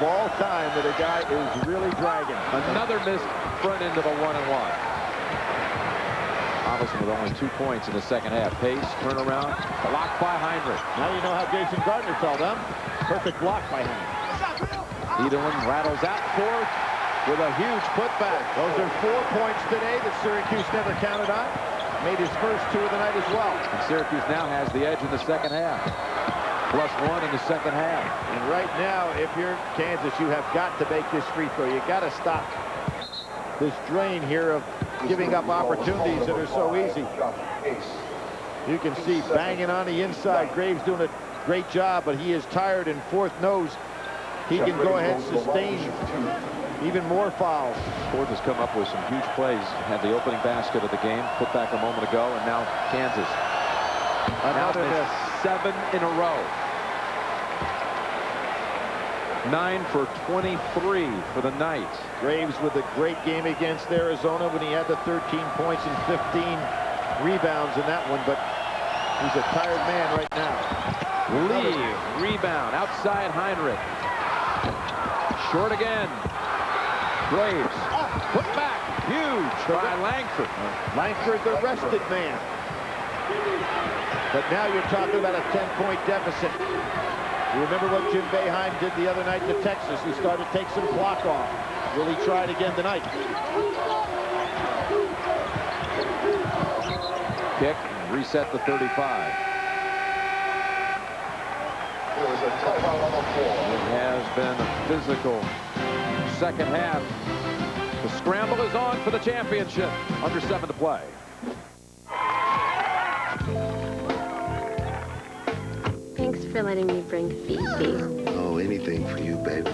all time that a guy is really dragging. Another missed front end of a 1-and-1. Collison with only 2 points in the second half. Pace, turnaround, blocked by Heinrich. Now you know how Jason Gardner fell down. Perfect block by Heinrich. Edelin rattles out fourth with a huge putback. Those are 4 points today that Syracuse never counted on. Made his first 2 of the night as well. And Syracuse now has the edge in the second half. +1 in the second half. And right now, if you're Kansas, you have got to make this free throw. You got to stop this drain here of giving up opportunities that are so easy. You can see banging on the inside. Graves doing a great job, but he is tired, and Fourth knows he can go ahead and sustain even more fouls. Fourth has come up with some huge plays. Had the opening basket of the game, put back a moment ago, and now Kansas. Another miss. 7 in a row. 9 for 23 for the night. Graves with a great game against Arizona when he had the 13 points and 15 rebounds in that one, but he's a tired man right now. Lee, rebound, outside Heinrich. Short again. Graves. Put back. Huge by Langford. Langford, the rested man. But now you're talking about a 10-point deficit. You remember what Jim Boeheim did the other night to Texas? He started to take some clock off. Will he try it again tonight? Kick, reset the 35. It has been a physical second half. The scramble is on for the championship. Under 7 to play. Thanks for letting me bring Fifi. Oh, anything for you, baby.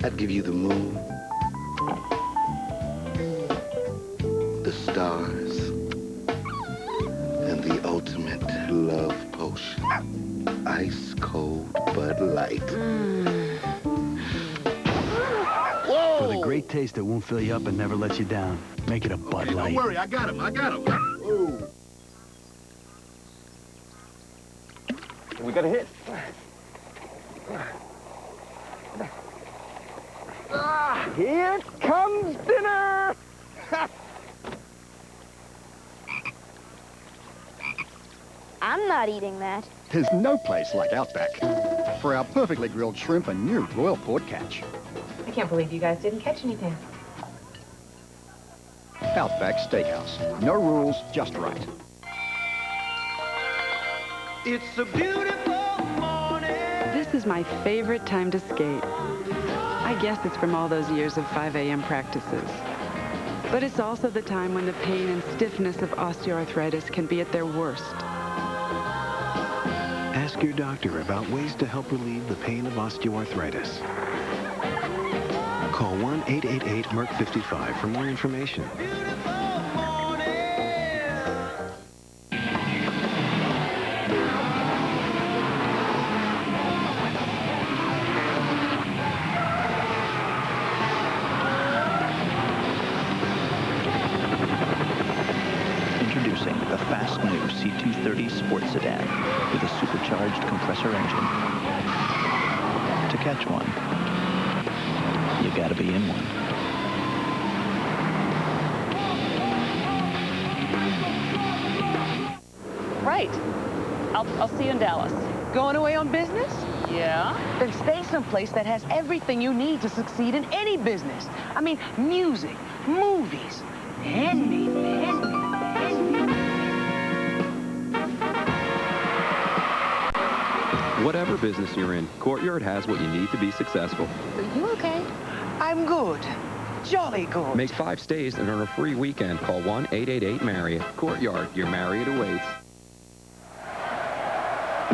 I'd give you the moon, the stars, and the ultimate love potion. Ice cold Bud Light. For the great taste that won't fill you up and never let you down, make it a Bud Light. Don't worry, I got him. Ooh. We got a hit. Here comes dinner! I'm not eating that. There's no place like Outback for our perfectly grilled shrimp and new Royal Port catch. I can't believe you guys didn't catch anything. Outback Steakhouse. No rules, just right. It's a beautiful morning. This is my favorite time to skate. I guess it's from all those years of 5 a.m. practices. But it's also the time when the pain and stiffness of osteoarthritis can be at their worst. Ask your doctor about ways to help relieve the pain of osteoarthritis. Call 1-888-MERC55 for more information. Introducing the fast new C230 Sports Sedan with a supercharged compressor engine. To catch one, you gotta be in one. Right. I'll see you in Dallas. Going away on business? Yeah? Then stay someplace that has everything you need to succeed in any business. I mean, music, movies, handmade. Whatever business you're in, Courtyard has what you need to be successful. Are you okay? I'm good. Jolly good. Make 5 stays and earn a free weekend. Call 1-888-MARRIOTT. Courtyard, your Marriott awaits.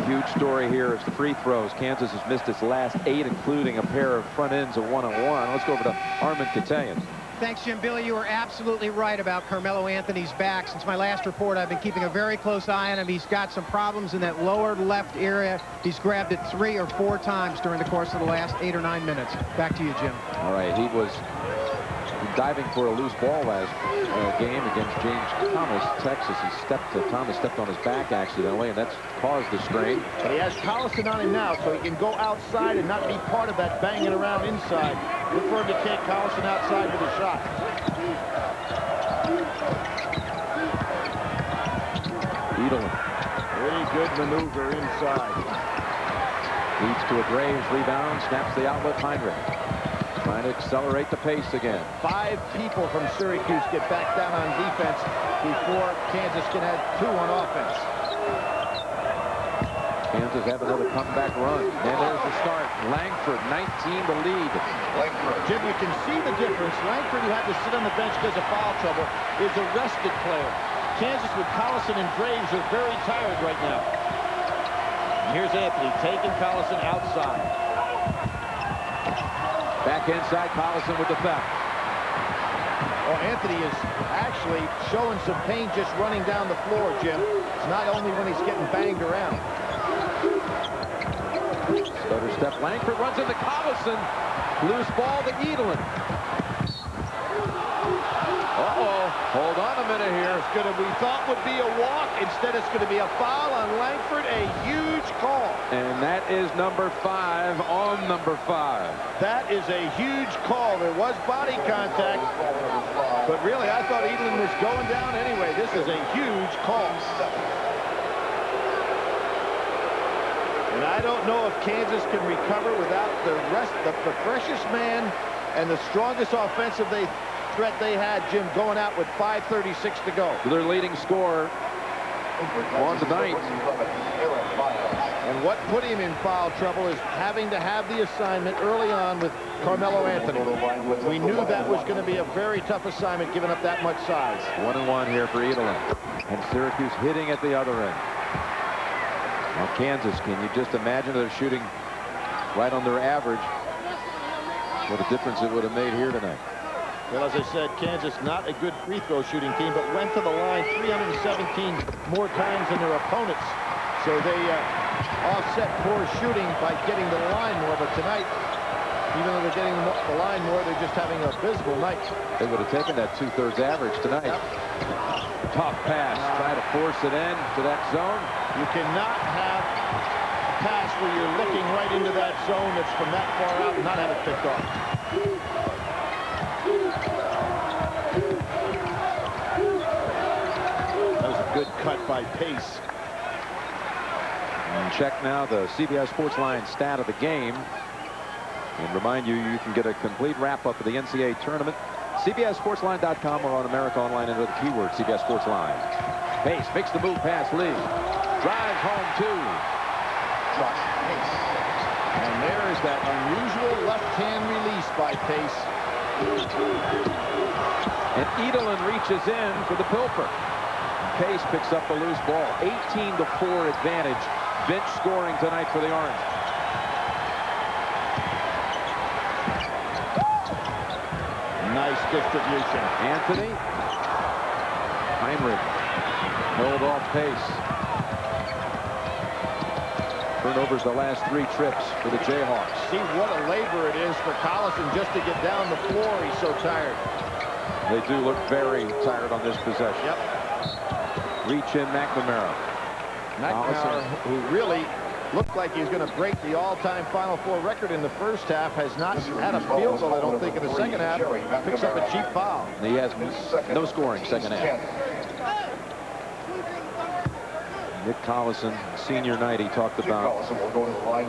Huge story here is the free throws. Kansas has missed its last 8, including a pair of front ends of one-on-one. Let's go over to Armin Katayan. Thanks, Jim. Billy, you were absolutely right about Carmelo Anthony's back. Since my last report, I've been keeping a very close eye on him. He's got some problems in that lower left area. He's grabbed it 3 or 4 times during the course of the last 8 or 9 minutes. Back to you, Jim. All right, he was diving for a loose ball last game against James Thomas, Texas. Thomas stepped on his back accidentally, and that's caused the strain. But he has Collison on him now, so he can go outside and not be part of that banging around inside. Look for him to take Collison outside with a shot. Edelman. Pretty good maneuver inside. Leads to a Graves rebound, snaps the outlet. Heinrich trying to accelerate the pace again. 5 people from Syracuse get back down on defense before Kansas can have 2 on offense. Kansas have another comeback run. And there's the start. Langford, 19 to lead. Jim, you can see the difference. Langford, who had to sit on the bench because of foul trouble, is a rested player. Kansas with Collison and Graves are very tired right now. And here's Anthony taking Collison outside. Back inside, Collison with the theft. Oh, Anthony is actually showing some pain just running down the floor, Jim. It's not only when he's getting banged around. Stutter step. Langford runs into Collison. Loose ball to Edelman. Uh-oh. Hold on a minute here. We thought would be a walk. Instead, it's going to be a foul on Langford. A huge call. And that is number 5 on number 5. That is a huge call. There was body contact, but really I thought Edelin was going down anyway. This is a huge call. And I don't know if Kansas can recover without the freshest man and the strongest offensive threat they had, Jim, going out with 5:36 to go. Their leading scorer on the night. And what put him in foul trouble is having to have the assignment early on with Carmelo Anthony. We knew that was going to be a very tough assignment, giving up that much size. 1-1 here for Edelin. And Syracuse hitting at the other end. Now Kansas, can you just imagine they're shooting right on their average? What a difference it would have made here tonight. Well, as I said, Kansas not a good free throw shooting team, but went to the line 317 more times than their opponents. So they offset poor shooting by getting to the line more. But tonight, even though they're getting the line more, they're just having an abysmal night. They would have taken that 2/3 average tonight. Yep. Tough pass. Try to force it in to that zone. You cannot have a pass where you're looking right into that zone that's from that far out and not have it picked off. That was a good cut by Pace. And check now the CBS Sports Line stat of the game. And remind you, you can get a complete wrap-up of the NCAA tournament. CBSSportsLine.com or on America Online under the keyword CBS Sports Line. Pace makes the move past Lee. Drives home 2. And there is that unusual left-hand release by Pace. And Edelin reaches in for the pilfer. Pace picks up the loose ball. 18-4 advantage. Bench scoring tonight for the Orange. Nice distribution. Anthony. Heinrich held off Pace. Turnovers the last 3 trips for the Jayhawks. See what a labor it is for Collison just to get down the floor. He's so tired. They do look very tired on this possession. Yep. Reach in McNamara. McNamara, who really looked like he was going to break the all-time Final Four record in the first half, has not had a field goal, I don't think, in the second half. Picks up a cheap foul. He has no scoring second half. Nick Collison, senior night, he talked about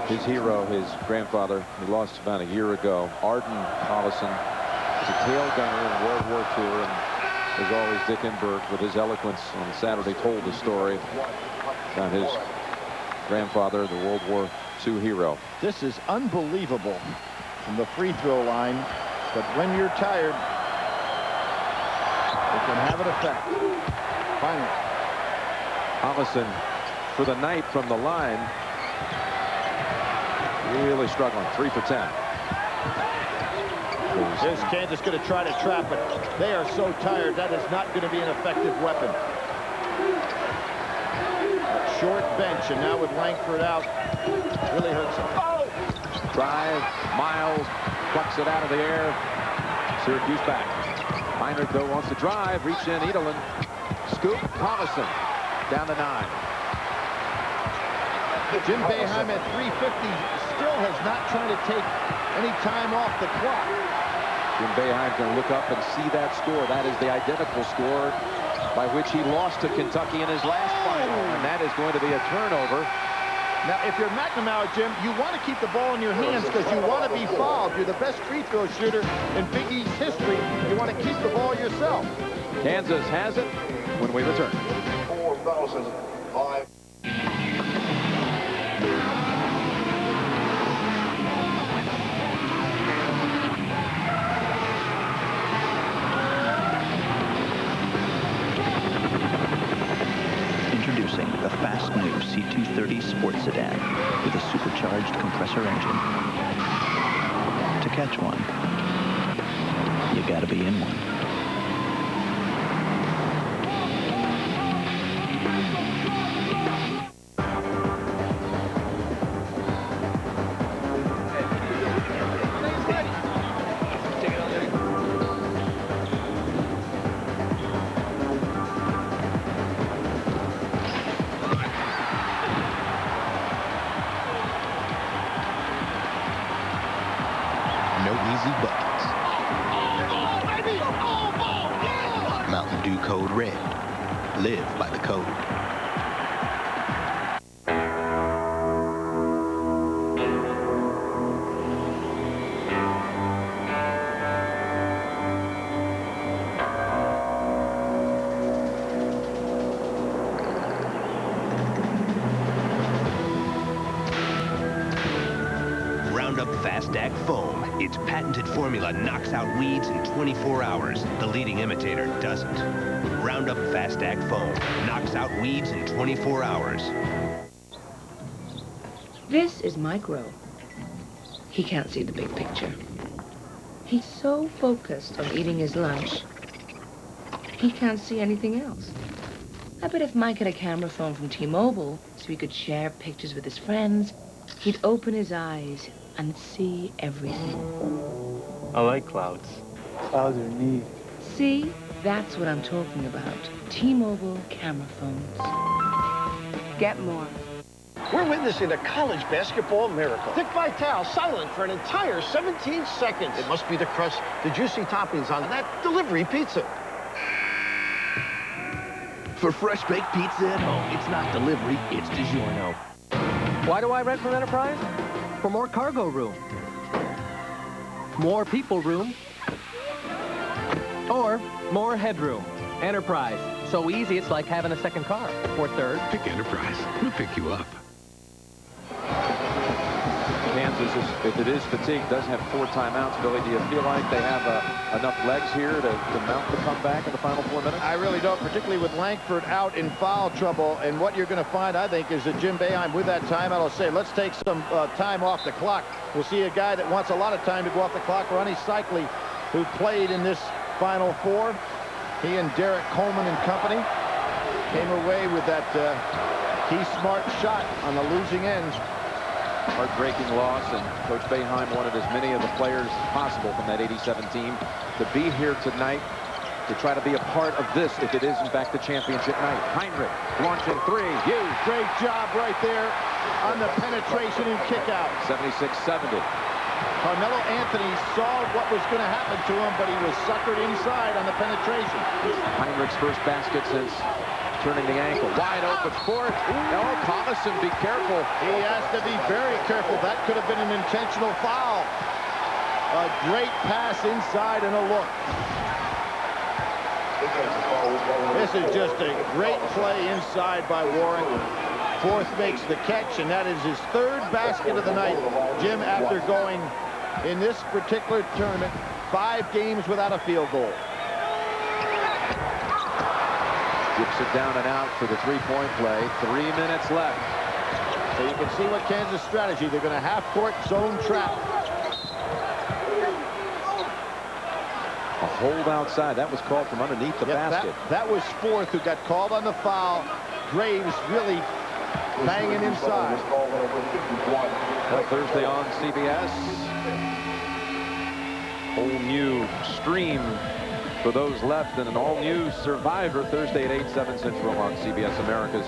his hero, his grandfather, he lost about a year ago. Arden Collison was a tail gunner in World War II, and as always, Dick Enberg, with his eloquence on Saturday, told the story about his grandfather, the World War II hero. This is unbelievable from the free throw line, but when you're tired, it can have an effect. Finally. Collison, for the night from the line, really struggling. 3 for 10. Is Kansas going to try to trap it? They are so tired, that is not going to be an effective weapon. Short bench, and now with Langford out, really hurts him. Oh! Drive, Miles plucks it out of the air. Syracuse back. Heinrich, though, wants to drive. Reach in, Edelin. Scoop, Collison. Down to 9. Jim Boeheim at 3:50 still has not tried to take any time off the clock. Jim Boeheim can look up and see that score. That is the identical score by which he lost to Kentucky in his last final, and that is going to be a turnover. Now, if you're McNamara, Jim, you want to keep the ball in your hands because you want to be fouled. You're the best free throw shooter in Big East history. You want to keep the ball yourself. Kansas has it when we return. 4,005. Introducing the fast new C230 sports sedan with a supercharged compressor engine. To catch one, you gotta be in one. Do Code Red. Live by the code. Roundup Fast Act Foam. Its patented formula knocks out weeds in 24 hours. The leading imitator doesn't. Roundup Fast Act Foam knocks out weeds in 24 hours. This is Micro. He can't see the big picture. He's so focused on eating his lunch, he can't see anything else. I bet if Mike had a camera phone from T-Mobile so he could share pictures with his friends, he'd open his eyes and see everything. I like clouds. Clouds are neat. See? That's what I'm talking about. T-Mobile camera phones. Get more. We're witnessing a college basketball miracle. Dick Vitale silent for an entire 17 seconds. It must be the crust, the juicy toppings on that delivery pizza. For fresh baked pizza at home, it's not delivery, it's DiGiorno. Why do I rent from Enterprise? For more cargo room, more people room, or more headroom. Enterprise. So easy, it's like having a second car. Or third. Pick Enterprise. We'll pick you up. Kansas, if it is fatigue, does have 4 timeouts. Billy, do you feel like they have enough legs here to mount the comeback in the final 4 minutes? I really don't, particularly with Langford out in foul trouble. And what you're going to find, I think, is that Jim Boeheim, with that timeout, will say, let's take some time off the clock. We'll see a guy that wants a lot of time to go off the clock, Ronnie Cycli, who played in this Final 4. He and Derek Coleman and company came away with that key smart shot on the losing end. Heartbreaking loss, and Coach Boeheim wanted as many of the players possible from that 87 team to be here tonight to try to be a part of this, if it is in fact the championship night. Heinrich launching 3, huge. Great job right there on the penetration and kick out. 76-70. Carmelo Anthony saw what was going to happen to him, but he was suckered inside on the penetration. Heinrich's first basket since turning the ankle. Wide open court. Oh, Collison, be careful. He has to be very careful. That could have been an intentional foul. A great pass inside and a look. This is just a great play inside by Warren. Fourth makes the catch, and that is his 3rd basket of the night. Jim, after going in this particular tournament 5 games without a field goal. Dips it down and out for the 3-point play. 3 minutes left. So you can see what Kansas strategy. They're going to half-court zone trap. A hold outside. That was called from underneath the basket. That was Fourth who got called on the foul. Graves really banging inside. Well, Thursday on CBS. Whole new stream for those left, and an all-new Survivor Thursday at 8, 7 Central on CBS America's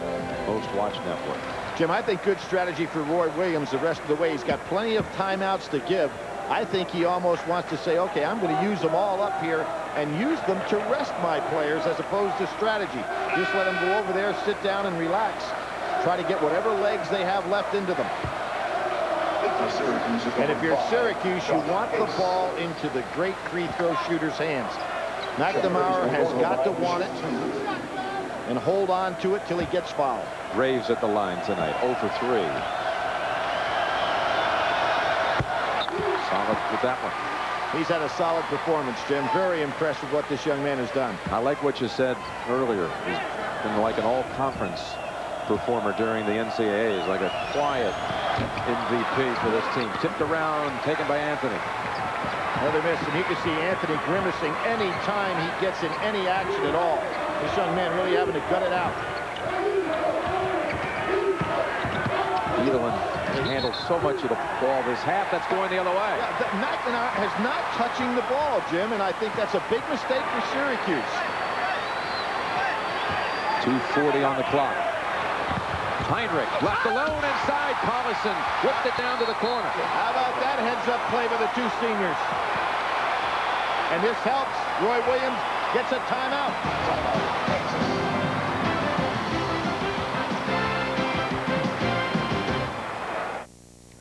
most-watched network. Jim, I think good strategy for Roy Williams the rest of the way. He's got plenty of timeouts to give. I think he almost wants to say, okay, I'm going to use them all up here and use them to rest my players as opposed to strategy. Just let them go over there, sit down, and relax. Try to get whatever legs they have left into them. And if you're Syracuse, you want the ball into the great free throw shooter's hands. McNamara has got to want it and hold on to it till he gets fouled. Graves at the line tonight, 0 for 3. Solid with that one. He's had a solid performance, Jim. Very impressed with what this young man has done. I like what you said earlier. He's been like an all-conference performer during the NCAA. He's like a quiet MVP for this team. Tipped around, taken by Anthony. Another miss, and you can see Anthony grimacing any time he gets in any action at all. This young man really having to gut it out. Edelin handled so much of the ball this half. That's going the other way. Yeah, McNamara has not touching the ball, Jim, and I think that's a big mistake for Syracuse. 2:40 on the clock. Heinrich left alone inside. Collison whipped it down to the corner. How about that heads-up play by the 2 seniors? And this helps Roy Williams gets a timeout.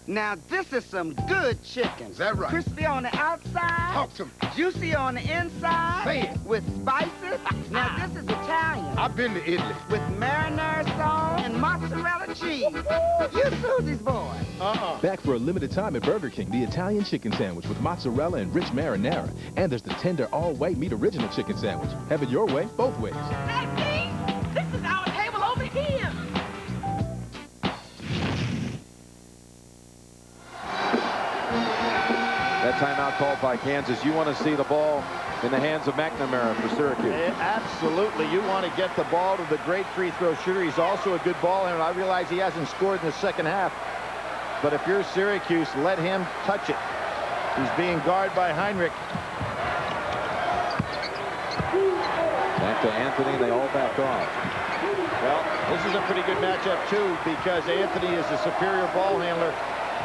Now, this is some good chicken. Is that right? Crispy on the outside. Talk to me. Juicy on the inside. Say it. With spices. Now, this is Italian. I've been to Italy. With marinara sauce and mozzarella cheese. You Susie's boy. Back for a limited time at Burger King, the Italian chicken sandwich with mozzarella and rich marinara. And there's the tender all-white meat original chicken sandwich. Have it your way, both ways. Hey, this is our table over here. That timeout called by Kansas. You want to see the ball in the hands of McNamara for Syracuse. Absolutely. You want to get the ball to the great free throw shooter. He's also a good ball handler. I realize he hasn't scored in the second half. But if you're Syracuse, let him touch it. He's being guarded by Heinrich. Back to Anthony, and they all back off. Well, this is a pretty good matchup, too, because Anthony is a superior ball handler.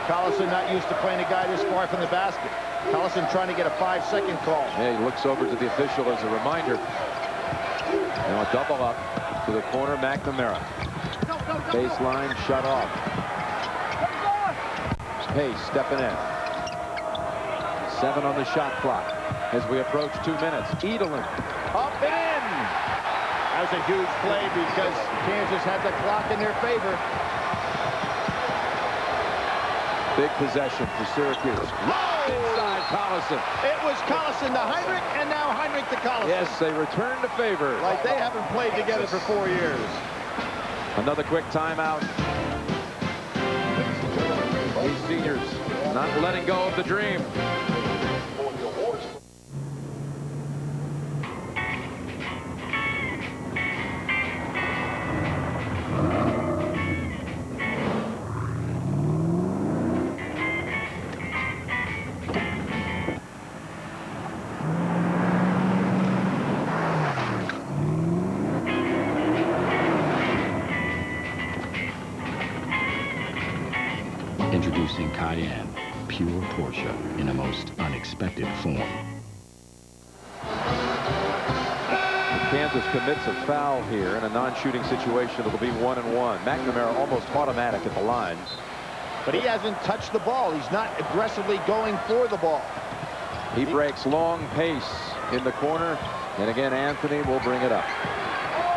Collison not used to playing a guy this far from the basket. Collison trying to get a 5-second call. Yeah, he looks over to the official as a reminder. Now a double up to the corner, McNamara. Baseline shut off. Pace stepping in. 7 on the shot clock as we approach 2 minutes. Edelin up and in. That was a huge play because Kansas had the clock in their favor. Big possession for Syracuse. Inside Collison. It was Collison to Heinrich, and now Heinrich to Collison. Yes, they return to favor. Like they haven't played together for 4 years. Another quick timeout. These seniors not letting go of the dream. Introducing Cayenne, pure Porsche in a most unexpected form. Kansas commits a foul here in a non-shooting situation. It'll be 1-1. McNamara almost automatic at the line. But he hasn't touched the ball. He's not aggressively going for the ball. He breaks long pace in the corner. And again, Anthony will bring it up.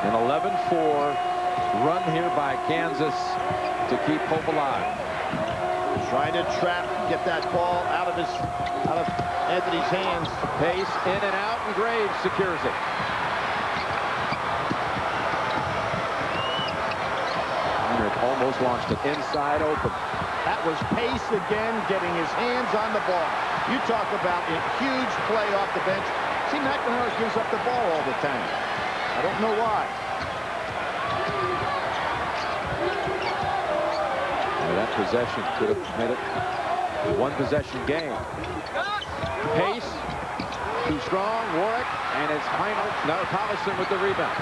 An 11-4 run here by Kansas to keep hope alive. Trying to trap, get that ball out of Anthony's hands. Pace in and out, and Graves secures it. Heinrich almost launched it inside open. That was Pace again, getting his hands on the ball. You talk about a huge play off the bench. See, McNamara gives up the ball all the time. I don't know why. That possession could have made it a one-possession game. Pace, too strong, Warwick, and it's Heinrich. No, Collison with the rebound.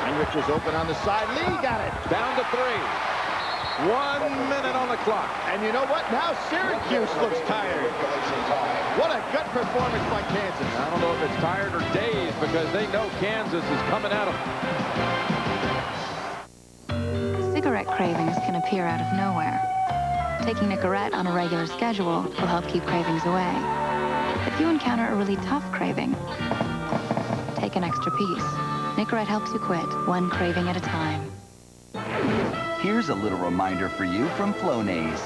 Heinrich was open on the side. Lee got it. Down to 3. 1 minute on the clock. And you know what? Now Syracuse looks tired. What a gut performance by Kansas. I don't know if it's tired or dazed because they know Kansas is coming at them. Cigarette cravings can appear out of nowhere. Taking Nicorette on a regular schedule will help keep cravings away. If you encounter a really tough craving, take an extra piece. Nicorette helps you quit, one craving at a time. Here's a little reminder for you from Flonase.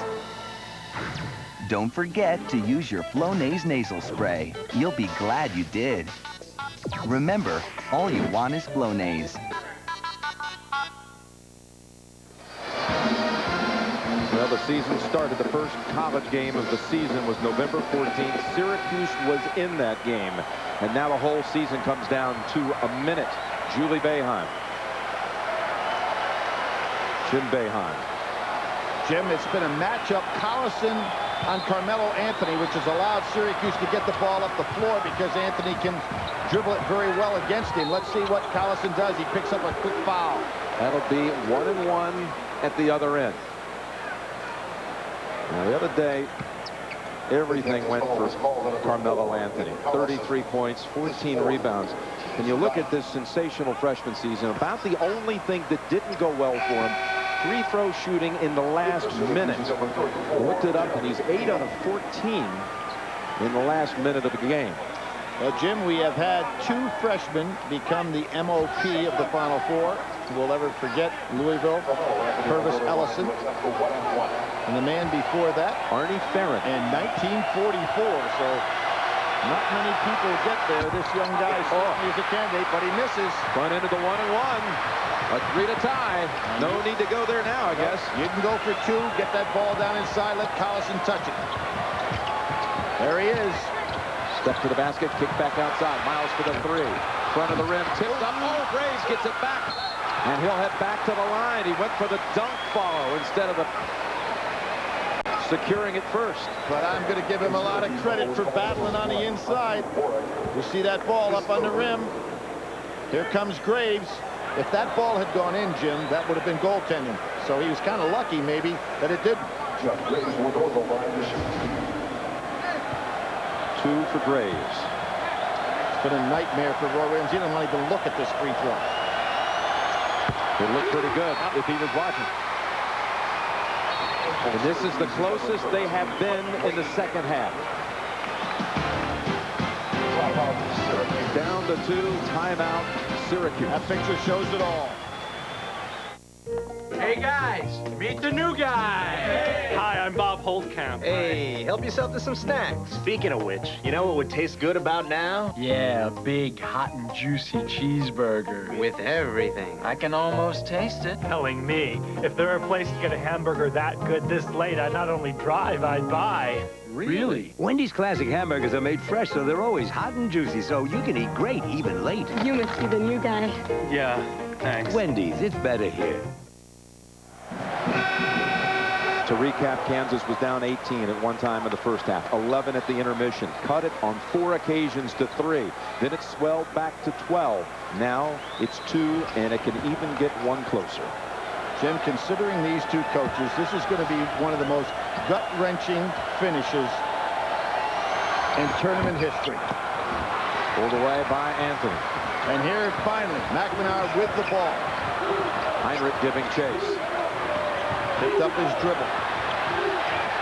Don't forget to use your Flonase nasal spray. You'll be glad you did. Remember, all you want is Flonase. Well, the season started. The first college game of the season was November 14th. Syracuse was in that game. And now the whole season comes down to a minute. Julie Boeheim. Jim Boeheim. Jim, it's been a matchup. Collison on Carmelo Anthony, which has allowed Syracuse to get the ball up the floor because Anthony can dribble it very well against him. Let's see what Collison does. He picks up a quick foul. That'll be 1-1 at the other end. Now, the other day, everything went for Carmelo Anthony. 33 points, 14 rebounds. And you look at this sensational freshman season, about the only thing that didn't go well for him, free throw shooting in the last minute. Looked it up, and he's 8 out of 14 in the last minute of the game. Well, Jim, we have had 2 freshmen become the MOP of the Final Four. We'll ever forget Louisville, Purvis Ellison. And the man before that, Arnie Ferrin. In 1944. So not many people get there. This young guy certainly is a candidate, but he misses. Front into the 1-and-1. A 3 to tie. No need to go there now, I guess. You can go for 2. Get that ball down inside. Let Collison touch it. There he is. Step to the basket. Kick back outside. Miles for the 3. Front of the rim. Tipped up. Oh, Graves gets it back. And he'll head back to the line. He went for the dunk follow instead of the securing it first. But I'm going to give him a lot of credit for battling on the inside. You see that ball up on the rim. Here comes Graves. If that ball had gone in, Jim, that would have been goaltending. So he was kind of lucky, maybe, that it didn't. 2 for Graves. It's been a nightmare for Roy Williams. He didn't want to even look at this free throw. It looked pretty good if he was watching. And this is the closest they have been in the second half. Down to 2, timeout, Syracuse. That picture shows it all. Hey guys, meet the new guy. Hey. Hi, I'm Bob Holtkamp. Hey, help yourself to some snacks. Speaking of which, you know what would taste good about now? Yeah, a big, hot and juicy cheeseburger. With everything. I can almost taste it. Telling me, if there were a place to get a hamburger that good this late, I'd not only drive, I'd buy. Really? Wendy's classic hamburgers are made fresh, so they're always hot and juicy, so you can eat great even late. You must be the new guy. Yeah, thanks. Wendy's, it's better here. To recap, Kansas was down 18 at one time in the first half, 11 at the intermission, cut it on 4 occasions to 3. Then it swelled back to 12. Now it's 2, and it can even get 1 closer. Jim, considering these 2 coaches, this is going to be one of the most gut-wrenching finishes in tournament history. Pulled away by Anthony. And here, finally, McNamara with the ball. Heinrich giving chase. Picked up his dribble.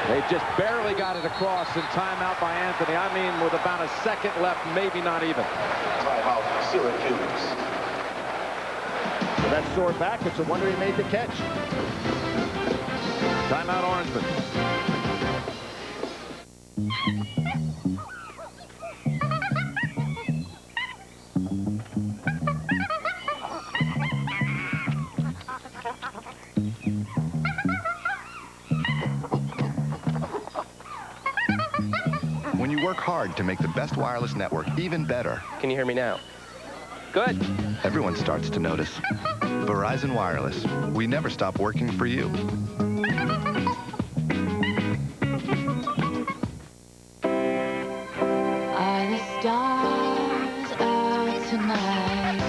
They just barely got it across in timeout by Anthony. I mean, with about a second left, maybe not even. Timeout, Syracuse. So that sore back, it's a wonder he made the catch. Timeout, Orangemen. When you work hard to make the best wireless network even better. Can you hear me now? Good. Everyone starts to notice. Verizon Wireless. We never stop working for you. Are the stars out tonight?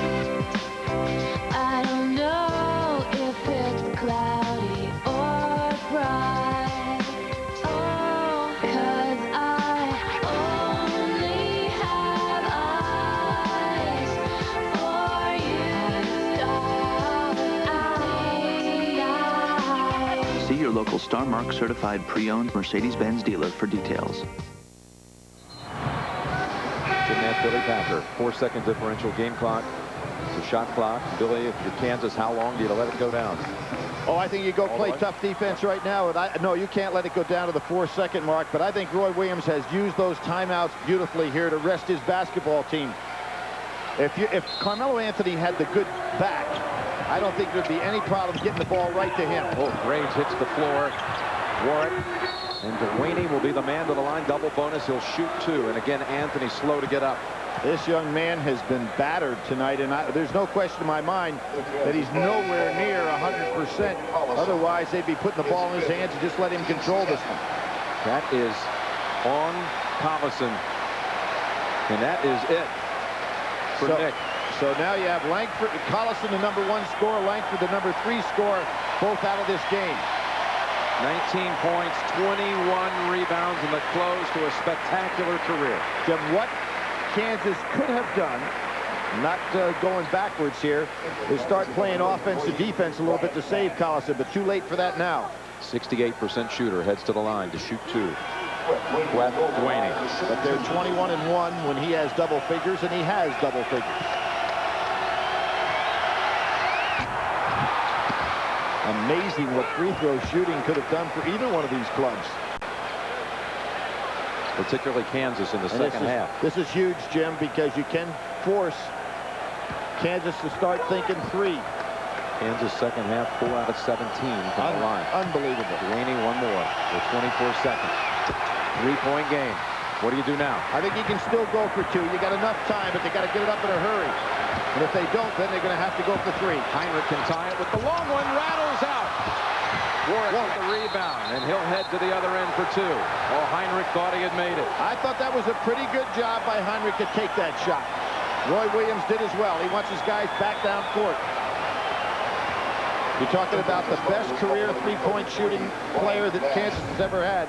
I don't know if it's cloudy or bright. Oh, 'cause I only have eyes for you. See your local Star Mark certified pre-owned Mercedes-Benz dealer for details. Billy Packer, 4-second differential game clock. It's a shot clock. Billy, if you're Kansas, how long do you let it go down? Oh, I think you go play tough defense right now. And no, you can't let it go down to the 4-second mark. But I think Roy Williams has used those timeouts beautifully here to rest his basketball team. If Carmelo Anthony had the good back, I don't think there'd be any problem getting the ball right to him. Oh, Graves hits the floor. Warwick. And Delaney will be the man to the line. Double bonus. He'll shoot 2. And again, Anthony slow to get up. This young man has been battered tonight, and there's no question in my mind that he's nowhere near 100%. Otherwise, they'd be putting the ball in his hands and just let him control this one. That is on Collison. And that is it for Nick. So now you have Langford, Collison, the #1 scorer, Langford, the #3 scorer, both out of this game. 19 points, 21 rebounds, and the close to a spectacular career. Jim, what Kansas could have done, not going backwards here, is start playing offense to defense a little bit to save Collison, but too late for that now. 68% shooter heads to the line to shoot 2. Dwayne. But they're 21-1 when he has double figures, and he has double figures. Amazing what free throw shooting could have done for either one of these clubs. Particularly Kansas in the second half. This is huge, Jim, because you can force Kansas to start thinking 3. Kansas second half, 4 out of 17 from the line. Unbelievable. Dwayne, one more with 24 seconds. 3-point game. What do you do now? I think he can still go for 2. You got enough time, but they got to get it up in a hurry. And if they don't, then they're going to have to go for 3. Heinrich can tie it with the long one, rattles out. Warwick with the rebound, and he'll head to the other end for 2. Oh, Heinrich thought he had made it. I thought that was a pretty good job by Heinrich to take that shot. Roy Williams did as well. He wants his guys back down court. You're talking about the best career three-point shooting player that Kansas has ever had.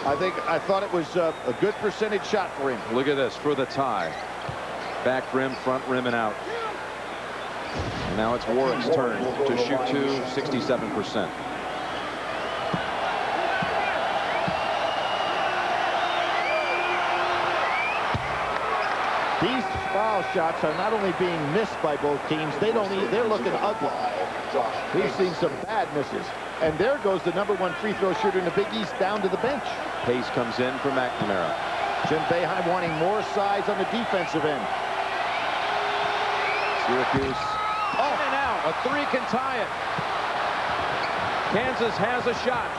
I thought it was a good percentage shot for him. Look at this for the tie. Back rim, front rim, and out. And now it's Warwick's turn to shoot 2, 67%. These foul shots are not only being missed by both teams, they're looking ugly. We've seen some bad misses. And there goes the #1 free throw shooter in the Big East down to the bench. Pace comes in for McNamara. Jim Boeheim wanting more size on the defensive end. Syracuse. Oh, and out. A 3 can tie it. Kansas has a shot.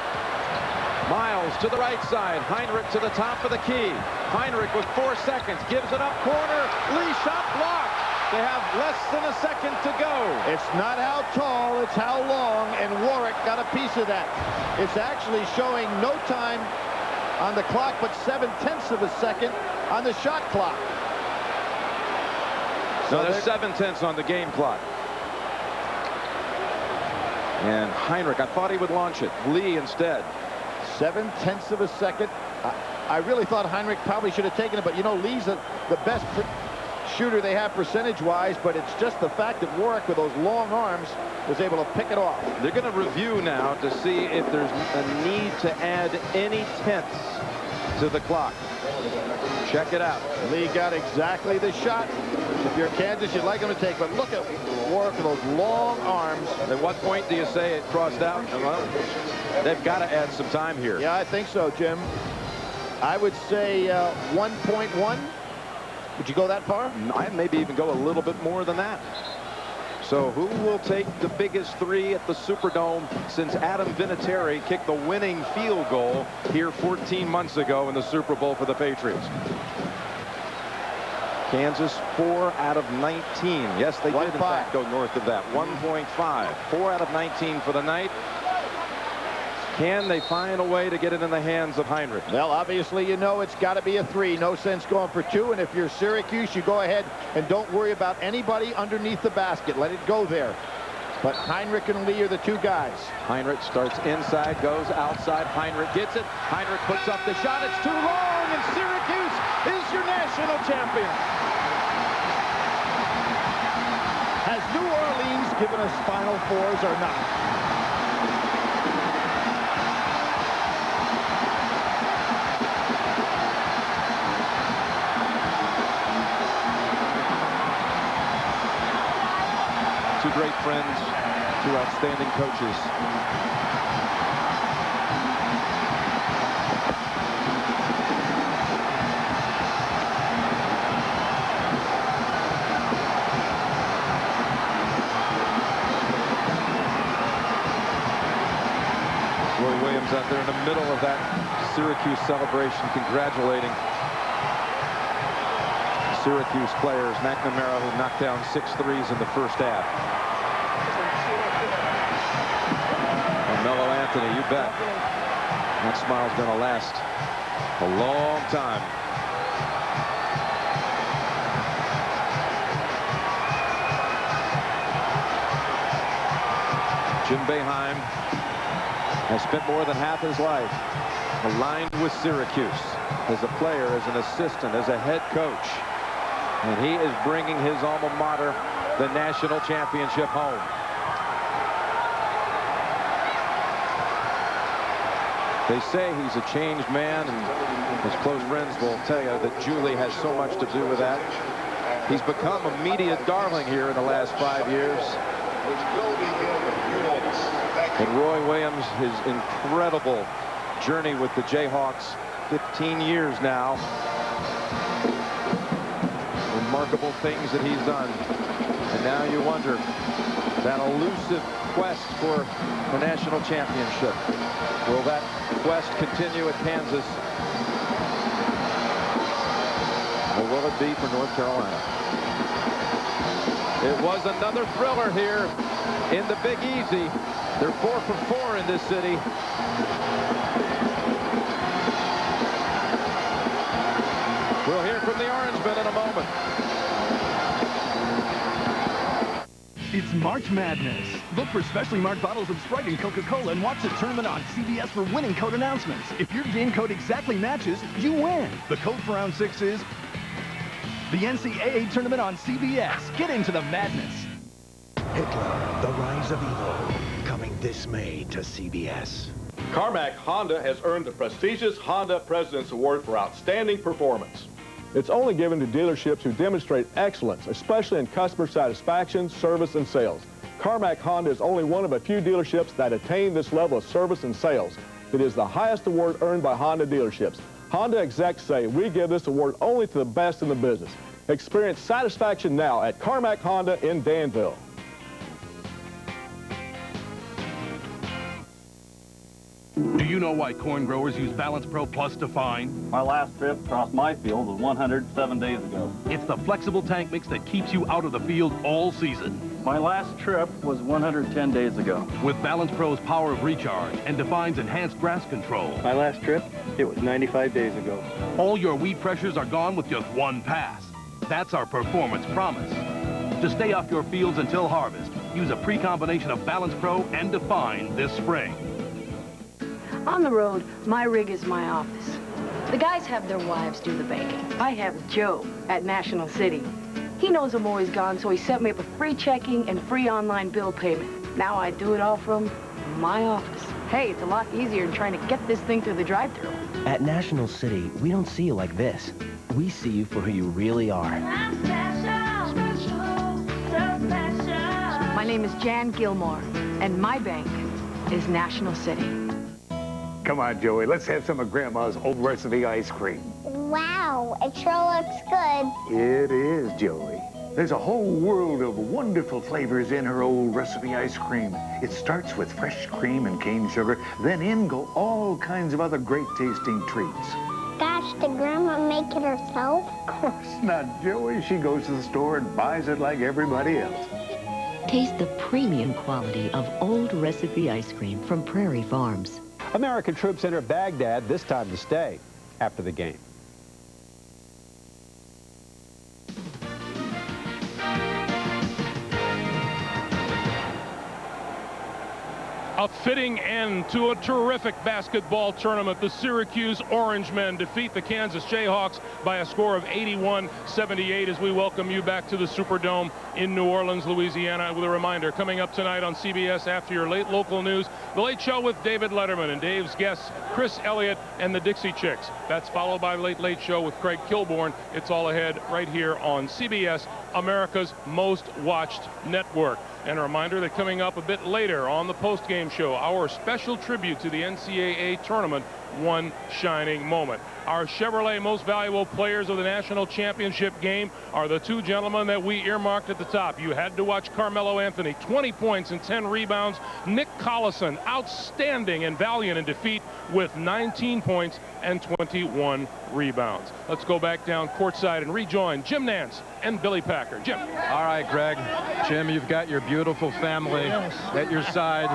Miles to the right side. Heinrich to the top of the key. Heinrich with 4 seconds. Gives it up corner. Lee shot blocked. They have less than a second to go. It's not how tall, it's how long, and Warwick got a piece of that. It's actually showing no time on the clock, but 7/10 of a second on the shot clock. So there's 7/10 on the game clock. And Heinrich, I thought he would launch it. Lee instead. 7/10 of a second. I really thought Heinrich probably should have taken it, but you know, Lee's the best shooter they have percentage-wise, but it's just the fact that Warwick, with those long arms, was able to pick it off. They're going to review now to see if there's a need to add any tenths to the clock. Check it out. Lee got exactly the shot. If you're Kansas, you'd like him to take, but look at Warwick with those long arms. At what point do you say it crossed out? Well, they've got to add some time here. Yeah, I think so, Jim. I would say 1.1. Would you go that far? I'd maybe even go a little bit more than that. So who will take the biggest 3 at the Superdome since Adam Vinatieri kicked the winning field goal here 14 months ago in the Super Bowl for the Patriots? Kansas 4 out of 19. Yes, they did in fact go north of that. 1.5. 4 out of 19 for the night. Can they find a way to get it in the hands of Heinrich? Well, obviously, you know it's got to be a 3. No sense going for 2. And if you're Syracuse, you go ahead and don't worry about anybody underneath the basket. Let it go there. But Heinrich and Lee are the 2 guys. Heinrich starts inside, goes outside. Heinrich gets it. Heinrich puts up the shot. It's too long, and Syracuse is your national champion. Has New Orleans given us Final Fours or not? Two great friends, 2 outstanding coaches. Roy Williams out there in the middle of that Syracuse celebration, congratulating Syracuse players. McNamara, who knocked down 6 threes in the first half. And Melo Anthony, you bet. That smile's going to last a long time. Jim Boeheim Has spent more than half his life aligned with Syracuse as a player, as an assistant, as a head coach. And he is bringing his alma mater the national championship home. They say he's a changed man, and his close friends will tell you that Julie has so much to do with that. He's become a media darling here in the last 5 years. And Roy Williams, his incredible journey with the Jayhawks, 15 years now. Remarkable things that he's done. And now you wonder, that elusive quest for the national championship, will that quest continue at Kansas? Or will it be for North Carolina? It was another thriller here in the Big Easy. They're 4 for 4 in this city. We'll hear from the Orangemen in a moment. It's March Madness. Look for specially marked bottles of Sprite and Coca-Cola and watch the tournament on CBS for winning code announcements. If your game code exactly matches, you win. The code for round 6 is the NCAA tournament on CBS. Get into the madness. Hitler, The Rise of Evil, coming this May to CBS. Carmack Honda has earned the prestigious Honda President's Award for outstanding performance. It's only given to dealerships who demonstrate excellence, especially in customer satisfaction, service, and sales. Carmack Honda is only one of a few dealerships that attain this level of service and sales. It is the highest award earned by Honda dealerships. Honda execs say we give this award only to the best in the business. Experience satisfaction now at Carmack Honda in Danville. Do you know why corn growers use Balance Pro Plus to fine? My last trip across my field was 107 days ago. It's the flexible tank mix that keeps you out of the field all season. My last trip was 110 days ago. With Balance Pro's power of recharge and Define's enhanced grass control. My last trip, it was 95 days ago. All your weed pressures are gone with just one pass. That's our performance promise. To stay off your fields until harvest, use a pre-combination of Balance Pro and Define this spring. On the road, my rig is my office. The guys have their wives do the banking. I have Joe at National City. He knows I'm always gone, so he set me up with free checking and free online bill payment. Now I do it all from my office. Hey, it's a lot easier than trying to get this thing through the drive-thru. At National City, we don't see you like this. We see you for who you really are. My name is Jan Gilmore, and my bank is National City. Come on, Joey, let's have some of Grandma's old recipe ice cream. Wow, it sure looks good. It is, Joey. There's a whole world of wonderful flavors in her old recipe ice cream. It starts with fresh cream and cane sugar, then in go all kinds of other great tasting treats. Gosh, did Grandma make it herself? Of course not, Joey. She goes to the store and buys it like everybody else. Taste the premium quality of old recipe ice cream from Prairie Farms. American troops enter Baghdad, this time to stay, after the game. A fitting end to a terrific basketball tournament. The Syracuse Orangemen defeat the Kansas Jayhawks by a score of 81-78 as we welcome you back to the Superdome in New Orleans, Louisiana. With a reminder, coming up tonight on CBS after your late local news, The Late Show with David Letterman and Dave's guests, Chris Elliott and the Dixie Chicks. That's followed by Late Late Show with Craig Kilborn. It's all ahead right here on CBS, America's most watched network. And a reminder that coming up a bit later on the post-game show, our special tribute to the NCAA tournament, One Shining Moment. Our Chevrolet Most Valuable Players of the National Championship game are the two gentlemen that we earmarked at the top. You had to watch Carmelo Anthony, 20 points and 10 rebounds. Nick Collison, outstanding and valiant in defeat with 19 points and 21 rebounds. Let's go back down courtside and rejoin Jim Nance and Billy Packer. Jim. All right, Greg. Jim, you've got your beautiful family at your side.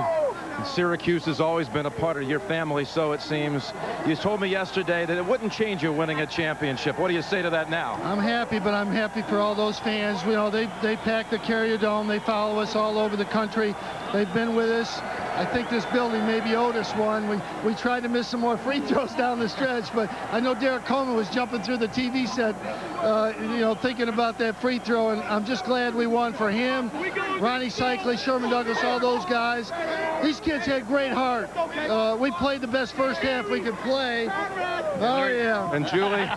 And Syracuse has always been a part of your family, so it seems. You told me yesterday that it wouldn't change you winning a championship. What do you say to that now? I'm happy, but I'm happy for all those fans. You know, they pack the Carrier Dome. They follow us all over the country. They've been with us. I think this building maybe owed us one. We tried to miss some more free throws down the stretch, but I know Derek Coleman was jumping through the TV set, you know, thinking about that free throw, and I'm just glad we won for him. Ronnie Cycley, Sherman Douglas, all those guys. These kids had great heart. We played the best first half we could play. Oh, yeah. And Julie?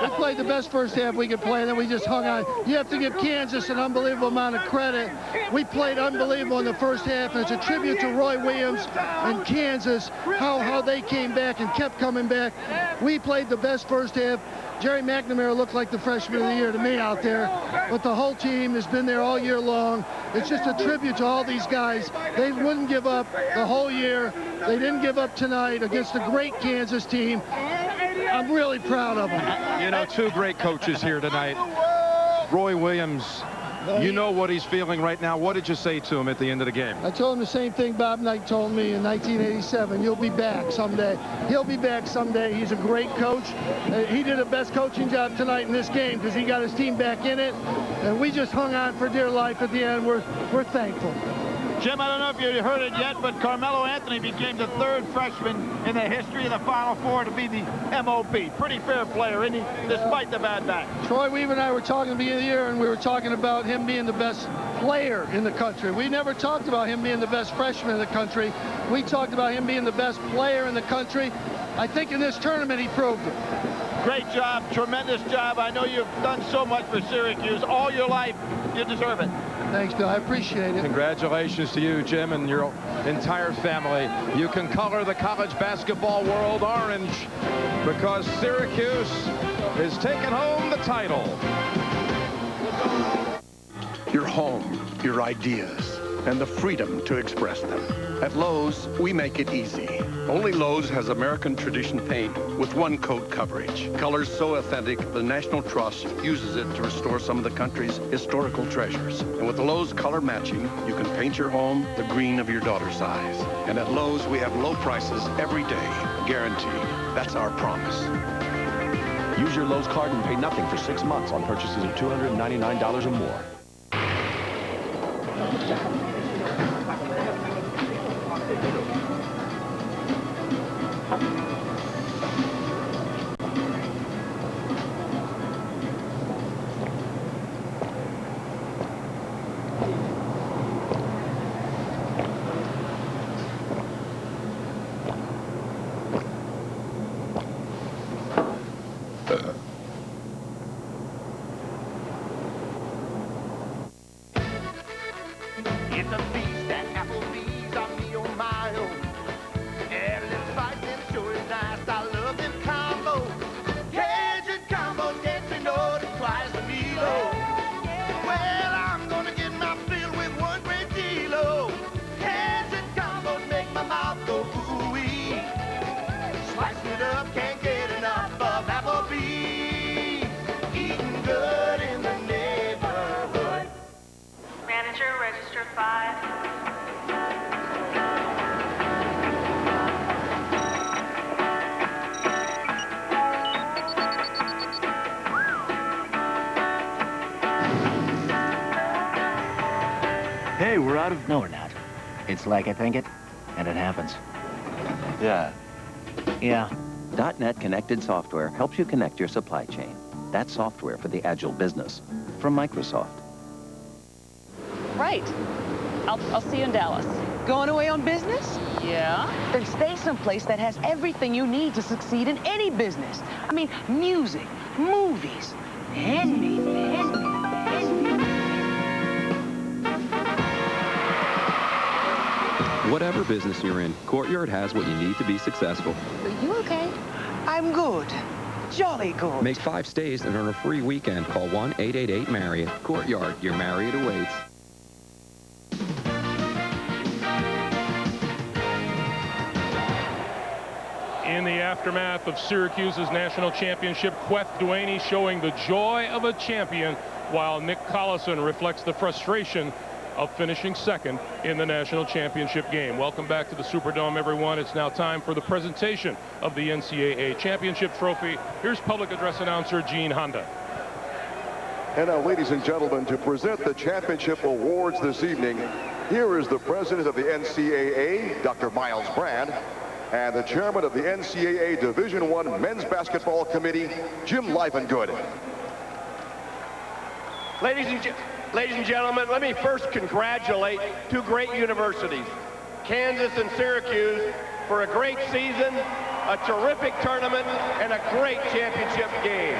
We played the best first half we could play, and then we just hung on. You have to give Kansas an unbelievable amount of credit. We played unbelievable in the first half, and it's a tribute to Roy Williams and Kansas, how they came back and kept coming back. We played the best first half. Jerry McNamara looked like the freshman of the year to me out there, but the whole team has been there all year long. It's just a tribute to all these guys. They wouldn't give up the whole year. They didn't give up tonight against a great Kansas team. I'm really proud of them. You know, two great coaches here tonight. Roy Williams, you know what he's feeling right now. What did you say to him at the end of the game? I told him the same thing Bob Knight told me in 1987. You'll be back someday. He'll be back someday. He's a great coach. He did the best coaching job tonight in this game because he got his team back in it. And we just hung on for dear life at the end. We're thankful. Jim, I don't know if you heard it yet, but Carmelo Anthony became the third freshman in the history of the Final Four to be the MOP. Pretty fair player, isn't he, despite the bad back? Troy Weaver and I were talking at the beginning of the year, and we were talking about him being the best player in the country. We never talked about him being the best freshman in the country. We talked about him being the best player in the country. I think in this tournament he proved it. Great job, tremendous job. I know you've done so much for Syracuse all your life. You deserve it. Thanks, Bill. I appreciate it. Congratulations to you, Jim, and your entire family. You can color the college basketball world orange because Syracuse is taking home the title. Your home, your ideas, and the freedom to express them. At Lowe's, we make it easy. Only Lowe's has American tradition paint with one coat coverage. Colors so authentic, the National Trust uses it to restore some of the country's historical treasures. And with the Lowe's color matching, you can paint your home the green of your daughter's eyes. And at Lowe's, we have low prices every day, guaranteed. That's our promise. Use your Lowe's card and pay nothing for 6 months on purchases of $299 or more. It's a feast at Applebee's, I'm me on my own. Add a little spice and it sure is nice. I love them combos. Cajun combo, dancing on it twice the meal. Well, I'm gonna get my fill with one great deal. Cajun combos make my mouth go ooh-wee. Spice it up, can't get enough of Applebee's. Eating good in the neighborhood. Manager, register 5. Hey, we're out of... No, we're not. It's like I think it, and it happens. Yeah. Yeah. .NET Connected Software helps you connect your supply chain. That's software for the agile business from Microsoft. Right. I'll see you in Dallas. Going away on business? Yeah. Then stay someplace that has everything you need to succeed in any business. I mean, music, movies, Whatever business you're in, Courtyard has what you need to be successful. Are you okay? I'm good. Jolly good. Make 5 stays and earn a free weekend. Call 1-888-MARRIOTT. Courtyard, your Marriott awaits. In the aftermath of Syracuse's national championship, Queth Duaney showing the joy of a champion, while Nick Collison reflects the frustration of finishing second in the national championship game. Welcome back to the Superdome, everyone. It's now time for the presentation of the NCAA championship trophy. Here's public address announcer Gene Honda. And now, ladies and gentlemen, to present the championship awards this evening, here is the president of the NCAA, Dr. Miles Brand, and the chairman of the NCAA Division I Men's Basketball Committee, Jim Livengood. Ladies and gentlemen, let me first congratulate two great universities, Kansas and Syracuse, for a great season, a terrific tournament, and a great championship game.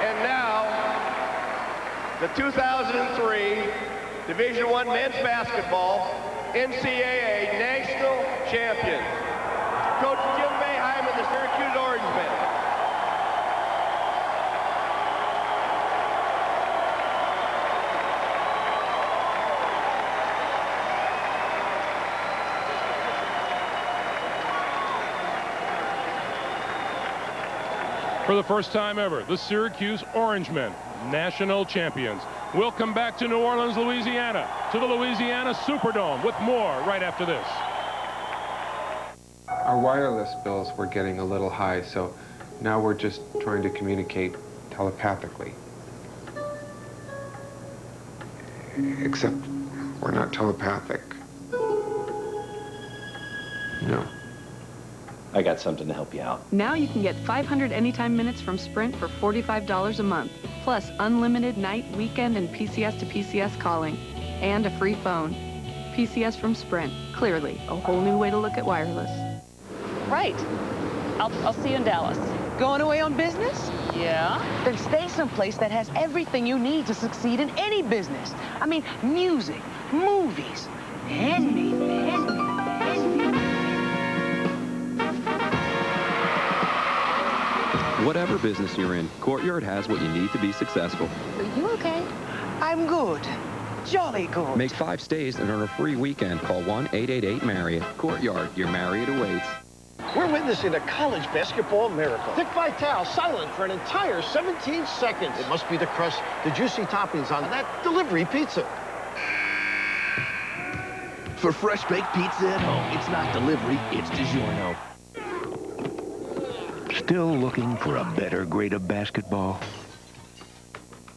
And now, the 2003 Division I Men's Basketball NCAA National Champions. Coach Jim Boeheim and the Syracuse Orangemen. For the first time ever, the Syracuse Orangemen, national champions. We'll come back to New Orleans, Louisiana, to the Louisiana Superdome with more right after this. Our wireless bills were getting a little high, so now we're just trying to communicate telepathically. Except we're not telepathic. No. I got something to help you out. Now you can get 500 anytime minutes from Sprint for $45 a month, plus unlimited night, weekend, and PCS to PCS calling, and a free phone. PCS from Sprint. Clearly, a whole new way to look at wireless. Right. I'll see you in Dallas. Going away on business? Yeah. Then stay someplace that has everything you need to succeed in any business. I mean, music, movies, and me. Whatever business you're in, Courtyard has what you need to be successful. Are you okay? I'm good. Jolly good. Make 5 stays and earn a free weekend. Call 1-888-MARRIOTT. Courtyard, your Marriott awaits. We're witnessing a college basketball miracle. Dick Vitale silent for an entire 17 seconds. It must be the crust, the juicy toppings on that delivery pizza. For fresh baked pizza at home, it's not delivery, it's DiGiorno. Still looking for a better grade of basketball?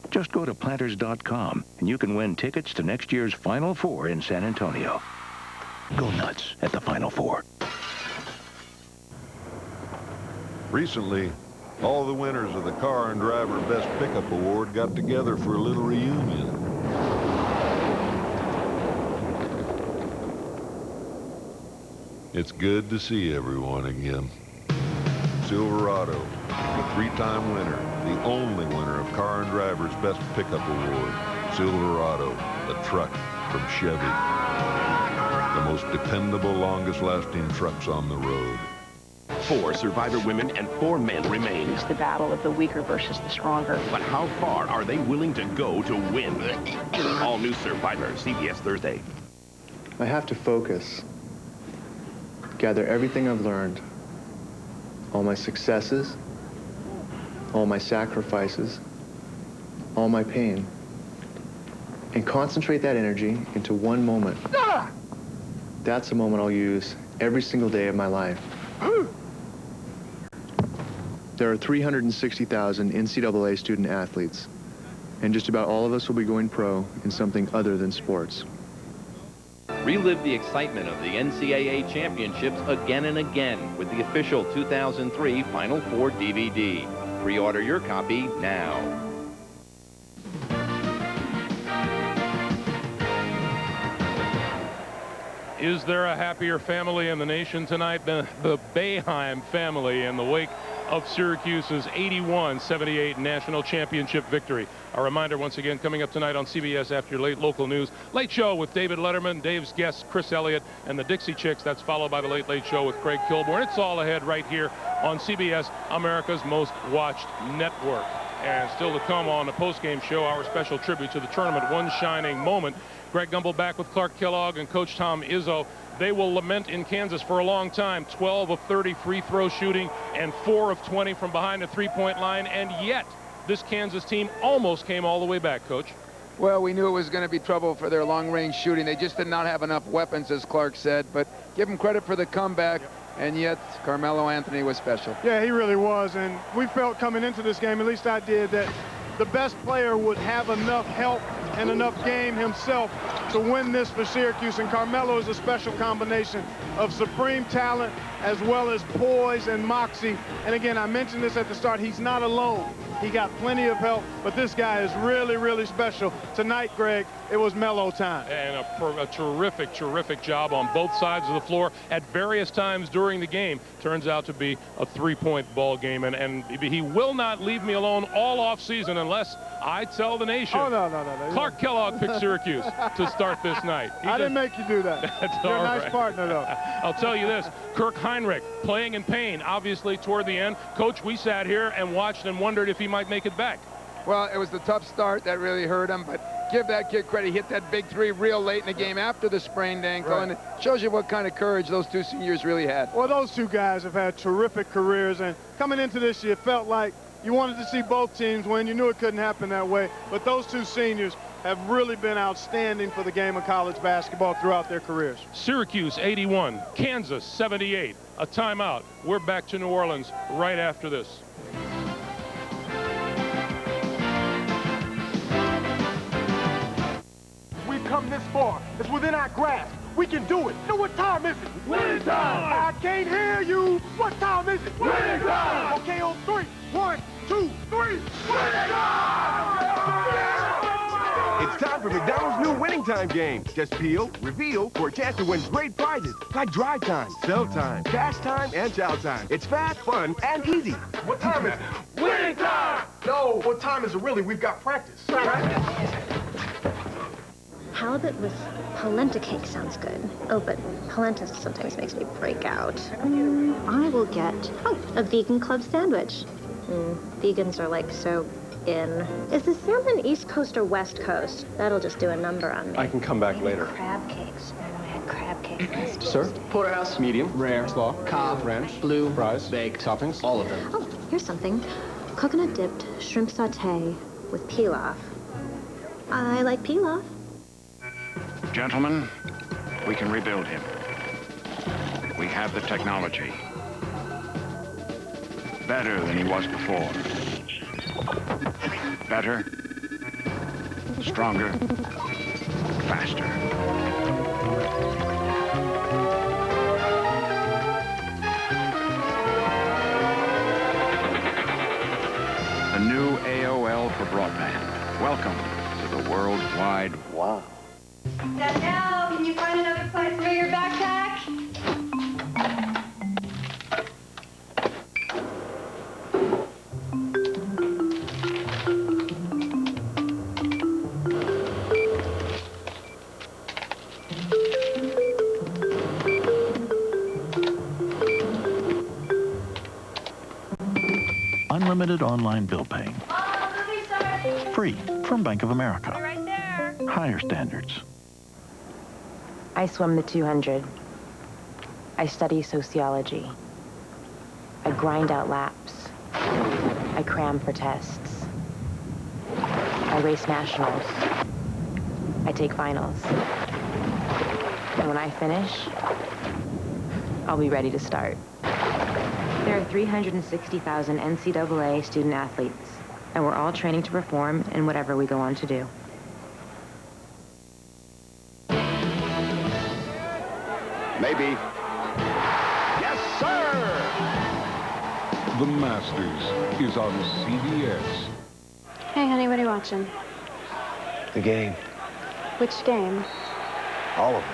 Just go to Planters.com and you can win tickets to next year's Final Four in San Antonio. Go nuts at the Final Four. Recently, all the winners of the Car and Driver Best Pickup Award got together for a little reunion. It's good to see everyone again. Silverado, the 3-time winner, the only winner of Car and Driver's Best Pickup Award. Silverado, the truck from Chevy. The most dependable, longest-lasting trucks on the road. 4 survivor women and 4 men remain. It's the battle of the weaker versus the stronger. But how far are they willing to go to win? All new Survivor, CBS Thursday. I have to focus. Gather everything I've learned. All my successes, all my sacrifices, all my pain, and concentrate that energy into one moment. That's a moment I'll use every single day of my life. There are 360,000 NCAA student athletes, and just about all of us will be going pro in something other than sports. Relive the excitement of the NCAA championships again and again with the official 2003 Final Four DVD. Pre-order your copy now. Is there a happier family in the nation tonight than the Boeheim family in the wake of Syracuse's 81-78 national championship victory? A reminder once again, coming up tonight on CBS after late local news, Late Show with David Letterman, Dave's guests Chris Elliott and the Dixie Chicks. That's followed by the Late Late Show with Craig Kilborn. It's all ahead right here on CBS, America's most watched network. And still to come on the postgame show, our special tribute to the tournament, One Shining Moment. Greg Gumbel back with Clark Kellogg and Coach Tom Izzo. They will lament in Kansas for a long time. 12 of 30 free throw shooting and 4 of 20 from behind the three-point line. And yet, this Kansas team almost came all the way back, Coach. Well, we knew it was going to be trouble for their long-range shooting. They just did not have enough weapons, as Clark said. But give them credit for the comeback. and yet Carmelo Anthony was special. Yeah, he really was, and we felt coming into this game, at least I did, that the best player would have enough help and enough game himself to win this for Syracuse. And Carmelo is a special combination of supreme talent as well as poise and moxie. And again, I mentioned this at the start, he's not alone. He got plenty of help, but this guy is really, really special. Tonight, Greg, it was Melo time. And a terrific, terrific job on both sides of the floor at various times during the game. Turns out to be a three-point ball game, and he will not leave me alone all off season unless I tell the nation. Oh, no. Clark Kellogg picked Syracuse to start this night. I didn't make you do that. That's You're all a nice right. partner, though. I'll tell you this, Kirk Heinrich playing in pain, obviously toward the end. Coach, we sat here and watched and wondered if he might make it back. Well, it was the tough start that really hurt him, but give that kid credit. He hit that big three real late in the game after the sprained ankle, Right. and it shows you what kind of courage those two seniors really had. Well, those two guys have had terrific careers, and coming into this year, it felt like you wanted to see both teams win. You knew it couldn't happen that way, but those two seniors have really been outstanding for the game of college basketball throughout their careers. Syracuse 81, Kansas 78. A timeout. We're back to New Orleans right after this. We've come this far. It's within our grasp. We can do it. Now, what time is it? Winning time! I can't hear you. What time is it? Winning time! Okay, on three. 1, 2, 3. Winning time! It's time for McDonald's new Winning Time game. Just peel, reveal for a chance to win great prizes like drive time, sell time, cash time, and chow time. It's fast, fun, and easy. What time is it? Winning time! No, what time is it really? We've got practice. Halibut with polenta cake sounds good. Oh, but polenta sometimes makes me break out. I will get, a vegan club sandwich. Vegans are like so in. Is the salmon East Coast or West Coast? That'll just do a number on me. I can come back later. Crab cakes. I had crab cake last Sir, porterhouse, medium, rare, slaw, Cobb, ranch, blue, fries, baked, toppings, all of them. Oh, here's something. Coconut dipped shrimp sauté with pilaf. I like pilaf. Gentlemen, we can rebuild him. We have the technology. Better than he was before. Better, stronger, faster. The new AOL for broadband. Welcome to the worldwide wow. Danielle, can you find another place for your backpack? Unlimited online bill paying. Free from Bank of America. Right there. Higher standards. I swim the 200. I study sociology. I grind out laps. I cram for tests. I race nationals. I take finals. And when I finish, I'll be ready to start. There are 360,000 NCAA student athletes, and we're all training to perform in whatever we go on to do. Maybe. Yes, sir! The Masters is on CBS. Hey, honey, what are you watching? The game. Which game? All of them.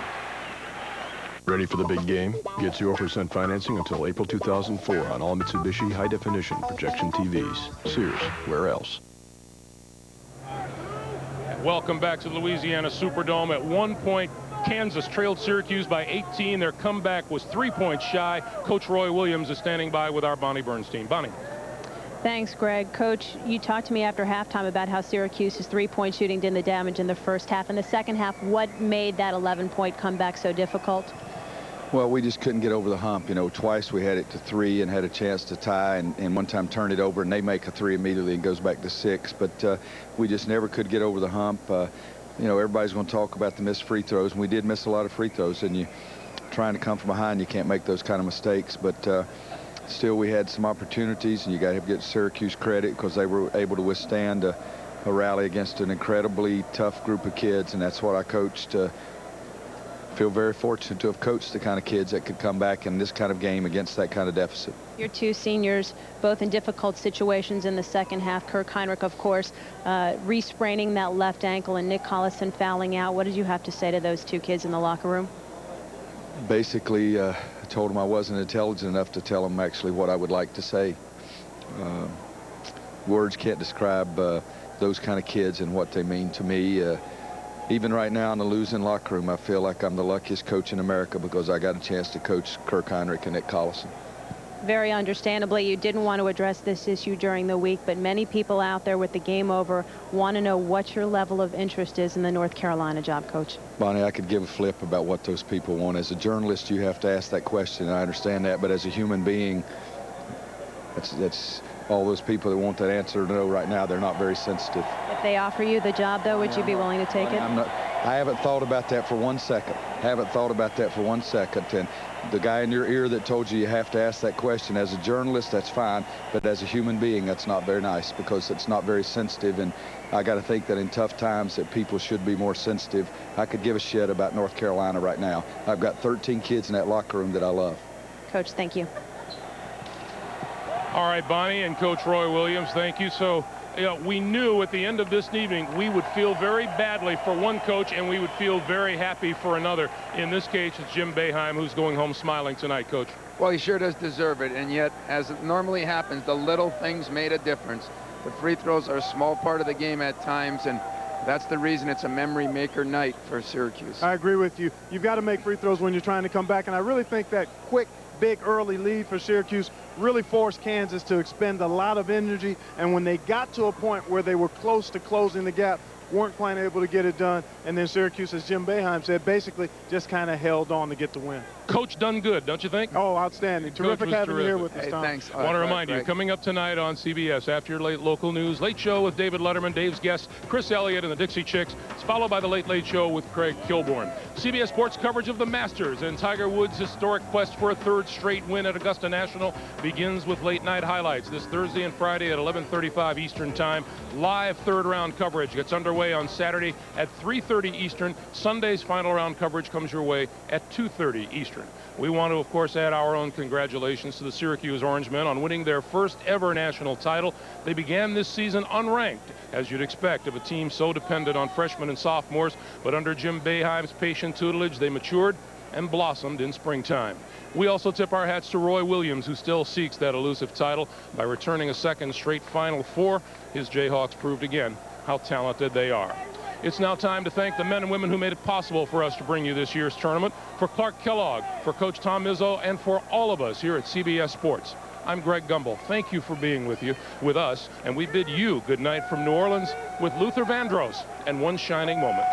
Ready for the big game? Get 0% financing until April 2004 on all Mitsubishi high-definition projection TVs. Sears, where else? Welcome back to the Louisiana Superdome. At one point, Kansas trailed Syracuse by 18. Their comeback was 3 points shy. Coach Roy Williams is standing by with our Bonnie Burns team. Bonnie. Thanks, Greg. Coach, you talked to me after halftime about how Syracuse's three-point shooting did the damage in the first half. In the second half, what made that 11-point comeback so difficult? Well, we just couldn't get over the hump. You know, twice we had it to 3 and had a chance to tie, and one time turn it over, and they make a 3 immediately and goes back to 6. But we just never could get over the hump. You know, everybody's going to talk about the missed free throws, and we did miss a lot of free throws. And trying to come from behind, you can't make those kind of mistakes. But still, we had some opportunities, and you got to give Syracuse credit because they were able to withstand a rally against an incredibly tough group of kids, and that's what I coached. Feel very fortunate to have coached the kind of kids that could come back in this kind of game against that kind of deficit. Your two seniors, both in difficult situations in the second half. Kirk Heinrich, of course, re-spraining that left ankle, and Nick Collison fouling out. What did you have to say to those two kids in the locker room? Basically, I told them I wasn't intelligent enough to tell them actually what I would like to say. Words can't describe those kind of kids and what they mean to me. Even right now in the losing locker room, I feel like I'm the luckiest coach in America because I got a chance to coach Kirk Heinrich and Nick Collison. Very understandably, you didn't want to address this issue during the week, but many people out there with the game over want to know what your level of interest is in the North Carolina job, Coach. Bonnie, I could give a flip about what those people want. As a journalist, you have to ask that question. I understand that, but as a human being, that's all those people that want that answer to know right now, they're not very sensitive. If they offer you the job, though, would you be willing to take it? I haven't thought about that for 1 second. Haven't thought about that for 1 second. And the guy in your ear that told you have to ask that question, as a journalist, that's fine. But as a human being, that's not very nice because it's not very sensitive. And I got to think that in tough times that people should be more sensitive. I could give a shit about North Carolina right now. I've got 13 kids in that locker room that I love. Coach, thank you. All right, Bonnie and Coach Roy Williams, thank you. So, we knew at the end of this evening we would feel very badly for one coach and we would feel very happy for another. In this case, it's Jim Boeheim who's going home smiling tonight, Coach. Well, he sure does deserve it, and yet, as it normally happens, the little things made a difference. The free throws are a small part of the game at times, and that's the reason it's a memory maker night for Syracuse. I agree with you. You've got to make free throws when you're trying to come back, and I really think that quick, big early lead for Syracuse really forced Kansas to expend a lot of energy, and when they got to a point where they were close to closing the gap, weren't quite able to get it done, and then Syracuse, as Jim Boeheim said, basically just kind of held on to get the win. Coach done good, don't you think? Oh, outstanding. Terrific having you here with us, Tom. Thanks. I want to remind you, coming up tonight on CBS after your late local news, Late Show with David Letterman, Dave's guest, Chris Elliott and the Dixie Chicks. It's followed by the Late Late Show with Craig Kilborn. CBS Sports coverage of the Masters and Tiger Woods' historic quest for a third straight win at Augusta National begins with late night highlights this Thursday and Friday at 11:35 Eastern Time. Live third round coverage gets underway on Saturday at 3:30 Eastern. Sunday's final round coverage comes your way at 2:30 Eastern. We want to, of course, add our own congratulations to the Syracuse Orangemen on winning their first ever national title. They began this season unranked, as you'd expect of a team so dependent on freshmen and sophomores, but under Jim Boeheim's patient tutelage, they matured and blossomed in springtime. We also tip our hats to Roy Williams, who still seeks that elusive title by returning a second straight Final Four. His Jayhawks proved again how talented they are. It's now time to thank the men and women who made it possible for us to bring you this year's tournament. For Clark Kellogg, for Coach Tom Izzo, and for all of us here at CBS Sports. I'm Greg Gumbel. Thank you for being with us, and we bid you good night from New Orleans with Luther Vandross and One Shining Moment.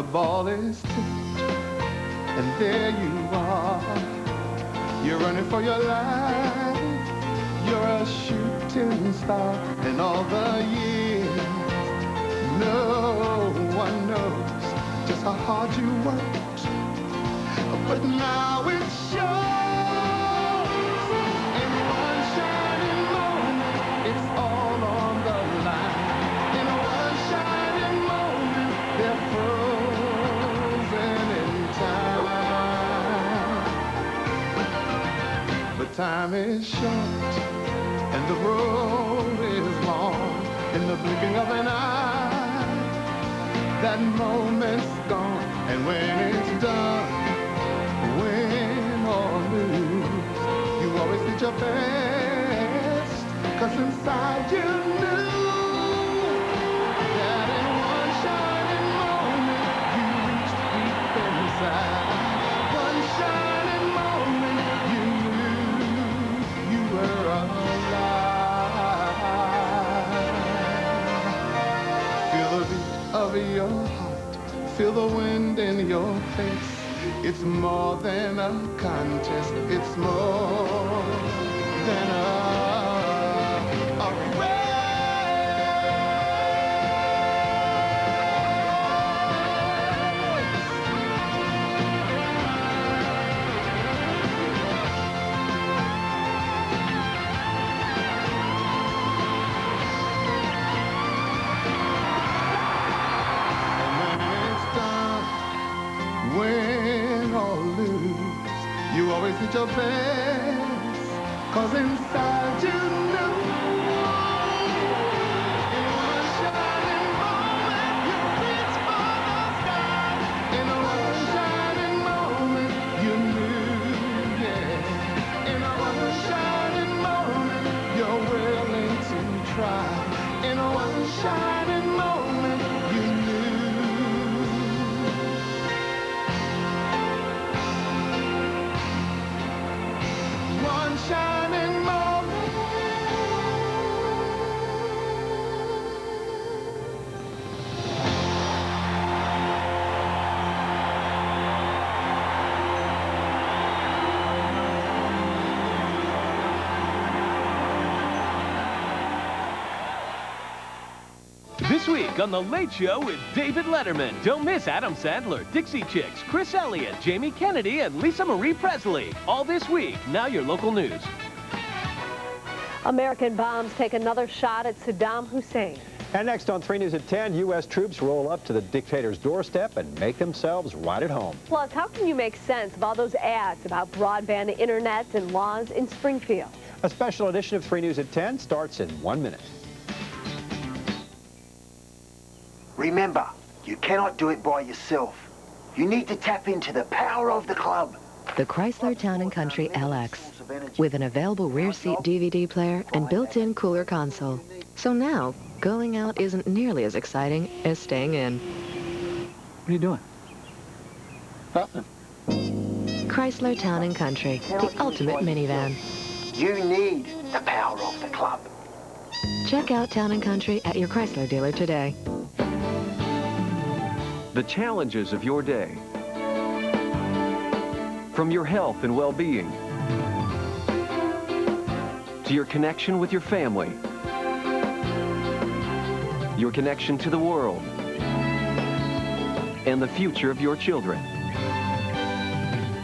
the ball is tipped, and there you are. You're running for your life. You're a shooting star. And all the years, no one knows just how hard you worked. But now it shows. In one shining moment, it's all on the line. In one shining moment, they're frozen in time. But time is short, and the road is long. In the blinking of an eye, that moment's gone. And when it's done, win or lose, you always did your best. 'Cause inside you knew that in one shining moment you reached deep inside. One shining moment you knew you were alive. Feel the beat of your heart, feel the wind in your face. It's more than a contest, it's more than a race. And when it's done, win or lose, you always did your best. 'Cause inside you knew in one shining moment you reached for the sky. In one shining moment you knew, yeah. In one shining moment you're willing to try. In one shining moment you knew. One shining moment. This week on The Late Show with David Letterman. Don't miss Adam Sandler, Dixie Chicks, Chris Elliott, Jamie Kennedy, and Lisa Marie Presley. All this week. Now your local news. American bombs take another shot at Saddam Hussein. And next on 3 News at 10, U.S. troops roll up to the dictator's doorstep and make themselves right at home. Plus, how can you make sense of all those ads about broadband internet and laws in Springfield? A special edition of 3 News at 10 starts in 1 minute. Remember, you cannot do it by yourself. You need to tap into the power of the club. The Chrysler Town & Country LX, with an available rear seat DVD player and built-in cooler console. So now, going out isn't nearly as exciting as staying in. What are you doing? Nothing. Chrysler Town & Country, the ultimate minivan. You need the power of the club. Check out Town & Country at your Chrysler dealer today. The challenges of your day. From your health and well-being, to your connection with your family, your connection to the world, and the future of your children.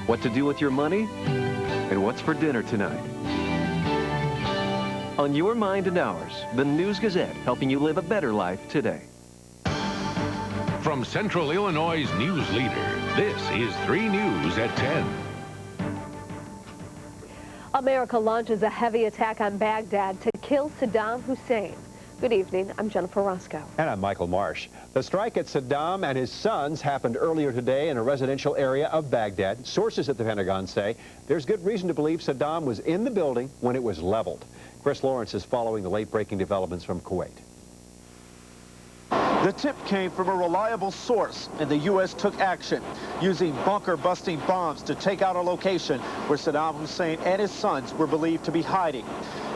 What to do with your money, and what's for dinner tonight. On your mind and ours, the News Gazette, helping you live a better life today. From Central Illinois' news leader, this is 3 News at 10. America launches a heavy attack on Baghdad to kill Saddam Hussein. Good evening, I'm Jennifer Roscoe. And I'm Michael Marsh. The strike at Saddam and his sons happened earlier today in a residential area of Baghdad. Sources at the Pentagon say there's good reason to believe Saddam was in the building when it was leveled. Chris Lawrence is following the late-breaking developments from Kuwait. The tip came from a reliable source, and the U.S. took action, using bunker-busting bombs to take out a location where Saddam Hussein and his sons were believed to be hiding.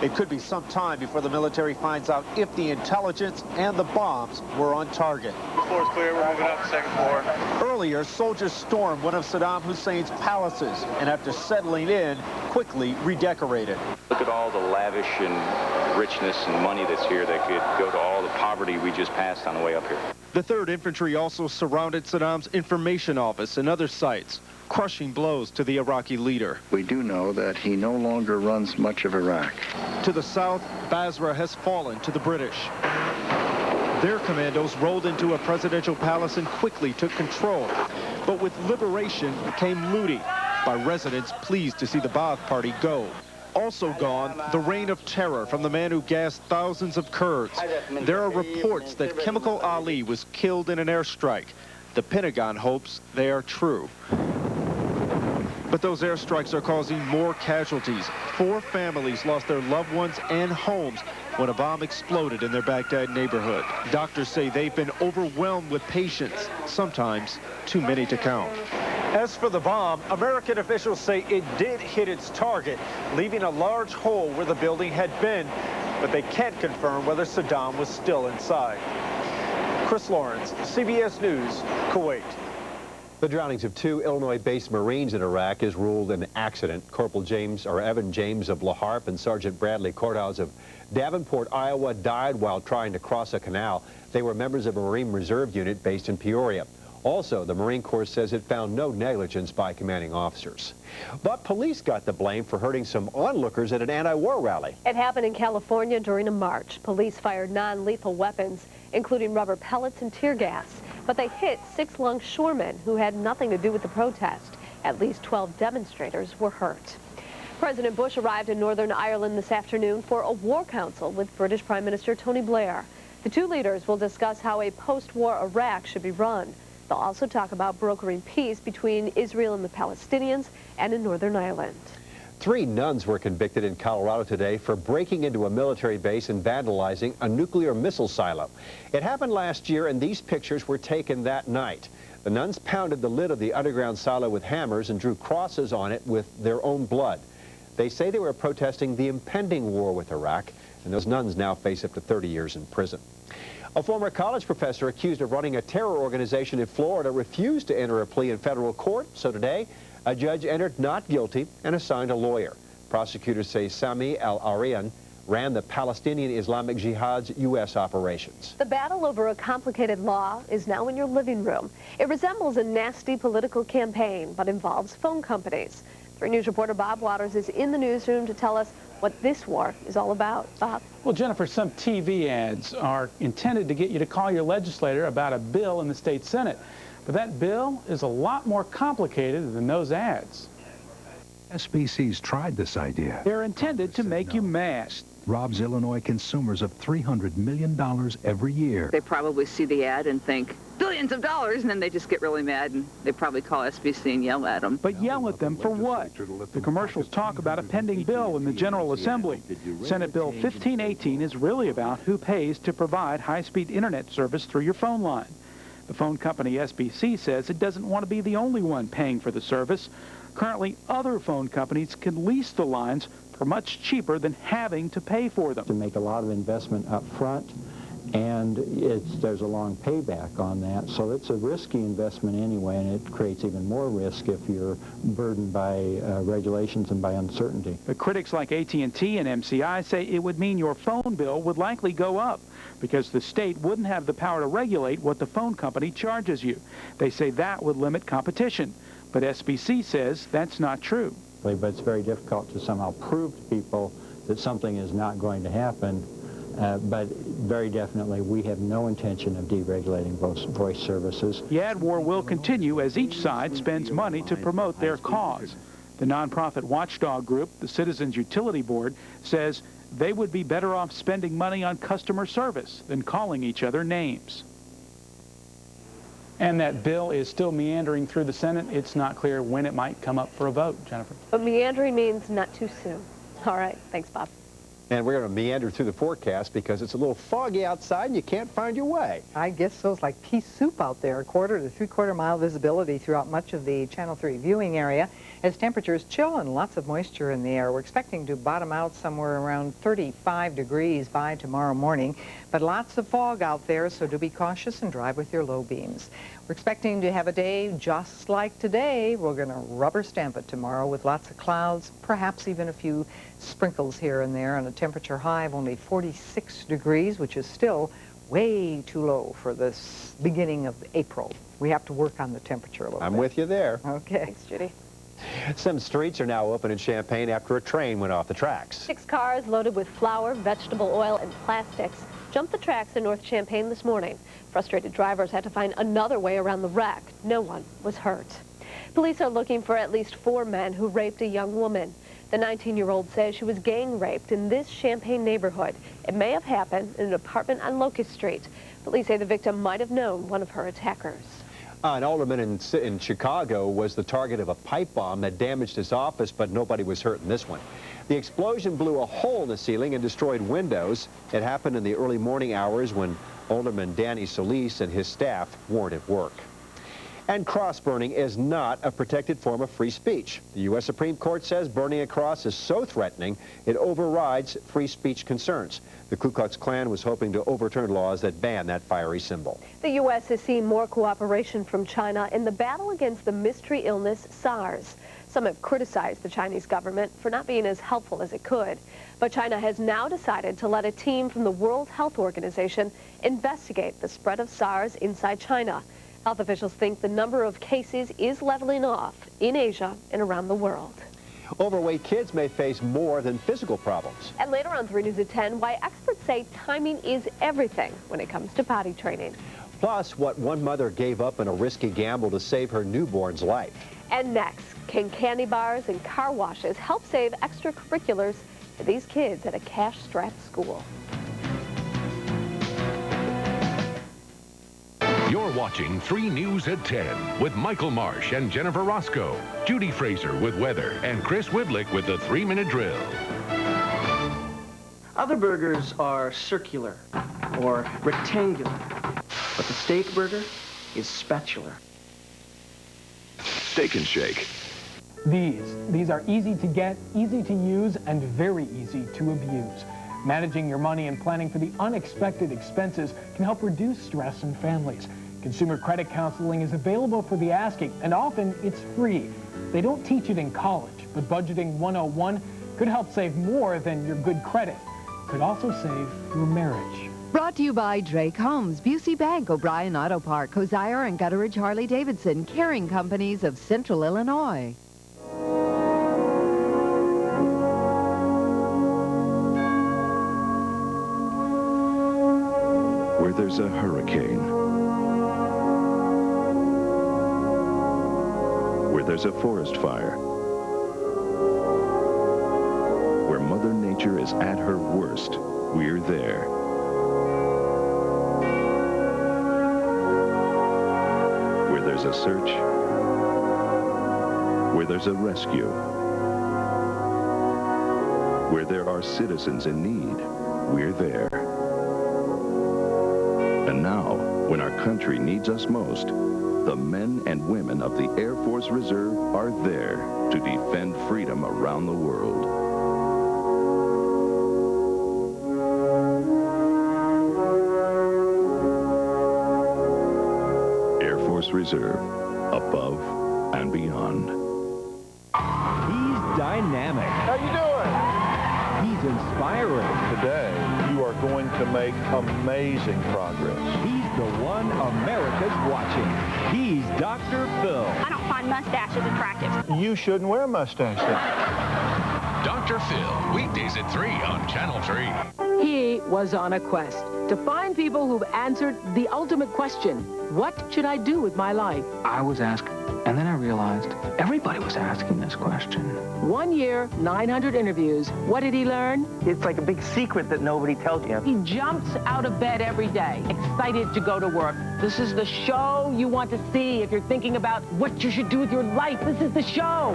It could be some time before the military finds out if the intelligence and the bombs were on target. The floor is clear. We're moving up the second floor. Earlier, soldiers stormed one of Saddam Hussein's palaces, and after settling in, quickly redecorated. Look at all the lavish and richness and money that's here that could go to all the poverty we just passed on the way up here. The 3rd Infantry also surrounded Saddam's information office and other sites, crushing blows to the Iraqi leader. We do know that he no longer runs much of Iraq. To the south, Basra has fallen to the British. Their commandos rolled into a presidential palace and quickly took control. But with liberation came looting by residents pleased to see the Ba'ath Party go. Also gone, the reign of terror from the man who gassed thousands of Kurds. There are reports that Chemical Ali was killed in an airstrike. The Pentagon hopes they are true. But those airstrikes are causing more casualties. 4 families lost their loved ones and homes when a bomb exploded in their Baghdad neighborhood. Doctors say they've been overwhelmed with patients, sometimes too many to count. As for the bomb, American officials say it did hit its target, leaving a large hole where the building had been, but they can't confirm whether Saddam was still inside. Chris Lawrence, CBS News, Kuwait. The drownings of 2 Illinois-based Marines in Iraq is ruled an accident. Corporal Evan James of La Harpe and Sergeant Bradley Courthouse of Davenport, Iowa, died while trying to cross a canal. They were members of a Marine Reserve unit based in Peoria. Also, the Marine Corps says it found no negligence by commanding officers. But police got the blame for hurting some onlookers at an anti-war rally. It happened in California during a march. Police fired non-lethal weapons, including rubber pellets and tear gas. But they hit 6 longshoremen who had nothing to do with the protest. At least 12 demonstrators were hurt. President Bush arrived in Northern Ireland this afternoon for a war council with British Prime Minister Tony Blair. The 2 leaders will discuss how a post-war Iraq should be run. They'll also talk about brokering peace between Israel and the Palestinians and in Northern Ireland. 3 nuns were convicted in Colorado today for breaking into a military base and vandalizing a nuclear missile silo. It happened last year, and these pictures were taken that night. The nuns pounded the lid of the underground silo with hammers and drew crosses on it with their own blood. They say they were protesting the impending war with Iraq, and those nuns now face up to 30 years in prison. A former college professor accused of running a terror organization in Florida refused to enter a plea in federal court, so today a judge entered not guilty and assigned a lawyer. Prosecutors say Sami al-Arian ran the Palestinian Islamic Jihad's U.S. operations. The battle over a complicated law is now in your living room. It resembles a nasty political campaign, but involves phone companies. 3 News reporter Bob Waters is in the newsroom to tell us what this war is all about. Bob? Well, Jennifer, some TV ads are intended to get you to call your legislator about a bill in the state Senate. But that bill is a lot more complicated than those ads. SBC's tried this idea. They're intended to make you mad. Robs Illinois consumers of $300 million every year. They probably see the ad and think, billions of dollars, and then they just get really mad, and they probably call SBC and yell at them. But yell at them for what? The commercials talk about a pending bill in the General Assembly. Senate Bill 1518 is really about who pays to provide high-speed internet service through your phone line. The phone company SBC says it doesn't want to be the only one paying for the service. Currently, other phone companies can lease the lines for much cheaper than having to pay for them. To make a lot of investment up front, and there's a long payback on that, so it's a risky investment anyway, and it creates even more risk if you're burdened by regulations and by uncertainty. But critics like AT&T and MCI say it would mean your phone bill would likely go up because the state wouldn't have the power to regulate what the phone company charges you. They say that would limit competition, but SBC says that's not true. But it's very difficult to somehow prove to people that something is not going to happen. But very definitely, we have no intention of deregulating voice services. The ad war will continue as each side spends money to promote their cause. The nonprofit watchdog group, the Citizens Utility Board, says they would be better off spending money on customer service than calling each other names. And that bill is still meandering through the Senate. It's not clear when it might come up for a vote, Jennifer. But meandering means not too soon. All right. Thanks, Bob. And we're going to meander through the forecast because it's a little foggy outside and you can't find your way. I guess so. It's like pea soup out there. 1/4 to 3/4 mile visibility throughout much of the Channel 3 viewing area as temperatures chill and lots of moisture in the air. We're expecting to bottom out somewhere around 35 degrees by tomorrow morning, but lots of fog out there, so do be cautious and drive with your low beams. We're expecting to have a day just like today. We're going to rubber stamp it tomorrow with lots of clouds, perhaps even a few sprinkles here and there, and a temperature high of only 46 degrees, which is still way too low for this beginning of April. We have to work on the temperature a little bit. I'm with you there. Okay. Thanks, Judy. Some streets are now open in Champaign after a train went off the tracks. 6 cars loaded with flour, vegetable oil, and plastics jumped the tracks in North Champaign this morning. Frustrated drivers had to find another way around the wreck. No one was hurt. Police are looking for at least 4 men who raped a young woman. The 19-year-old says she was gang raped in this Champaign neighborhood. It may have happened in an apartment on Locust Street. Police say the victim might have known one of her attackers. An alderman in Chicago was the target of a pipe bomb that damaged his office, but nobody was hurt in this one. The explosion blew a hole in the ceiling and destroyed windows. It happened in the early morning hours when Alderman Danny Solis and his staff weren't at work. And cross burning is not a protected form of free speech. The U.S. Supreme Court says burning a cross is so threatening it overrides free speech concerns. The Ku Klux Klan was hoping to overturn laws that ban that fiery symbol. The U.S. has seen more cooperation from China in the battle against the mystery illness SARS. Some have criticized the Chinese government for not being as helpful as it could. But China has now decided to let a team from the World Health Organization investigate the spread of SARS inside China. Health officials think the number of cases is leveling off in Asia and around the world. Overweight kids may face more than physical problems. And later on 3 News at 10, why experts say timing is everything when it comes to potty training. Plus, what one mother gave up in a risky gamble to save her newborn's life. And next, can candy bars and car washes help save extracurriculars for these kids at a cash-strapped school? You're watching 3 News at 10 with Michael Marsh and Jennifer Roscoe, Judy Fraser with weather, and Chris Widlick with the 3-minute drill. Other burgers are circular or rectangular, but the steak burger is spatular. Steak and Shake. These are easy to get, easy to use, and very easy to abuse. Managing your money and planning for the unexpected expenses can help reduce stress in families. Consumer credit counseling is available for the asking, and often it's free. They don't teach it in college, but Budgeting 101 could help save more than your good credit. Could also save your marriage. Brought to you by Drake Homes, Busey Bank, O'Brien Auto Park, Hosier and Gutteridge Harley-Davidson, carrying companies of Central Illinois. Where there's a hurricane, where there's a forest fire, where Mother Nature is at her worst, we're there. Where there's a search, where there's a rescue, where there are citizens in need, we're there. And now, when our country needs us most, the men and women of the Air Force Reserve are there to defend freedom around the world. Air Force Reserve, above and beyond. He's dynamic. How you doing? He's inspiring. Today, you are going to make amazing progress. He's the one America's watching. He's Dr. Phil. I don't find mustaches attractive. You shouldn't wear a mustache then. Dr. Phil, weekdays at 3 on Channel 3. He was on a quest to find people who've answered the ultimate question, what should I do with my life? I was asked, and then I realized everybody was asking this question. 1 year, 900 interviews. What did he learn? It's like a big secret that nobody tells you. He jumps out of bed every day, excited to go to work. This is the show you want to see if you're thinking about what you should do with your life. This is the show.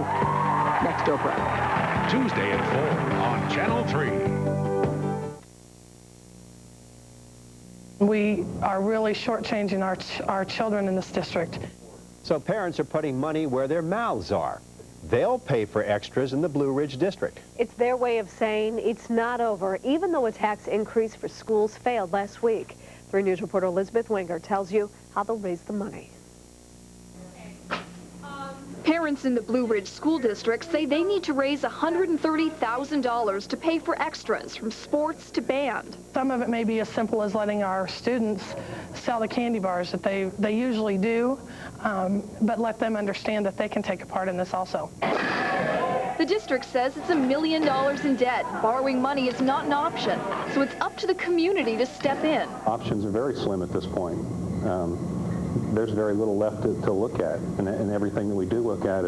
Next Oprah. Tuesday at 4 on Channel 3. We are really shortchanging our children in this district. So parents are putting money where their mouths are. They'll pay for extras in the Blue Ridge District. It's their way of saying it's not over, even though a tax increase for schools failed last week. 3 News reporter Elizabeth Wenger tells you how they'll raise the money. Parents in the Blue Ridge School District say they need to raise $130,000 to pay for extras from sports to band. Some of it may be as simple as letting our students sell the candy bars that they usually do, but let them understand that they can take a part in this also. The district says it's $1 million in debt. Borrowing money is not an option, so it's up to the community to step in. Options are very slim at this point. There's very little left to look at, and everything that we do look at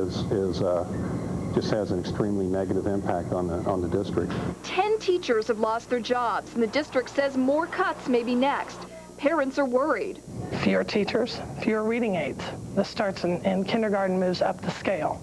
just has an extremely negative impact on the district. 10 teachers have lost their jobs, and the district says more cuts may be next. Parents are worried. Fewer teachers, fewer reading aids. This starts in kindergarten, moves up the scale.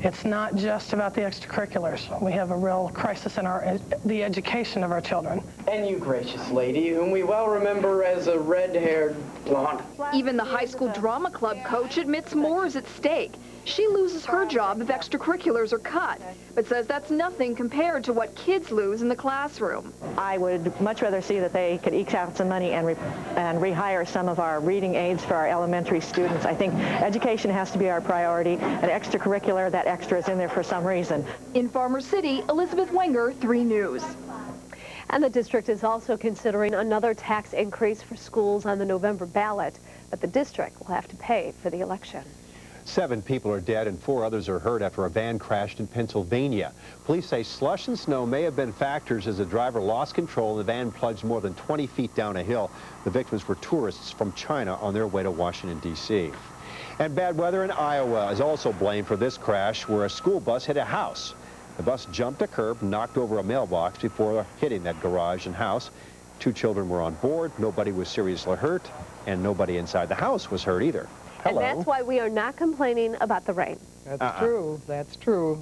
It's not just about the extracurriculars. We have a real crisis in the education of our children. And you gracious lady, whom we well remember as a red-haired blonde. Even the high school drama club coach admits more is at stake. She loses her job if extracurriculars are cut, but says that's nothing compared to what kids lose in the classroom. I would much rather see that they could eke out some money and rehire some of our reading aids for our elementary students. I think education has to be our priority, and extracurricular, that extra is in there for some reason. In Farmer City, Elizabeth Wenger, 3 News. And the district is also considering another tax increase for schools on the November ballot, but the district will have to pay for the election. 7 people are dead and 4 others are hurt after a van crashed in Pennsylvania. Police say slush and snow may have been factors as the driver lost control and the van plunged more than 20 feet down a hill. The victims were tourists from China on their way to Washington, D.C. And bad weather in Iowa is also blamed for this crash where a school bus hit a house. The bus jumped a curb and knocked over a mailbox before hitting that garage and house. 2 children were on board. Nobody was seriously hurt, and nobody inside the house was hurt either. Hello. And that's why we are not complaining about the rain. That's true. That's true.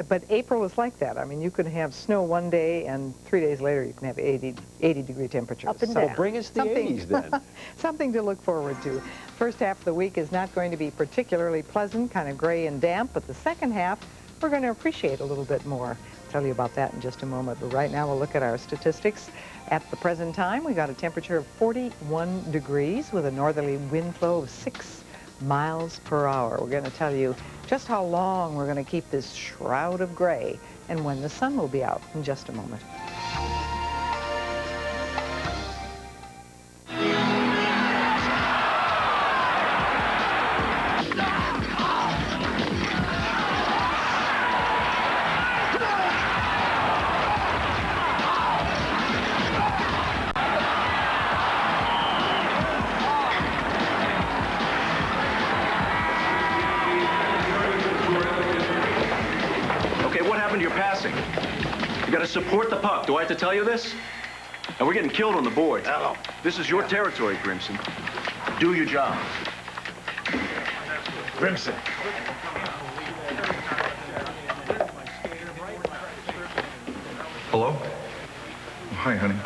But April is like that. I mean, you can have snow one day, and 3 days later you can have 80-degree temperatures. Up and down. So bring us the 80s then. Something to look forward to. First half of the week is not going to be particularly pleasant, kind of gray and damp, but the second half we're going to appreciate a little bit more. I'll tell you about that in just a moment. But right now we'll look at our statistics. At the present time, we got a temperature of 41 degrees with a northerly wind flow of 6 miles per hour. We're going to tell you just how long we're going to keep this shroud of gray and when the sun will be out in just a moment. You're passing. You got to support the puck. Do I have to tell you this? And we're getting killed on the boards. Hello. This is your territory, Grimson. Do your job. Grimson. Hello? Oh, hi, honey.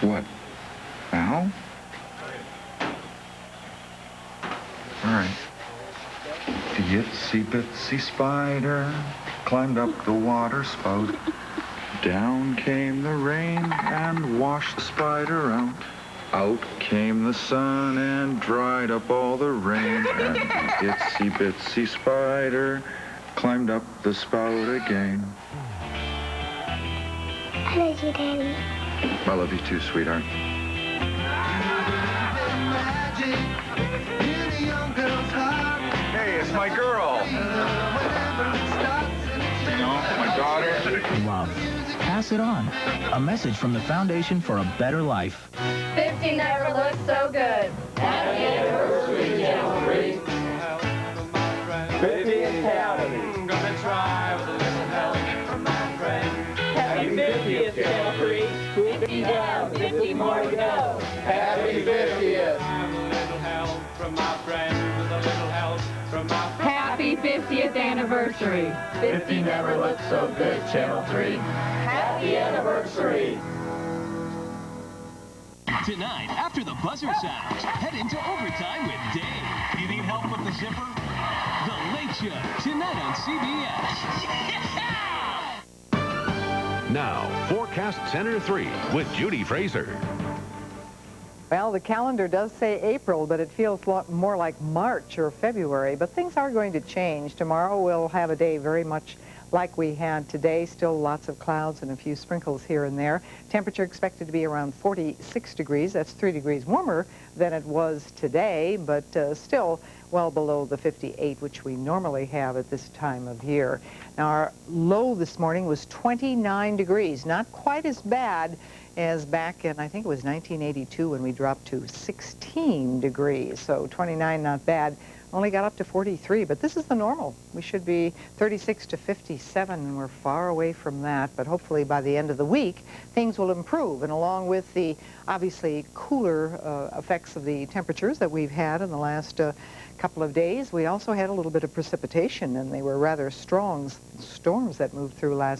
What? Al? All right. The itsy bitsy spider climbed up the water spout. Down came the rain and washed the spider out. Out came the sun and dried up all the rain. And the itsy bitsy spider climbed up the spout again. I love you, Daddy. I love you too, sweetheart. Hey, it's my girl. No, my daughter. Love. Pass it on. A message from the Foundation for a Better Life. 50 never looked so good. Happy anniversary, Channel 3. 50 and counting. Gonna try with a little help from my friend. Happy 50th, Channel 3. 50 down, 50 more to go. Happy 50th. Happy 50th anniversary. 50 never looked so good, Channel 3. Happy anniversary. Tonight, after the buzzer sounds, head into overtime with Dave. You need help with the zipper? The Late Show, tonight on CBS. Now, Forecast Center 3 with Judy Fraser. Well, the calendar does say April, but it feels a lot more like March or February. But things are going to change. Tomorrow we'll have a day very much like we had today. Still lots of clouds and a few sprinkles here and there. Temperature expected to be around 46 degrees. That's 3 degrees warmer than it was today, but still well below the 58, which we normally have at this time of year. Now, our low this morning was 29 degrees. Not quite as bad as back in, I think it was 1982, when we dropped to 16 degrees. So 29, not bad. Only got up to 43, but this is the normal. We should be 36 to 57, and we're far away from that. But hopefully by the end of the week, things will improve. And along with the obviously cooler effects of the temperatures that we've had in the last couple of days, we also had a little bit of precipitation, and they were rather strong storms that moved through last